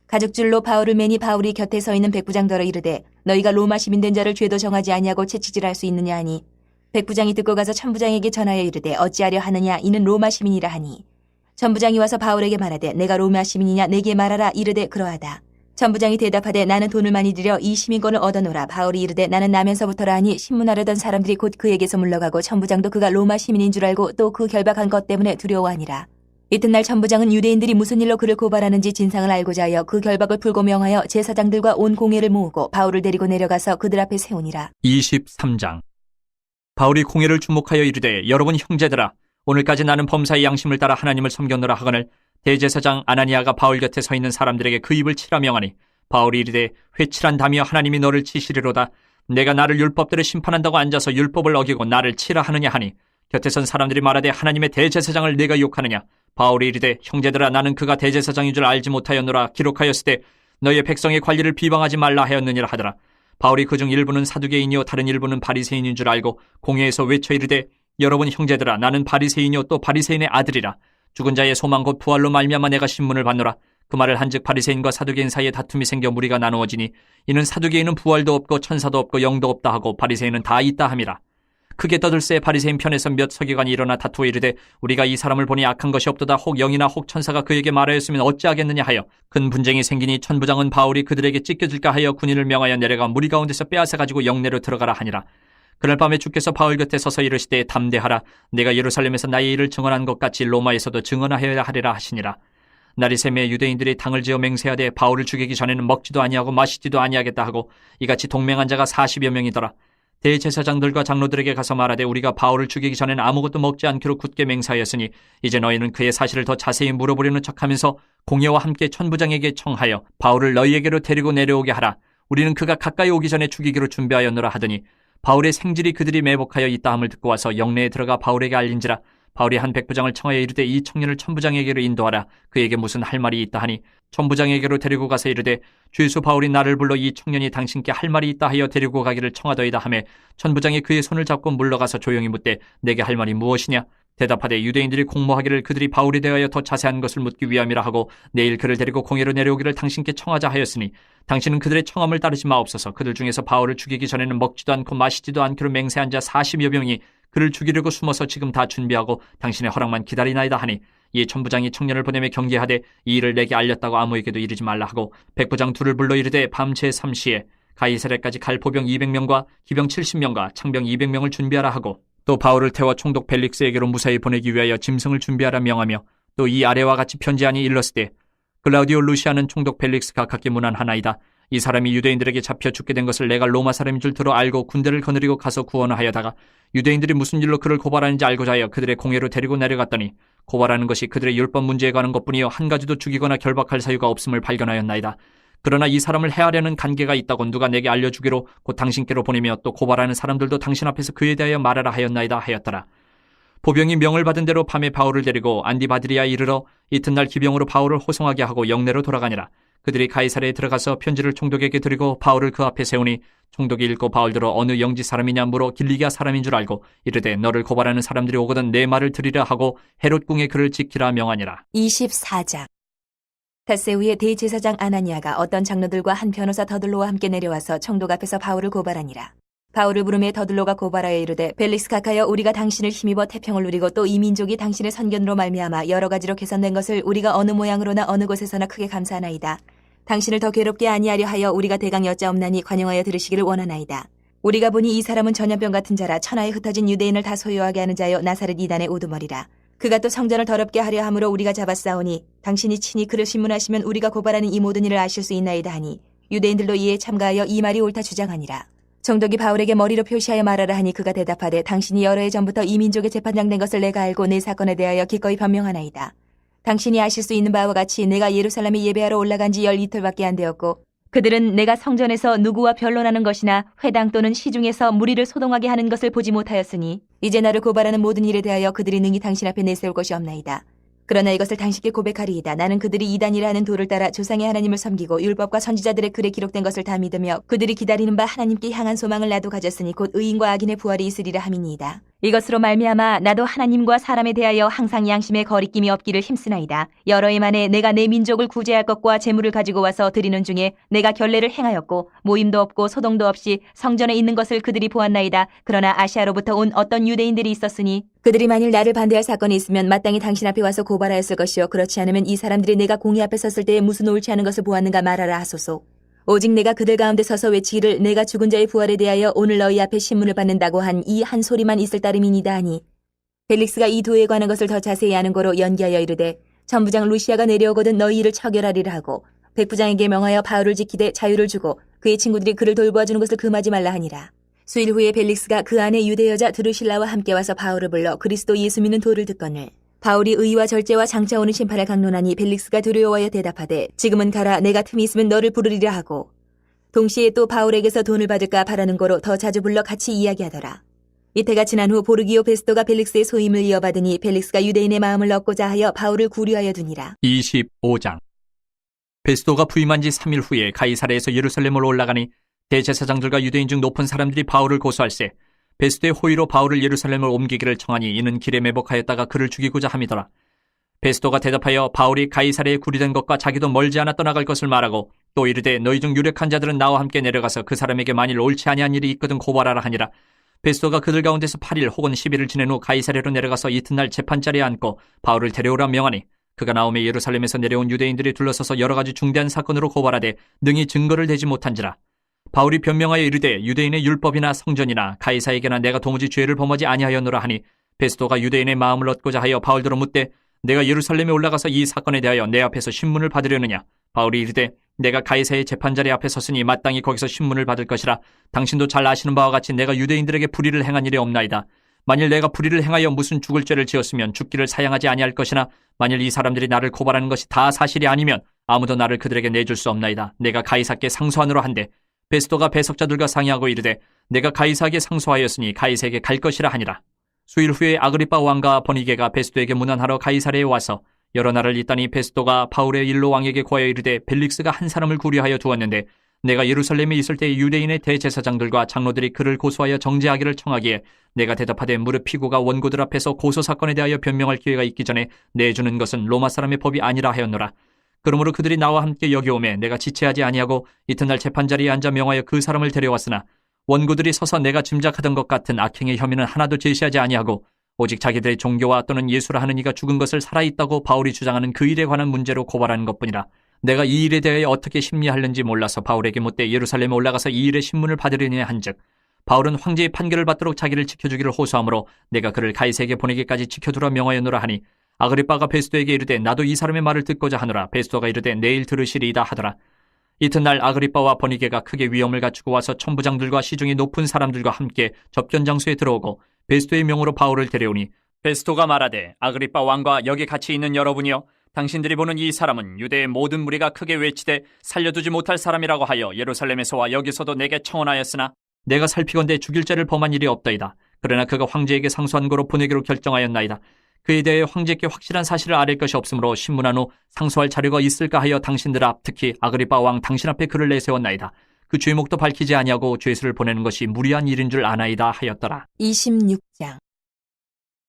가죽줄로 바울을 매니 바울이 곁에 서 있는 백부장더러 이르되 너희가 로마 시민 된 자를 죄도 정하지 아니하고 채찍질할 수 있느냐 하니 백부장이 듣고 가서 천부장에게 전하여 이르되 어찌하려 하느냐 이는 로마 시민이라 하니 천부장이 와서 바울에게 말하되 내가 로마 시민이냐 내게 말하라 이르되 그러하다. 천부장이 대답하되 나는 돈을 많이 들여 이 시민권을 얻어노라. 바울이 이르되 나는 나면서부터라 하니 신문하려던 사람들이 곧 그에게서 물러가고 천부장도 그가 로마 시민인 줄 알고 또 그 결박한 것 때문에 두려워하니라. 이튿날 천부장은 유대인들이 무슨 일로 그를 고발하는지 진상을 알고자 하여 그 결박을 풀고 명하여 제사장들과 온 공회를 모으고 바울을 데리고 내려가서 그들 앞에 세우니라. 23장. 바울이 공회를 주목하여 이르되 여러분 형제들아 오늘까지 나는 범사의 양심을 따라 하나님을 섬겼노라 하거늘 대제사장 아나니아가 바울 곁에 서 있는 사람들에게 그 입을 치라 명하니 바울이 이르되 회칠한다며 하나님이 너를 치시리로다. 내가 나를 율법대로 심판한다고 앉아서 율법을 어기고 나를 치라 하느냐 하니 곁에 선 사람들이 말하되 하나님의 대제사장을 내가 욕하느냐. 바울이 이르되 형제들아 나는 그가 대제사장인 줄 알지 못하였노라. 기록하였으되 너희의 백성의 관리를 비방하지 말라 하였느니라 하더라. 바울이 그중 일부는 사두개인이요 다른 일부는 바리새인인 줄 알고 공회에서 외쳐 이르되 여러분 형제들아 나는 바리새인이요 또 바리새인의 아들이라. 죽은 자의 소망 곧 부활로 말미암아 내가 신문을 받노라. 그 말을 한즉 바리새인과 사두개인 사이에 다툼이 생겨 무리가 나누어지니 이는 사두개인은 부활도 없고 천사도 없고 영도 없다 하고 바리새인은 다 있다 함이라. 크게 떠들새 바리새인 편에서 몇 서기관이 일어나 다투어 이르되 우리가 이 사람을 보니 악한 것이 없도다. 혹 영이나 혹 천사가 그에게 말하였으면 어찌하겠느냐 하여 큰 분쟁이 생기니 천부장은 바울이 그들에게 찢겨질까 하여 군인을 명하여 내려가 무리 가운데서 빼앗아 가지고 영내로 들어가라 하니라. 그날 밤에 주께서 바울 곁에 서서 이르시되 담대하라. 내가 예루살렘에서 나의 일을 증언한 것 같이 로마에서도 증언하여야 하리라 하시니라. 날이 새매 유대인들이 당을 지어 맹세하되 바울을 죽이기 전에는 먹지도 아니하고 마시지도 아니하겠다 하고 이같이 동맹한 자가 40여 명이더라. 대제사장들과 장로들에게 가서 말하되 우리가 바울을 죽이기 전에는 아무것도 먹지 않기로 굳게 맹세하였으니 이제 너희는 그의 사실을 더 자세히 물어보려는 척하면서 공회와 함께 천부장에게 청하여 바울을 너희에게로 데리고 내려오게 하라. 우리는 그가 가까이 오기 전에 죽이기로 준비하였노라 하더니 바울의 생질이 그들이 매복하여 있다 함을 듣고 와서 영내에 들어가 바울에게 알린지라. 바울이 한 백부장을 청하여 이르되 이 청년을 천부장에게로 인도하라. 그에게 무슨 할 말이 있다 하니 천부장에게로 데리고 가서 이르되 주예수 바울이 나를 불러 이 청년이 당신께 할 말이 있다 하여 데리고 가기를 청하더이다 하매 천부장이 그의 손을 잡고 물러가서 조용히 묻되 내게 할 말이 무엇이냐. 대답하되 유대인들이 공모하기를 그들이 바울에 대하여 더 자세한 것을 묻기 위함이라 하고 내일 그를 데리고 공회로 내려오기를 당신께 청하자 하였으니 당신은 그들의 청함을 따르지 마옵소서. 그들 중에서 바울을 죽이기 전에는 먹지도 않고 마시지도 않기로 맹세한 자 40여 명이 그를 죽이려고 숨어서 지금 다 준비하고 당신의 허락만 기다리나이다 하니 이에 천부장이 청년을 보내며 경계하되 이 일을 내게 알렸다고 아무에게도 이르지 말라 하고 백부장 둘을 불러 이르되 밤새 3시에 가이사랴까지 갈 보병 200명과 기병 70명과 창병 200명을 준비하라 하고 또 바울을 태워 총독 벨릭스에게로 무사히 보내기 위하여 짐승을 준비하라 명하며 또 이 아래와 같이 편지하니 일렀으되 글라우디오 루시아는 총독 벨릭스가 각기 문안하나이다. 이 사람이 유대인들에게 잡혀 죽게 된 것을 내가 로마 사람인 줄 들어 알고 군대를 거느리고 가서 구원을 하여다가 유대인들이 무슨 일로 그를 고발하는지 알고자 하여 그들의 공회로 데리고 내려갔더니 고발하는 것이 그들의 율법 문제에 관한 것뿐이요 한 가지도 죽이거나 결박할 사유가 없음을 발견하였나이다. 그러나 이 사람을 해하려는 관계가 있다고 누가 내게 알려주기로 곧 당신께로 보내며 또 고발하는 사람들도 당신 앞에서 그에 대하여 말하라 하였나이다 하였더라. 보병이 명을 받은 대로 밤에 바울을 데리고 안디바드리아에 이르러 이튿날 기병으로 바울을 호송하게 하고 영내로 돌아가니라. 그들이 가이사랴에 들어가서 편지를 총독에게 드리고 바울을 그 앞에 세우니 총독이 읽고 바울들어 어느 영지 사람이냐 물어 길리기아 사람인 줄 알고 이르되 너를 고발하는 사람들이 오거든 내 말을 들으라 하고 헤롯궁에 그를 지키라 명하니라. 24장. 닷새 후에 대제사장 아나니아가 어떤 장로들과 한 변호사 더들로와 함께 내려와서 총독 앞에서 바울을 고발하니라. 바울을 부르매 더들로가 고발하여 이르되 벨릭스 각하여 우리가 당신을 힘입어 태평을 누리고 또 이 민족이 당신의 선견으로 말미암아 여러 가지로 개선된 것을 우리가 어느 모양으로나 어느 곳에서나 크게 감사하나이다. 당신을 더 괴롭게 아니하려 하여 우리가 대강 여짜옵나니 관용하여 들으시기를 원하나이다. 우리가 보니 이 사람은 전염병 같은 자라 천하에 흩어진 유대인을 다 소유하게 하는 자여 나사렛 이단의 우두머리라. 그가 또 성전을 더럽게 하려 함으로 우리가 잡았사오니 당신이 친히 그를 신문하시면 우리가 고발하는 이 모든 일을 아실 수 있나이다 하니 유대인들도 이에 참가하여 이 말이 옳다 주장하니라. 총독이 바울에게 머리로 표시하여 말하라 하니 그가 대답하되 당신이 여러 해 전부터 이 민족의 재판장 된 것을 내가 알고 내 사건에 대하여 기꺼이 변명하나이다. 당신이 아실 수 있는 바와 같이 내가 예루살렘에 예배하러 올라간 지 12틀밖에 안 되었고 그들은 내가 성전에서 누구와 변론하는 것이나 회당 또는 시중에서 무리를 소동하게 하는 것을 보지 못하였으니 이제 나를 고발하는 모든 일에 대하여 그들이 능히 당신 앞에 내세울 것이 없나이다. 그러나 이것을 당신께 고백하리이다. 나는 그들이 이단이라 하는 도를 따라 조상의 하나님을 섬기고 율법과 선지자들의 글에 기록된 것을 다 믿으며 그들이 기다리는 바 하나님께 향한 소망을 나도 가졌으니 곧 의인과 악인의 부활이 있으리라 함이니이다. 이것으로 말미암아 나도 하나님과 사람에 대하여 항상 양심에 거리낌이 없기를 힘쓰나이다. 여러 해 만에 내가 내 민족을 구제할 것과 재물을 가지고 와서 드리는 중에 내가 결례를 행하였고 모임도 없고 소동도 없이 성전에 있는 것을 그들이 보았나이다. 그러나 아시아로부터 온 어떤 유대인들이 있었으니 그들이 만일 나를 반대할 사건이 있으면 마땅히 당신 앞에 와서 고발하였을 것이요 그렇지 않으면 이 사람들이 내가 공의 앞에 섰을 때에 무슨 옳지 않은 것을 보았는가 말하라 하소서. 오직 내가 그들 가운데 서서 외치기를 내가 죽은 자의 부활에 대하여 오늘 너희 앞에 신문을 받는다고 한 이 한 소리만 있을 따름이니이다 하니 벨릭스가 이 도에 관한 것을 더 자세히 아는 거로 연기하여 이르되 천부장 루시아가 내려오거든 너희 일을 처결하리라 하고 백부장에게 명하여 바울을 지키되 자유를 주고 그의 친구들이 그를 돌보아주는 것을 금하지 말라 하니라. 수일 후에 벨릭스가 그 안에 유대 여자 드루실라와 함께 와서 바울을 불러 그리스도 예수 믿는 도를 듣거늘 바울이 의와 절제와 장차 오는 심판을 강론하니 벨릭스가 두려워하여 대답하되 지금은 가라 내가 틈이 있으면 너를 부르리라 하고 동시에 또 바울에게서 돈을 받을까 바라는 거로 더 자주 불러 같이 이야기하더라. 이때가 지난 후 보르기오 베스토가 벨릭스의 소임을 이어받으니 벨릭스가 유대인의 마음을 얻고자 하여 바울을 구류하여 두니라. 25장. 베스도가 부임한 지 3일 후에 가이사랴에서 예루살렘으로 올라가니 대제사장들과 유대인 중 높은 사람들이 바울을 고소할세 베스도의 호의로 바울을 예루살렘을 옮기기를 청하니 이는 길에 매복하였다가 그를 죽이고자 함이더라. 베스도가 대답하여 바울이 가이사랴에 구리된 것과 자기도 멀지 않아 떠나갈 것을 말하고 또 이르되 너희 중 유력한 자들은 나와 함께 내려가서 그 사람에게 만일 옳지 아니한 일이 있거든 고발하라 하니라. 베스도가 그들 가운데서 8일 혹은 10일을 지낸 후 가이사랴로 내려가서 이튿날 재판자리에 앉고 바울을 데려오라 명하니 그가 나오매 예루살렘에서 내려온 유대인들이 둘러서서 여러 가지 중대한 사건으로 고발하되 능히 증거를 대지 못한지라. 바울이 변명하여 이르되 유대인의 율법이나 성전이나 가이사에게나 내가 도무지 죄를 범하지 아니하였노라 하니 베스도가 유대인의 마음을 얻고자 하여 바울더러 묻되 내가 예루살렘에 올라가서 이 사건에 대하여 내 앞에서 신문을 받으려느냐. 바울이 이르되 내가 가이사의 재판자리 앞에 섰으니 마땅히 거기서 신문을 받을 것이라. 당신도 잘 아시는 바와 같이 내가 유대인들에게 불의를 행한 일이 없나이다. 만일 내가 불의를 행하여 무슨 죽을 죄를 지었으면 죽기를 사양하지 아니할 것이나 만일 이 사람들이 나를 고발하는 것이 다 사실이 아니면 아무도 나를 그들에게 내줄 수 없나이다. 내가 가이사께 상소하노라 한데 베스도가 배석자들과 상의하고 이르되 내가 가이사에게 상소하였으니 가이사에게 갈 것이라 하니라. 수일 후에 아그리빠 왕과 버니게가 베스도에게 문안하러 가이사랴에 와서 여러 날을 있다니 베스도가 바울의 일로 왕에게 고하여 이르되 벨릭스가 한 사람을 구류하여 두었는데 내가 예루살렘에 있을 때 유대인의 대제사장들과 장로들이 그를 고소하여 정죄하기를 청하기에 내가 대답하되 무릇 피고가 원고들 앞에서 고소 사건에 대하여 변명할 기회가 있기 전에 내주는 것은 로마 사람의 법이 아니라 하였노라. 그러므로 그들이 나와 함께 여기 오매 내가 지체하지 아니하고 이튿날 재판자리에 앉아 명하여 그 사람을 데려왔으나 원고들이 서서 내가 짐작하던 것 같은 악행의 혐의는 하나도 제시하지 아니하고 오직 자기들의 종교와 또는 예수라 하는 이가 죽은 것을 살아있다고 바울이 주장하는 그 일에 관한 문제로 고발하는 것뿐이라. 내가 이 일에 대하여 어떻게 심리하는지 몰라서 바울에게 묻되 예루살렘에 올라가서 이 일의 신문을 받으려니 한즉 바울은 황제의 판결을 받도록 자기를 지켜주기를 호소하므로 내가 그를 가이사에게 보내기까지 지켜두라 명하였노라 하니 아그리빠가 베스도에게 이르되 나도 이 사람의 말을 듣고자 하노라. 베스도가 이르되 내일 들으시리이다 하더라. 이튿날 아그리빠와 버니게가 크게 위엄을 갖추고 와서 천부장들과 시중의 높은 사람들과 함께 접견 장소에 들어오고 베스도의 명으로 바울을 데려오니 베스도가 말하되 아그리빠 왕과 여기 같이 있는 여러분이여 당신들이 보는 이 사람은 유대의 모든 무리가 크게 외치되 살려두지 못할 사람이라고 하여 예루살렘에서와 여기서도 내게 청언하였으나 내가 살피건대 죽일 죄를 범한 일이 없다이다. 그러나 그가 황제에게 상소한 거로 보내기로 결정하였나이다. 그에 대해 황제께 확실한 사실을 아릴 것이 없으므로 신문한 후 상소할 자료가 있을까 하여 당신들 앞 특히 아그리빠 왕 당신 앞에 그를 내세웠나이다. 그 죄목도 밝히지 아니하고 죄수를 보내는 것이 무리한 일인 줄 아나이다 하였더라. 26장.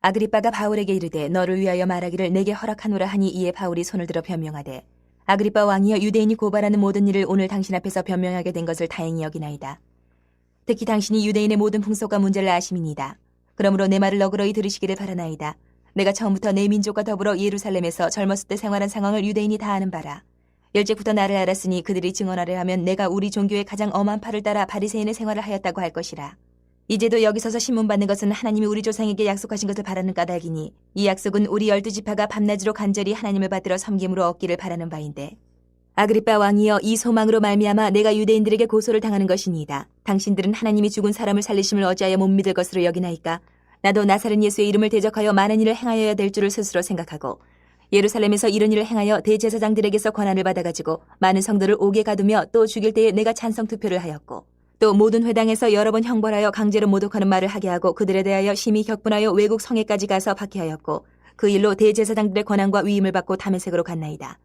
아그리빠가 바울에게 이르되 너를 위하여 말하기를 내게 허락하노라 하니 이에 바울이 손을 들어 변명하되 아그리빠 왕이여 유대인이 고발하는 모든 일을 오늘 당신 앞에서 변명하게 된 것을 다행히 여기나이다. 특히 당신이 유대인의 모든 풍속과 문제를 아심이니이다. 그러므로 내 말을 너그러이 들으시기를 바라나이다. 내가 처음부터 내 민족과 더불어 예루살렘에서 젊었을 때 생활한 상황을 유대인이 다 아는 바라. 일찍부터 나를 알았으니 그들이 증언하려 하면 내가 우리 종교의 가장 엄한 팔을 따라 바리새인의 생활을 하였다고 할 것이라. 이제도 여기 서서 신문 받는 것은 하나님이 우리 조상에게 약속하신 것을 바라는 까닭이니 이 약속은 우리 12지파가 밤낮으로 간절히 하나님을 받들어 섬김으로 얻기를 바라는 바인데 아그리빠 왕이여 이 소망으로 말미암아 내가 유대인들에게 고소를 당하는 것이니이다. 당신들은 하나님이 죽은 사람을 살리심을 어찌하여 못 믿을 것으로 여기나이까? 나도 나사렛 예수의 이름을 대적하여 많은 일을 행하여야 될 줄을 스스로 생각하고 예루살렘에서 이런 일을 행하여 대제사장들에게서 권한을 받아가지고 많은 성도를 옥에 가두며 또 죽일 때에 내가 찬성 투표를 하였고 또 모든 회당에서 여러 번 형벌하여 강제로 모독하는 말을 하게 하고 그들에 대하여 심히 격분하여 외국 성에까지 가서 박해하였고 그 일로 대제사장들의 권한과 위임을 받고 다메섹으로 갔나이다.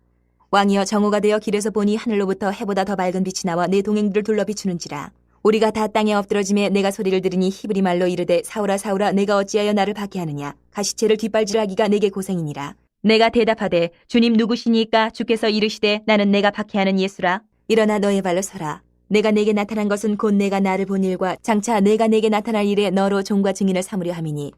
왕이여 정오가 되어 길에서 보니 하늘로부터 해보다 더 밝은 빛이 나와 내 동행들을 둘러 비추는지라. 우리가 다 땅에 엎드러짐에 내가 소리를 들으니 히브리 말로 이르되 사울아 사울아 내가 어찌하여 나를 박해하느냐. 가시체를 뒷발질하기가 내게 고생이니라. 내가 대답하되 주님 누구시니까? 주께서 이르시되 나는 내가 박해하는 예수라. 일어나 너의 발로 서라. 내가 내게 나타난 것은 곧 내가 나를 본 일과 장차 내가 내게 나타날 일에 너로 종과 증인을 삼으려 함이니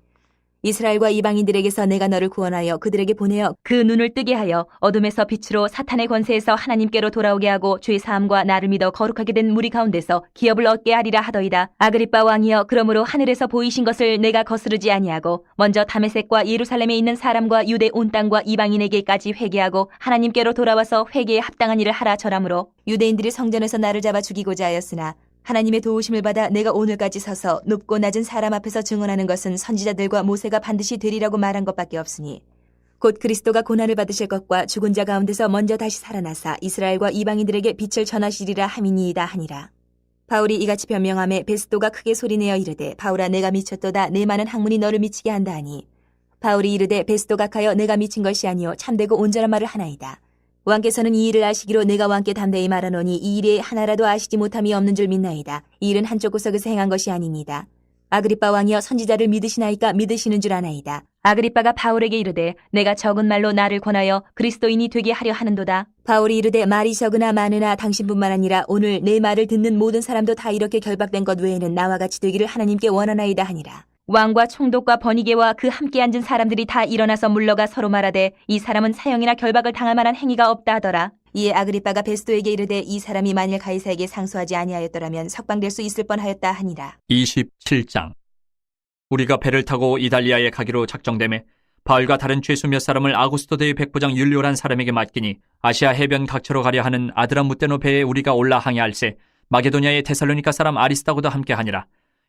이스라엘과 이방인들에게서 내가 너를 구원하여 그들에게 보내어 그 눈을 뜨게 하여 어둠에서 빛으로 사탄의 권세에서 하나님께로 돌아오게 하고 죄 사함과 나를 믿어 거룩하게 된 무리 가운데서 기업을 얻게 하리라 하더이다. 아그리빠 왕이여 그러므로 하늘에서 보이신 것을 내가 거스르지 아니하고 먼저 다메섹과 예루살렘에 있는 사람과 유대 온 땅과 이방인에게까지 회개하고 하나님께로 돌아와서 회개에 합당한 일을 하라 절하므로 유대인들이 성전에서 나를 잡아 죽이고자 하였으나 하나님의 도우심을 받아 내가 오늘까지 서서 높고 낮은 사람 앞에서 증언하는 것은 선지자들과 모세가 반드시 되리라고 말한 것밖에 없으니 곧 그리스도가 고난을 받으실 것과 죽은 자 가운데서 먼저 다시 살아나사 이스라엘과 이방인들에게 빛을 전하시리라 함이니이다 하니라. 바울이 이같이 변명하매 베스도가 크게 소리내어 이르되 바울아 내가 미쳤도다. 내 많은 학문이 너를 미치게 한다 하니 바울이 이르되 베스도 각하여 내가 미친 것이 아니요 참되고 온전한 말을 하나이다. 왕께서는 이 일을 아시기로 내가 왕께 담대히 말하노니 이 일에 하나라도 아시지 못함이 없는 줄 믿나이다. 이 일은 한쪽 구석에서 행한 것이 아닙니다. 아그리빠 왕이여 선지자를 믿으시나이까? 믿으시는 줄 아나이다. 아그리빠가 바울에게 이르되 내가 적은 말로 나를 권하여 그리스도인이 되게 하려 하는도다. 바울이 이르되 말이 적으나 많으나 당신뿐만 아니라 오늘 내 말을 듣는 모든 사람도 다 이렇게 결박된 것 외에는 나와 같이 되기를 하나님께 원하나이다 하니라. 왕과 총독과 번이게와 그 함께 앉은 사람들이 다 일어나서 물러가 서로 말하되 이 사람은 사형이나 결박을 당할 만한 행위가 없다 하더라. 이에 아그리빠가 베스도에게 이르되 이 사람이 만일 가이사에게 상소하지 아니하였더라면 석방될 수 있을 뻔하였다 하니라. 27장. 우리가 배를 타고 이달리아에 가기로 작정되매 바울과 다른 죄수 몇 사람을 아구스토 대의 백부장 율리오란 사람에게 맡기니 아시아 해변 각처로 가려 하는 아드라무테노 배에 우리가 올라 항해할세 마게도냐의 데살로니가 사람 아리스다고도 함께하니라.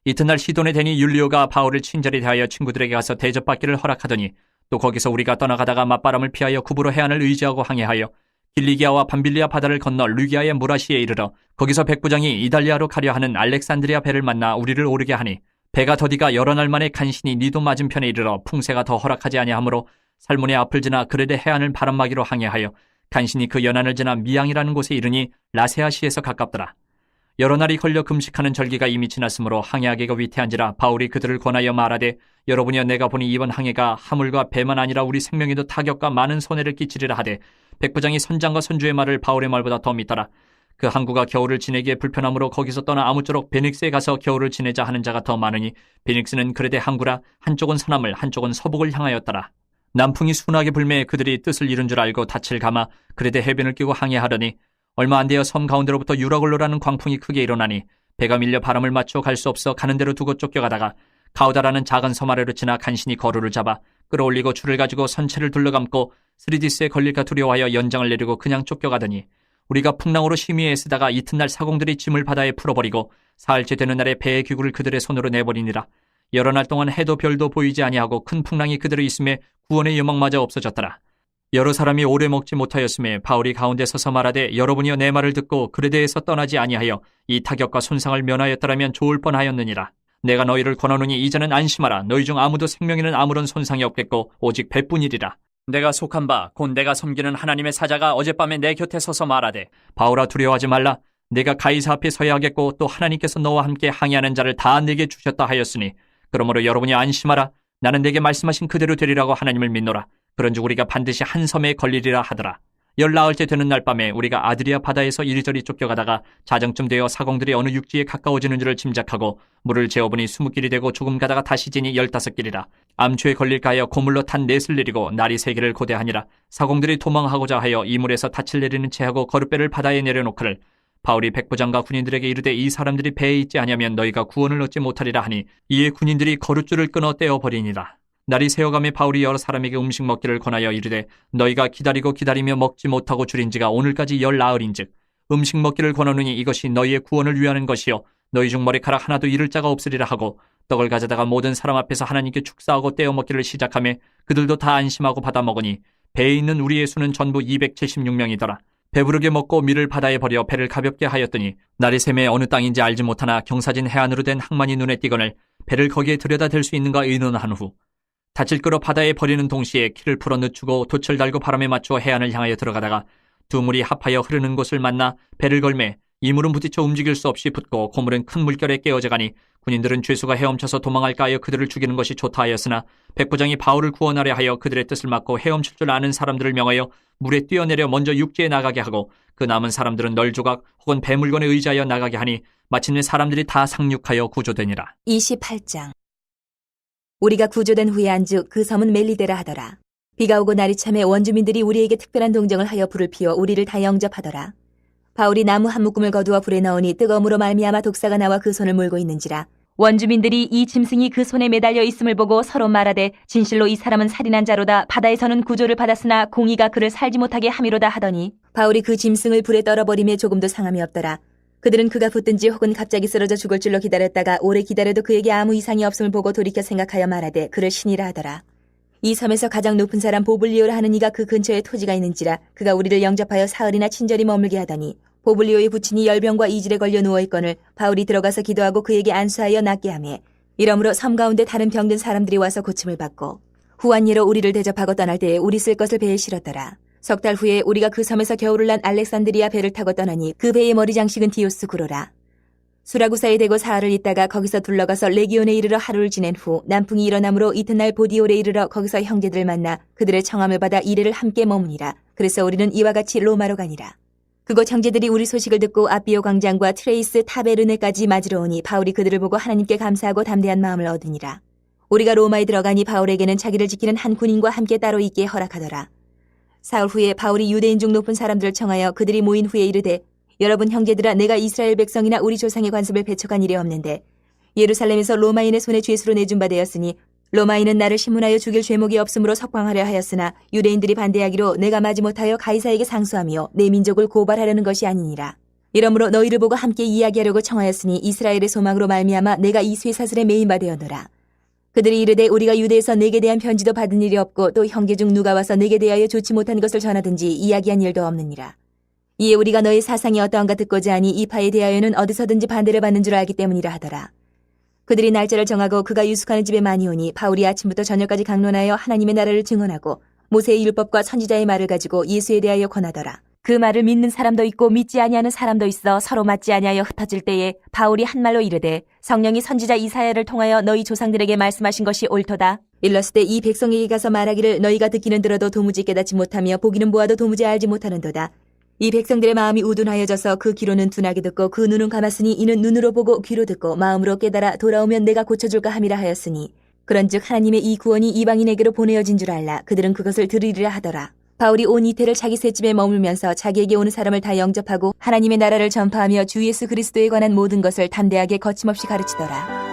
이튿날 시돈에 대니 율리오가 바울을 친절히 대하여 친구들에게 가서 대접받기를 허락하더니 또 거기서 우리가 떠나가다가 맞바람을 피하여 구부로 해안을 의지하고 항해하여 길리기아와 밤빌리아 바다를 건너 르기아의 무라시에 이르러 거기서 백부장이 이달리아로 가려 하는 알렉산드리아 배를 만나 우리를 오르게 하니 배가 더디가 여러 날 만에 간신히 니도 맞은편에 이르러 풍세가 더 허락하지 아니하므로 살몬의 앞을 지나 그레데 해안을 바람막이로 항해하여 간신히 그 연안을 지나 미양이라는 곳에 이르니 라세아시에서 가깝더라. 여러 날이 걸려 금식하는 절기가 이미 지났으므로 항해하기가 위태한지라 바울이 그들을 권하여 말하되 여러분이여 내가 보니 이번 항해가 하물과 배만 아니라 우리 생명에도 타격과 많은 손해를 끼치리라 하되 백부장이 선장과 선주의 말을 바울의 말보다 더 믿더라. 그 항구가 겨울을 지내기에 불편하므로 거기서 떠나 아무쪼록 베닉스에 가서 겨울을 지내자 하는 자가 더 많으니 베닉스는 그레데 항구라 한쪽은 서남을 한쪽은 서북을 향하였더라. 남풍이 순하게 불매 그들이 뜻을 이룬 줄 알고 닻을 감아 그레데 해변을 끼고 항해하려니 얼마 안 되어 섬 가운데로부터 유라글로라는 광풍이 크게 일어나니 배가 밀려 바람을 맞추어 갈 수 없어 가는 대로 두고 쫓겨가다가 가우다라는 작은 섬 아래로 지나 간신히 거루를 잡아 끌어올리고 줄을 가지고 선체를 둘러감고 스리디스에 걸릴까 두려워하여 연장을 내리고 그냥 쫓겨가더니 우리가 풍랑으로 심히 애쓰다가 이튿날 사공들이 짐을 바다에 풀어버리고 사흘째 되는 날에 배의 기구를 그들의 손으로 내버리니라. 여러 날 동안 해도 별도 보이지 아니하고 큰 풍랑이 그들의 있음에 구원의 여망마저 없어졌더라. 여러 사람이 오래 먹지 못하였음에 바울이 가운데 서서 말하되 여러분이여 내 말을 듣고 그레데에서 떠나지 아니하여 이 타격과 손상을 면하였더라면 좋을 뻔하였느니라. 내가 너희를 권하노니 이제는 안심하라. 너희 중 아무도 생명에는 아무런 손상이 없겠고 오직 배뿐이리라. 내가 속한 바 곧 내가 섬기는 하나님의 사자가 어젯밤에 내 곁에 서서 말하되 바울아 두려워하지 말라. 내가 가이사 앞에 서야 하겠고 또 하나님께서 너와 함께 항해하는 자를 다 내게 주셨다 하였으니 그러므로 여러분이 안심하라. 나는 내게 말씀하신 그대로 되리라고 하나님을 믿노라. 그런즉 우리가 반드시 한 섬에 걸리리라 하더라. 14일째 되는 날 밤에 우리가 아드리아 바다에서 이리저리 쫓겨가다가 자정쯤 되어 사공들이 어느 육지에 가까워지는 줄을 짐작하고 물을 재어보니 20길이 되고 조금 가다가 다시 지니 15길이라. 암초에 걸릴까 하여 고물로 탄 넷을 내리고 날이 3개를 고대하니라. 사공들이 도망하고자 하여 이물에서 닻을 내리는 채하고 거룻배를 바다에 내려놓거를 바울이 백부장과 군인들에게 이르되 이 사람들이 배에 있지 아니하면 너희가 구원을 얻지 못하리라 하니 이에 군인들이 거룻줄을 끊어 떼어버리니라. 날이 새어가며 바울이 여러 사람에게 음식 먹기를 권하여 이르되 너희가 기다리고 기다리며 먹지 못하고 줄인 지가 오늘까지 10나흘인즉 음식 먹기를 권하노니 이것이 너희의 구원을 위하는 것이요 너희 중 머리카락 하나도 잃을 자가 없으리라 하고 떡을 가져다가 모든 사람 앞에서 하나님께 축사하고 떼어 먹기를 시작하며 그들도 다 안심하고 받아 먹으니 배에 있는 우리의 수는 전부 276명이더라. 배부르게 먹고 밀을 바다에 버려 배를 가볍게 하였더니 날이 새매 어느 땅인지 알지 못하나 경사진 해안으로 된 항만이 눈에 띄거늘 배를 거기에 들여다 댈 수 있는가 의논한 후 닻을 끌어 바다에 버리는 동시에 키를 풀어 늦추고 돛을 달고 바람에 맞추어 해안을 향하여 들어가다가 두 물이 합하여 흐르는 곳을 만나 배를 걸매 이물은 부딪혀 움직일 수 없이 붙고 고물은 큰 물결에 깨어져 가니 군인들은 죄수가 헤엄쳐서 도망할까 하여 그들을 죽이는 것이 좋다 하였으나 백부장이 바울을 구원하려 하여 그들의 뜻을 막고 헤엄칠 줄 아는 사람들을 명하여 물에 뛰어내려 먼저 육지에 나가게 하고 그 남은 사람들은 널조각 혹은 배물건에 의지하여 나가게 하니 마침내 사람들이 다 상륙하여 구조되니라. 28장. 우리가 구조된 후에 안주 그 섬은 멜리데라 하더라. 비가 오고 날이 참에 원주민들이 우리에게 특별한 동정을 하여 불을 피워 우리를 다 영접하더라. 바울이 나무 한 묶음을 거두어 불에 넣으니 뜨거움으로 말미암아 독사가 나와 그 손을 물고 있는지라. 원주민들이 이 짐승이 그 손에 매달려 있음을 보고 서로 말하되 진실로 이 사람은 살인한 자로다. 바다에서는 구조를 받았으나 공의가 그를 살지 못하게 함이로다 하더니 바울이 그 짐승을 불에 떨어버림에 조금도 상함이 없더라. 그들은 그가 붙든지 혹은 갑자기 쓰러져 죽을 줄로 기다렸다가 오래 기다려도 그에게 아무 이상이 없음을 보고 돌이켜 생각하여 말하되 그를 신이라 하더라. 이 섬에서 가장 높은 사람 보블리오라 하는 이가 그 근처에 토지가 있는지라. 그가 우리를 영접하여 사흘이나 친절히 머물게 하더니 보블리오의 부친이 열병과 이질에 걸려 누워있거늘 바울이 들어가서 기도하고 그에게 안수하여 낫게 하며 이러므로 섬 가운데 다른 병든 사람들이 와서 고침을 받고 후한 예로 우리를 대접하고 떠날 때에 우리 쓸 것을 배에 실었더라. 석 달 후에 우리가 그 섬에서 겨울을 난 알렉산드리아 배를 타고 떠나니 그 배의 머리 장식은 디오스 구로라. 수라구사에 대고 사흘을 있다가 거기서 둘러가서 레기온에 이르러 하루를 지낸 후 남풍이 일어나므로 이튿날 보디올에 이르러 거기서 형제들을 만나 그들의 청함을 받아 이래를 함께 머무니라. 그래서 우리는 이와 같이 로마로 가니라. 그곳 형제들이 우리 소식을 듣고 아비오 광장과 트레이스 타베르네까지 맞으러 오니 바울이 그들을 보고 하나님께 감사하고 담대한 마음을 얻으니라. 우리가 로마에 들어가니 바울에게는 자기를 지키는 한 군인과 함께 따로 있게 허락하더라. 사흘 후에 바울이 유대인 중 높은 사람들을 청하여 그들이 모인 후에 이르되 여러분 형제들아, 내가 이스라엘 백성이나 우리 조상의 관습을 배척한 일이 없는데 예루살렘에서 로마인의 손에 죄수로 내준 바 되었으니 로마인은 나를 신문하여 죽일 죄목이 없으므로 석방하려 하였으나 유대인들이 반대하기로 내가 마지못하여 가이사에게 상수하며 내 민족을 고발하려는 것이 아니니라. 이러므로 너희를 보고 함께 이야기하려고 청하였으니 이스라엘의 소망으로 말미암아 내가 이 쇠사슬에 매인 바 되었노라. 그들이 이르되 우리가 유대에서 내게 대한 편지도 받은 일이 없고 또 형제 중 누가 와서 내게 대하여 좋지 못한 것을 전하든지 이야기한 일도 없느니라. 이에 우리가 너의 사상이 어떠한가 듣고자 하니 이 파에 대하여는 어디서든지 반대를 받는 줄 알기 때문이라 하더라. 그들이 날짜를 정하고 그가 유숙하는 집에 많이 오니 바울이 아침부터 저녁까지 강론하여 하나님의 나라를 증언하고 모세의 율법과 선지자의 말을 가지고 예수에 대하여 권하더라. 그 말을 믿는 사람도 있고 믿지 아니하는 사람도 있어 서로 맞지 아니하여 흩어질 때에 바울이 한 말로 이르되 성령이 선지자 이사야를 통하여 너희 조상들에게 말씀하신 것이 옳도다. 일렀을 때 이 백성에게 가서 말하기를 너희가 듣기는 들어도 도무지 깨닫지 못하며 보기는 보아도 도무지 알지 못하는도다. 이 백성들의 마음이 우둔하여져서 그 귀로는 둔하게 듣고 그 눈은 감았으니 이는 눈으로 보고 귀로 듣고 마음으로 깨달아 돌아오면 내가 고쳐줄까 함이라 하였으니 그런즉 하나님의 이 구원이 이방인에게로 보내어진 줄 알라. 그들은 그것을 들으리라 하더라. 바울이 온 이태를 자기 셋집에 머물면서 자기에게 오는 사람을 다 영접하고 하나님의 나라를 전파하며 주 예수 그리스도에 관한 모든 것을 담대하게 거침없이 가르치더라.